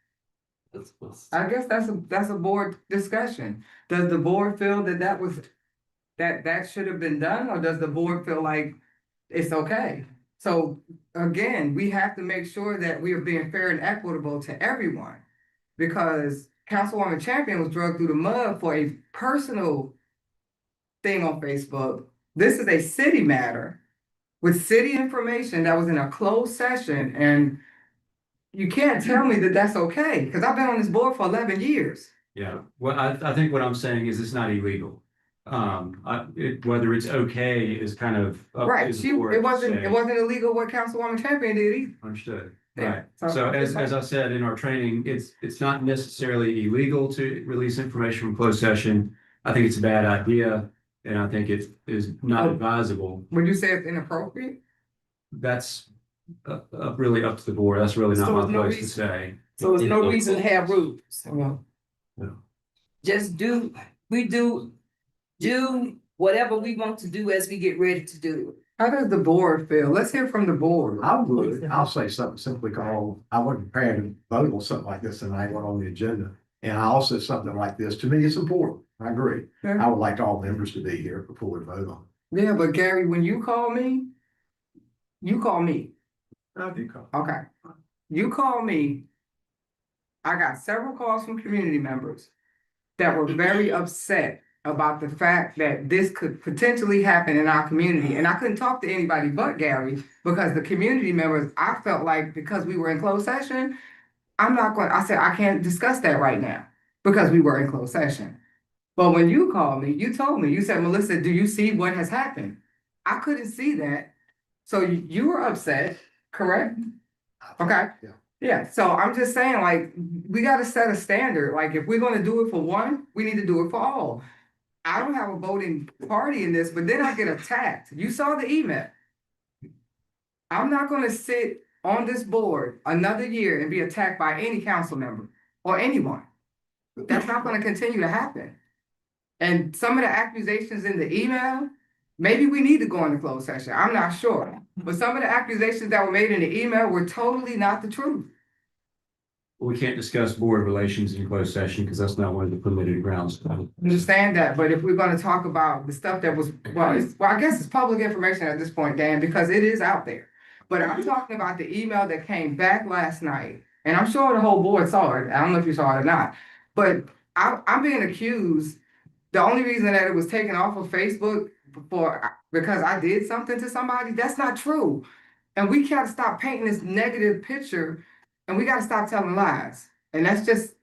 I guess that's a board discussion. Does the board feel that that should have been done, or does the board feel like it's okay? So again, we have to make sure that we are being fair and equitable to everyone. Because Councilwoman Champion was dragged through the mud for a personal thing on Facebook. This is a city matter with city information that was in a closed session, and you can't tell me that that's okay, because I've been on this board for 11 years. Yeah, well, I think what I'm saying is it's not illegal. Whether it's okay is kind of. up Right, to the board it to wasn't say. illegal what Councilwoman Champion did either. Understood, Yeah, right. so- So as I said in our training, it's not necessarily illegal to release information from closed session. I think it's a bad idea, and I think it is not advisable. Would you say it's inappropriate? That's really up to the board. That's really not So my there's no place to reason- say. So there's no reason to have rules. No. Just we do whatever we want to do as we get ready to do it. How does the board feel? Let's hear from the board. I'll say something simply called, I wasn't prepared to vote on something like this tonight, went on the agenda. And I also something like this, to me, it's important. I agree. I would like all members to be here before we vote on Yeah, but Gary, when you call me, you call me. it. I do call. Okay. You call me. I got several calls from community members that were very upset about the fact that this could potentially happen in our community. And I couldn't talk to anybody but Gary, because the community members, I felt like because we were in closed session, I said, I can't discuss that right now because we were in closed session. But when you called me, you told me, you said, Melissa, do you see what has happened? I couldn't see that. So you were upset, correct? Okay. Yeah. Yeah, so I'm just saying, like, we gotta set a standard. Like, if we're gonna do it for one, we need to do it for all. I don't have a voting party in this, but then I get attacked. You saw the email. I'm not gonna sit on this board another year and be attacked by any council member or anyone. That's not gonna continue to happen. And some of the accusations in the email, maybe we need to go into closed session. I'm not sure. But some of the accusations that were made in the email were totally not the truth. We can't discuss board relations in closed session because that's not one of the permitted grounds. Understand that, but if we're gonna talk about the stuff that was, I guess it's public information at this point, Dan, because it is out there. But I'm talking about the email that came back last night, and I'm sure the whole board saw it. I don't know if you saw it or not, but I'm being accused. The only reason that it was taken off of Facebook because I did something to somebody, that's not true. And we gotta stop painting this negative picture, and we gotta stop telling lies. And that's just,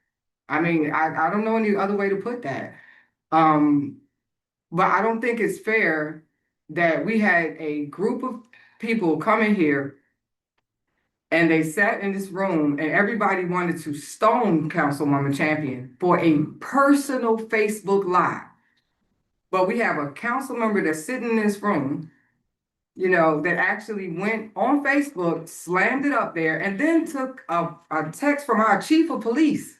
I mean, I don't know any other way to put that. But I don't think it's fair that we had a group of people come in here and they sat in this room and everybody wanted to stone Councilwoman Champion for a personal Facebook Live. But we have a council member that's sitting in this room, you know, that actually went on Facebook, slammed it up there, and then took a text from our chief of police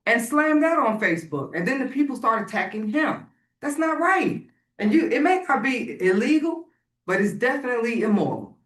and slammed that on Facebook. And then the people started attacking him. That's not right. And it may not be illegal, but it's definitely immoral.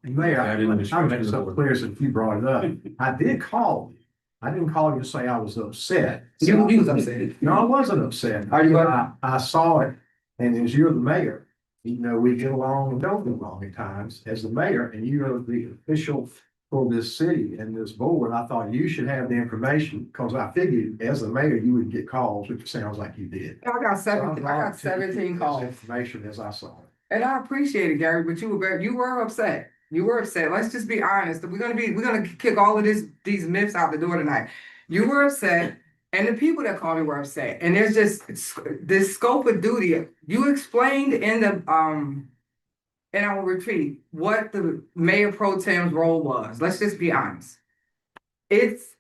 Mayor, I make something clear since you brought it up. I did call you. I didn't call you to say I was upset. You was upset. No, I wasn't upset. Are you? I saw it, and as you're the mayor, you know, we get along and don't get along at times as the mayor, and you are the official for this city and this board. I thought you should have the information because I figured as the mayor, you would get calls, which sounds like you did. I got 17 calls. Information as I saw it. And I appreciate it, Gary, but you were upset. You were upset. Let's just be honest. We're gonna kick all of these myths out the door tonight. You were upset, and the people that called me were upset. And there's just this scope of duty. You explained in our retreat what the mayor pro tem's role was. Let's just be honest. It's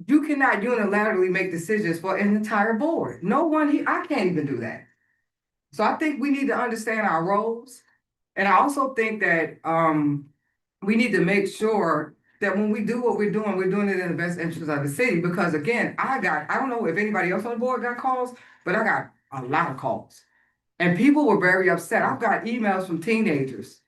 you cannot unilaterally make decisions for an entire board. No one here, I can't even do that. So I think we need to understand our roles. And I also think that we need to make sure that when we do what we're doing it in the best interest of the city. Because again, I don't know if anybody else on the board got calls, but I got a lot of calls. And people were very upset. I've got emails from teenagers.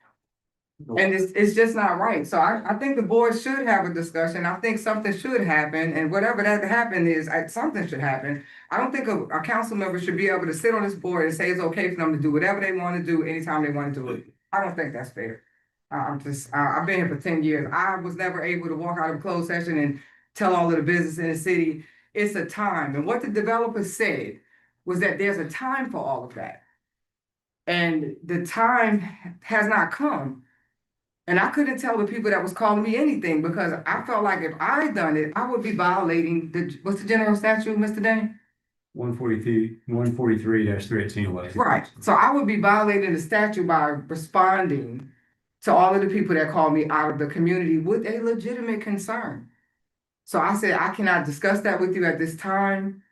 And it's just not right. So I think the board should have a discussion. I think something should happen, and whatever that happen is, something should happen. I don't think a council member should be able to sit on this board and say it's okay for them to do whatever they want to do anytime they want to do it. I don't think that's fair. I've been here for 10 years. I was never able to walk out of a closed session and tell all of the business in the city, it's a time. And what the developers said was that there's a time for all of that. And the time has not come. And I couldn't tell the people that was calling me anything because I felt like if I done it, I would be violating what's the general statute, Mr. Dane? 143-318. Right. So I would be violating the statute by responding to all of the people that called me out of the community with a legitimate concern. So I said, I cannot discuss that with you at this time,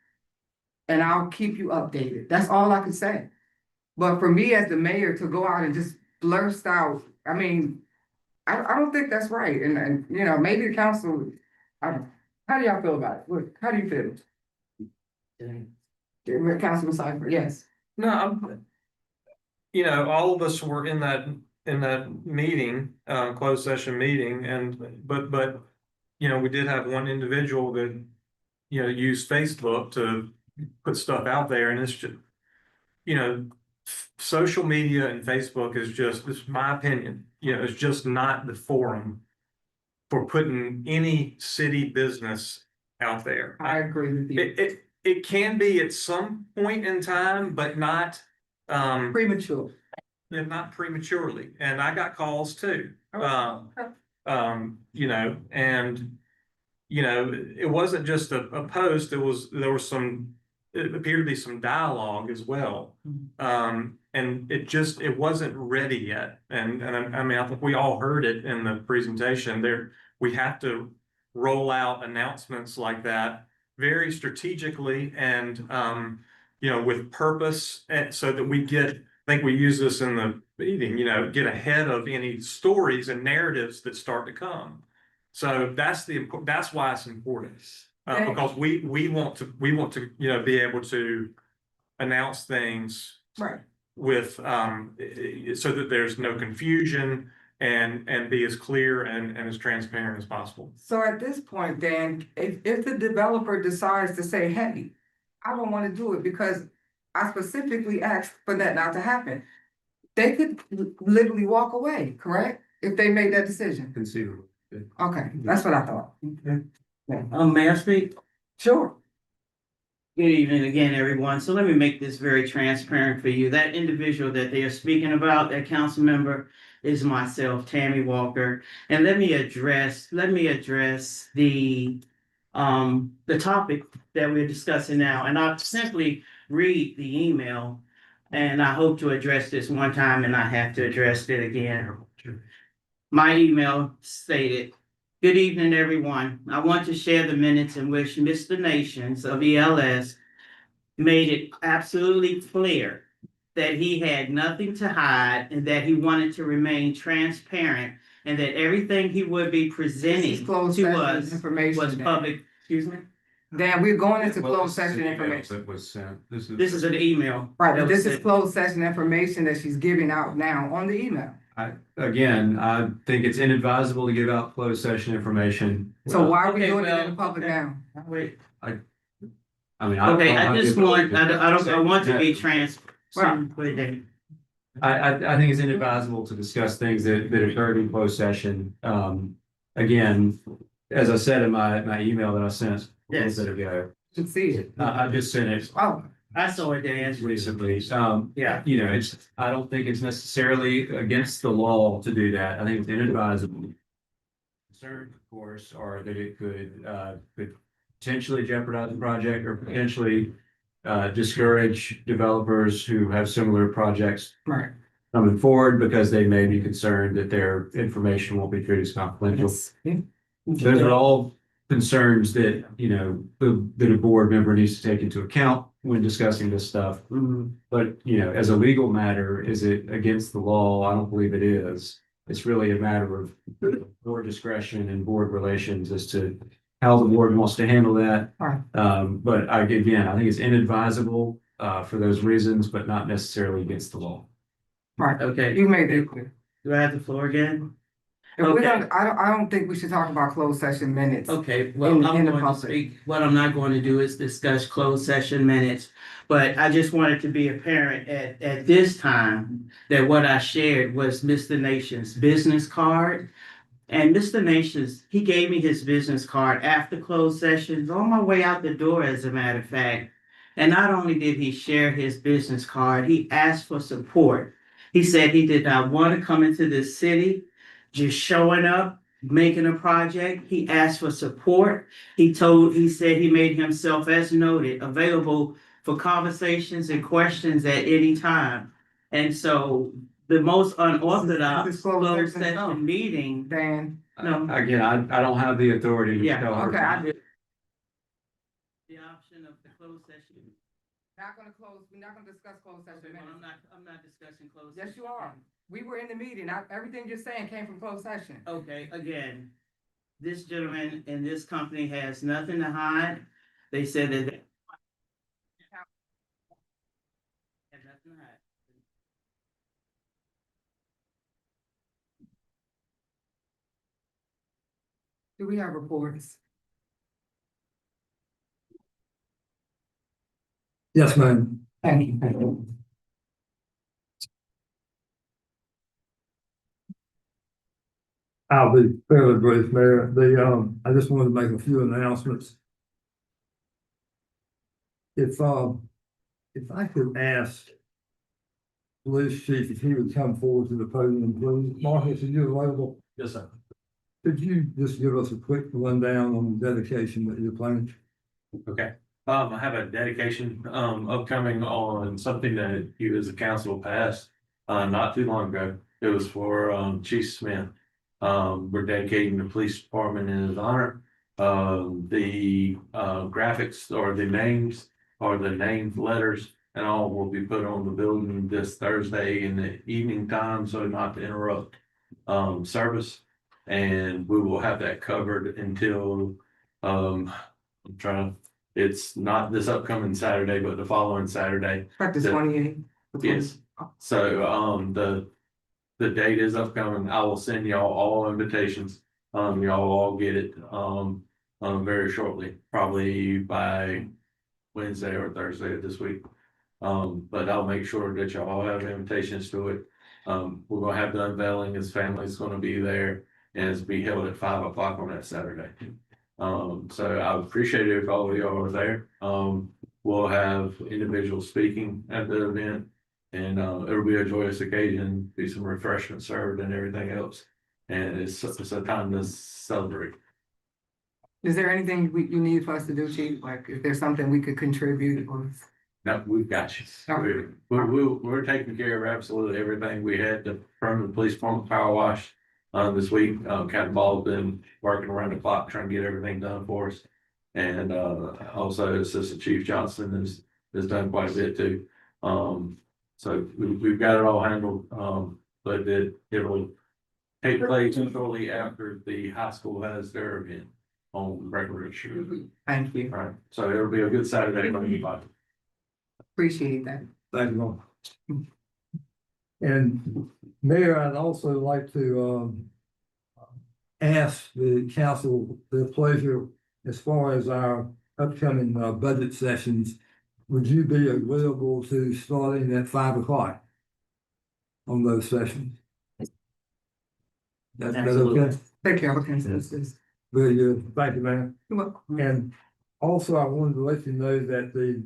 and I'll keep you updated. That's all I could say. But for me as the mayor to go out and just blurt out, I mean, I don't think that's right. And you know, maybe the council, how do y'all feel about it? How do you feel? Councilman Cypher, yes. No, you know, all of us were in that meeting, closed session meeting, but you know, we did have one individual that, you know, used Facebook to put stuff out there, and it's just, you know, social media and Facebook is just, this is my opinion, you know, it's just not the forum for putting any city business out there. I agree with you. It can be at some point in time, but not premature. Not prematurely. And I got calls too. You know, and you know, it wasn't just a post, there was some, it appeared to be some dialogue as well. And it wasn't ready yet. And I mean, I think we all heard it in the presentation there. We have to roll out announcements like that very strategically and, you know, with purpose, and so that we get, I think we use this in the meeting, you know, get ahead of any stories and narratives that start to come. So that's why it's important. Because we want to, you know, be able to announce things right with, so that there's no confusion and be as clear and as transparent as possible. So at this point, Dan, if the developer decides to say, hey, I don't want to do it because I specifically asked for that not to happen, they could literally walk away, correct? If they made that decision. Conceivable. Okay, that's what I thought. Okay. May I speak? Sure. Good evening again, everyone. So let me make this very transparent for you. That individual that they are speaking about, that council member, is myself, Tammy Walker. And let me address the topic that we're discussing now. And I'll simply read the email, and I hope to address this one time and I have to address it again. My email stated, "Good evening, everyone. I want to share the minutes in which Mr. Nations of ELS made it absolutely clear that he had nothing to hide and that he wanted to remain transparent and that everything he would be presenting to us was public." Excuse me? Dan, we're going into closed session information. That was sent. This is an email. Right, but this is closed session information that she's giving out now on the email. I think it's inadvisable to give out closed session information. So why are we doing it in the public now? Wait. I mean, Okay, I want to be transparent. I think it's inadvisable to discuss things that occurred in closed session. Again, as I said in my email that I sent a little bit ago. Should see it. I just sent it. Oh. I saw it, Dan. Recently. Yeah. You know, I don't think it's necessarily against the law to do that. I think it's inadvisable. Concern, of course, are that it could potentially jeopardize the project or potentially discourage developers who have similar projects right coming forward because they may be concerned that their information won't be treated as confidential. Yes. Those are all concerns that, that a board member needs to take into account when discussing this stuff. But, as a legal matter, is it against the law? I don't believe it is. It's really a matter of board discretion and board relations as to how the board wants to handle that. Right. But again, I think it's inadvisable for those reasons, but not necessarily against the law. Right, Okay. you made it clear. Do I have the floor again? If we Okay. don't, I don't think we should talk about closed session minutes. Okay, well, In I'm the going to public. speak, what I'm not going to do is discuss closed session minutes. But I just wanted to be apparent at this time that what I shared was Mr. Nation's business card. And Mr. Nations, he gave me his business card after closed sessions, on my way out the door, as a matter of fact. And not only did he share his business card, he asked for support. He said he did not want to come into this city just showing up, making a project. He asked for support. He said he made himself, as noted, available for conversations and questions at any time. And so the most unorthodox This is closed closed session. session meeting. Dan, No, Again, I don't have the authority to Yeah, tell her. okay, I did. the option of the closed session. We're not gonna discuss closed session Okay, well, minutes. I'm not discussing closed. Yes, session. you are. We were in the meeting. Everything you're saying came from closed session. Okay, again, this gentleman in this company has nothing to hide. They said that. They had nothing to hide. Do we have reports? Yes, ma'am. Thank you. I'll be fairly brief, Mayor. I just wanted to make a few announcements. If I could ask Police Chief if he would come forward to the podium, please. Marcus, are you available? Yes, sir. Could you just give us a quick rundown on the dedication that you're planning? Okay, I have a dedication, upcoming on something that you as a council passed, not too long ago. It was for, Chief Smith. We're dedicating the police department in his honor. The graphics or the names or the name letters and all will be put on the building this Thursday in the evening time, so not to interrupt service. And we will have that covered until it's not this upcoming Saturday, but the following Saturday. Like the 28th. Yes. So the date is upcoming. I will send y'all all invitations. Y'all will all get it very shortly, probably by Wednesday or Thursday of this week. But I'll make sure that y'all all have invitations to it. We're gonna have the unveiling. His family's gonna be there, and it's be held at 5 o'clock on that Saturday. So I would appreciate it if all of y'all are there. We'll have individuals speaking at the event. And it'll be a joyous occasion, be some refreshments served and everything else. And it's a time to celebrate. Is there anything you need for us to do, Chief? Like, if there's something we could contribute or? No, we've got you. Okay. We're taking care of absolutely everything. We had the permanent police department power wash this week. Captain Ball's been working around the clock trying to get everything done for us. And also Assistant Chief Johnson has done quite a bit too. So we've got it all handled, but it'll take place shortly after the high school has their event on regular issue. Thank you. Right, so it'll be a good Saturday for everybody. Appreciate that. Thank you, Lord. And Mayor, I'd also like to ask the council their pleasure as far as our upcoming budget sessions. Would you be agreeable to starting at 5 o'clock on those sessions? That's okay? Take care of the consensus. Very good. Thank you, man. You're welcome. And also, I wanted to let you know that the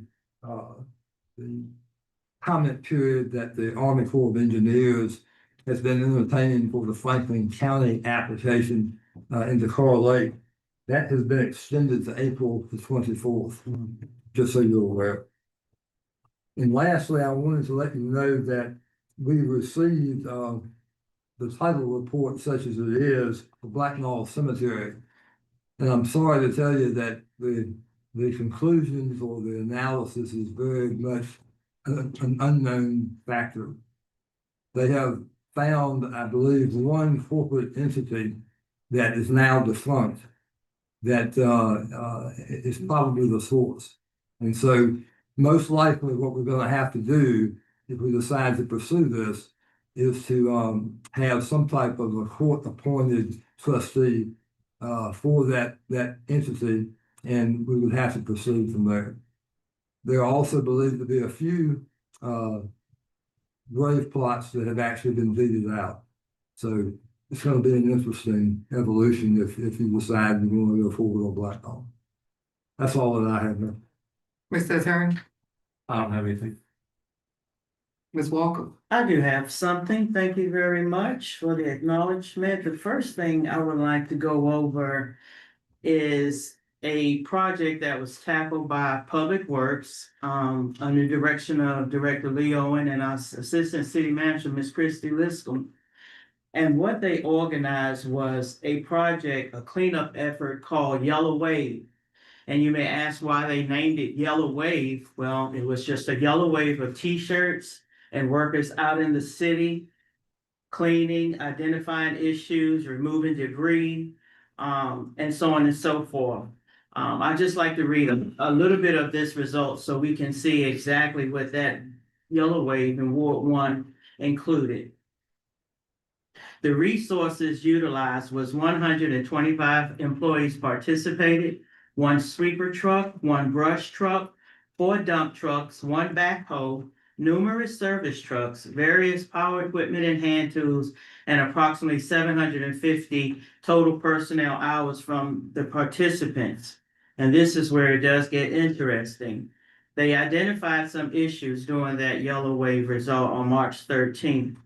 comment period that the Army Corps of Engineers has been entertaining for the Franklin County application into Carl Lake, that has been extended to April the 24th, just so you're aware. And lastly, I wanted to let you know that we received the title report, such as it is, for Black Knoll Cemetery. And I'm sorry to tell you that the conclusions or the analysis is very much an unknown factor. They have found, I believe, one corporate entity that is now defunct that is probably the source. And so most likely what we're going to have to do if we decide to pursue this is to have some type of a court-appointed trustee for that entity, and we would have to proceed from there. There are also believed to be a few grave plots that have actually been deeded out. So it's going to be an interesting evolution if you decide you want to go forward on Blackstone. That's all that I have now. Mr. Attorney, I don't have anything. Ms. Walker. I do have something. Thank you very much for the acknowledgement. The first thing I would like to go over is a project that was tackled by Public Works, under direction of Director Lee Owen and our Assistant City Manager, Ms. Christy Liscombe. And what they organized was a project, a cleanup effort called Yellow Wave. And you may ask why they named it Yellow Wave. Well, it was just a yellow wave of t-shirts and workers out in the city, cleaning, identifying issues, removing debris, and so on and so forth. I'd just like to read a little bit of this result so we can see exactly what that yellow wave in Ward 1 included. The resources utilized was 125 employees participated, 1 sweeper truck, 1 brush truck, 4 dump trucks, 1 backhoe, numerous service trucks, various power equipment and hand tools, and approximately 750 total personnel hours from the participants. And this is where it does get interesting. They identified some issues during that yellow wave result on March 13th.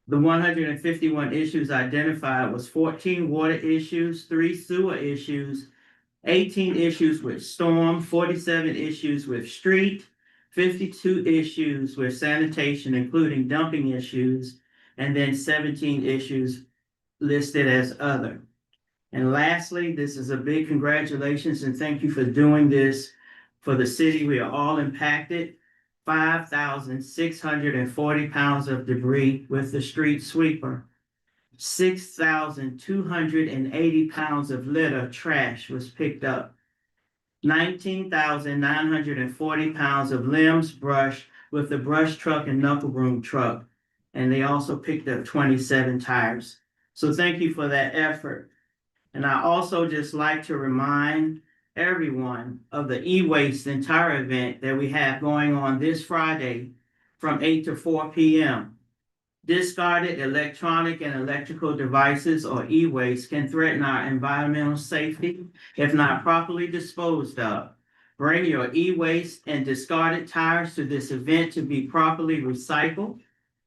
The 151 issues identified was 14 water issues, 3 sewer issues, 18 issues with storm, 47 issues with street, 52 issues with sanitation, including dumping issues, and then 17 issues listed as other. And lastly, this is a big congratulations and thank you for doing this for the city. We are all impacted. 5,640 pounds of debris with the street sweeper. 6,280 pounds of litter trash was picked up. 19,940 pounds of limbs brush with the brush truck and knuckle broom truck. And they also picked up 27 tires. So thank you for that effort. And I also just like to remind everyone of the e-waste entire event that we have going on this Friday from 8 to 4 p.m. Discarded electronic and electrical devices or e-waste can threaten our environmental safety if not properly disposed of. Bring your e-waste and discarded tires to this event to be properly recycled.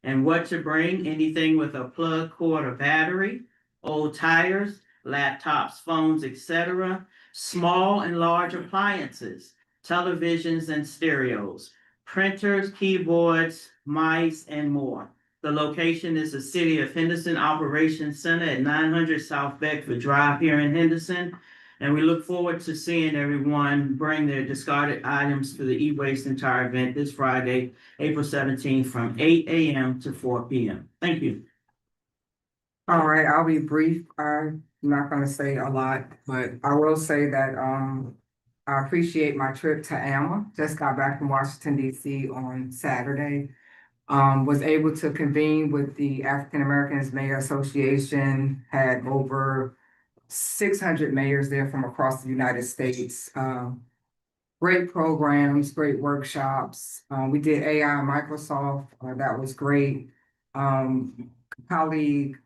And what to bring: anything with a plug, cord, or battery, old tires, laptops, phones, etc., small and large appliances, televisions and stereos, printers, keyboards, mice, and more. The location is the City of Henderson Operations Center at 900 South Bedford Drive here in Henderson. And we look forward to seeing everyone bring their discarded items to the e-waste entire event this Friday, April 17th from 8 a.m. to 4 p.m. Thank you. All right, I'll be brief. I'm not gonna say a lot, but I will say that I appreciate my trip to AMA. Just got back from Washington, D.C. on Saturday. Was able to convene with the African Americans Mayor Association, had over 600 mayors there from across the United States. Great programs, great workshops. We did AI Microsoft, that was great. Colleague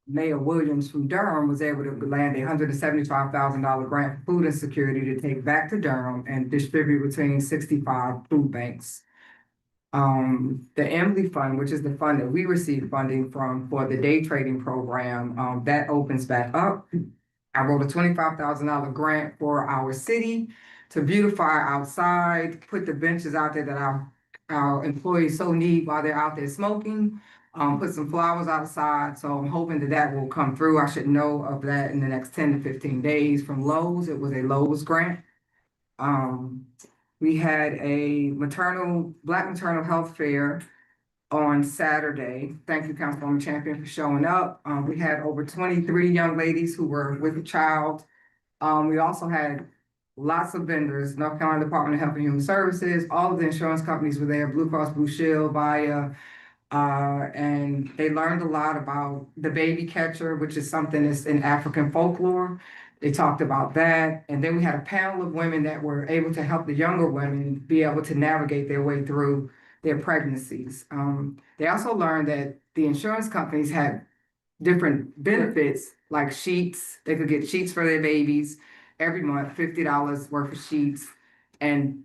Mayor Williams from Durham was able to land $175,000 grant for food insecurity to take back to Durham and distribute between 65 food banks. The Emily Fund, which is the fund that we receive funding from for the day trading program, that opens back up. I wrote a $25,000 grant for our city to beautify outside, put the benches out there that our our employees so need while they're out there smoking. Put some flowers outside, so I'm hoping that that will come through. I should know of that in the next 10 to 15 days from Lowe's. It was a Lowe's grant. We had a Black maternal health fair on Saturday. Thank you, Councilwoman Champion, for showing up. We had over 23 young ladies who were with a child. We also had lots of vendors, North Carolina Department of Health and Human Services, all of the insurance companies were there, Blue Cross Blue Shield, Via, and they learned a lot about the baby catcher, which is something that's in African folklore. They talked about that. And then we had a panel of women that were able to help the younger women be able to navigate their way through their pregnancies. They also learned that the insurance companies had different benefits, like sheets. They could get sheets for their babies every month, $50 worth of sheets. And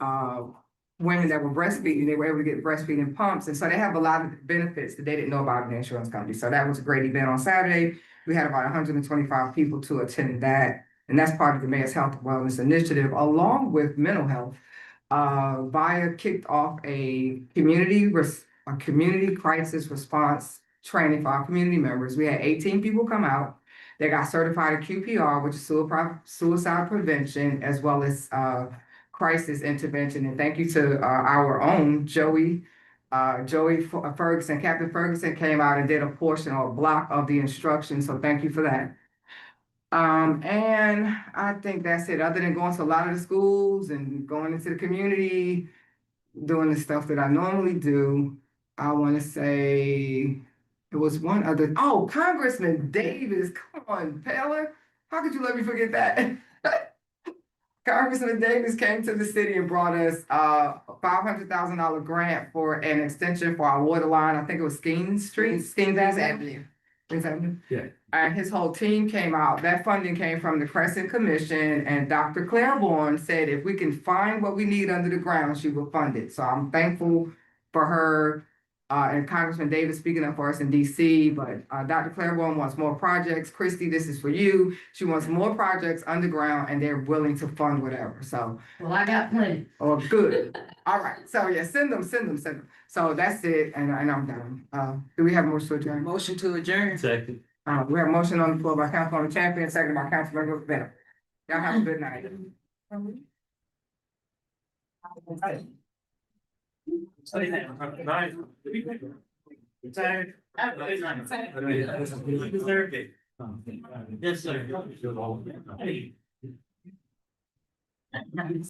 women that were breastfeeding, they were able to get breastfeeding pumps. And so they have a lot of benefits that they didn't know about in the insurance company. So that was a great event on Saturday. We had about 125 people to attend that. And that's part of the Mayor's Health and Wellness Initiative, along with mental health. VIA kicked off a community crisis response training for our community members. We had 18 people come out. They got certified at QPR, which is suicide prevention, as well as crisis intervention. And thank you to our own Joey Ferguson. Captain Ferguson came out and did a portion or a block of the instruction. So thank you for that. And I think that's it. Other than going to a lot of the schools and going into the community, doing the stuff that I normally do, I want to say it was one other. Oh, Congressman Davis, come on, Taylor. How could you let me forget that? Congressman Davis came to the city and brought us a $500,000 grant for an extension for our water line. I think it was Skeens Avenue. Yeah. And his whole team came out. That funding came from the Crescent Commission, and Dr. Claiborne said if we can find what we need under the ground, she will fund it. So I'm thankful for her and Congressman Davis speaking up for us in DC. But Dr. Claiborne wants more projects. Christy, this is for you. She wants more projects underground, and they're willing to fund whatever. So, Well, I got plenty. oh, good. All right. So yeah, send them. So that's it, and I'm done. Do we have a motion to adjourn? Motion to adjourn. Second. We have a motion on the floor by Councilwoman Champion, second by Councilmember Bennett. Y'all have a good night. Yes, sir.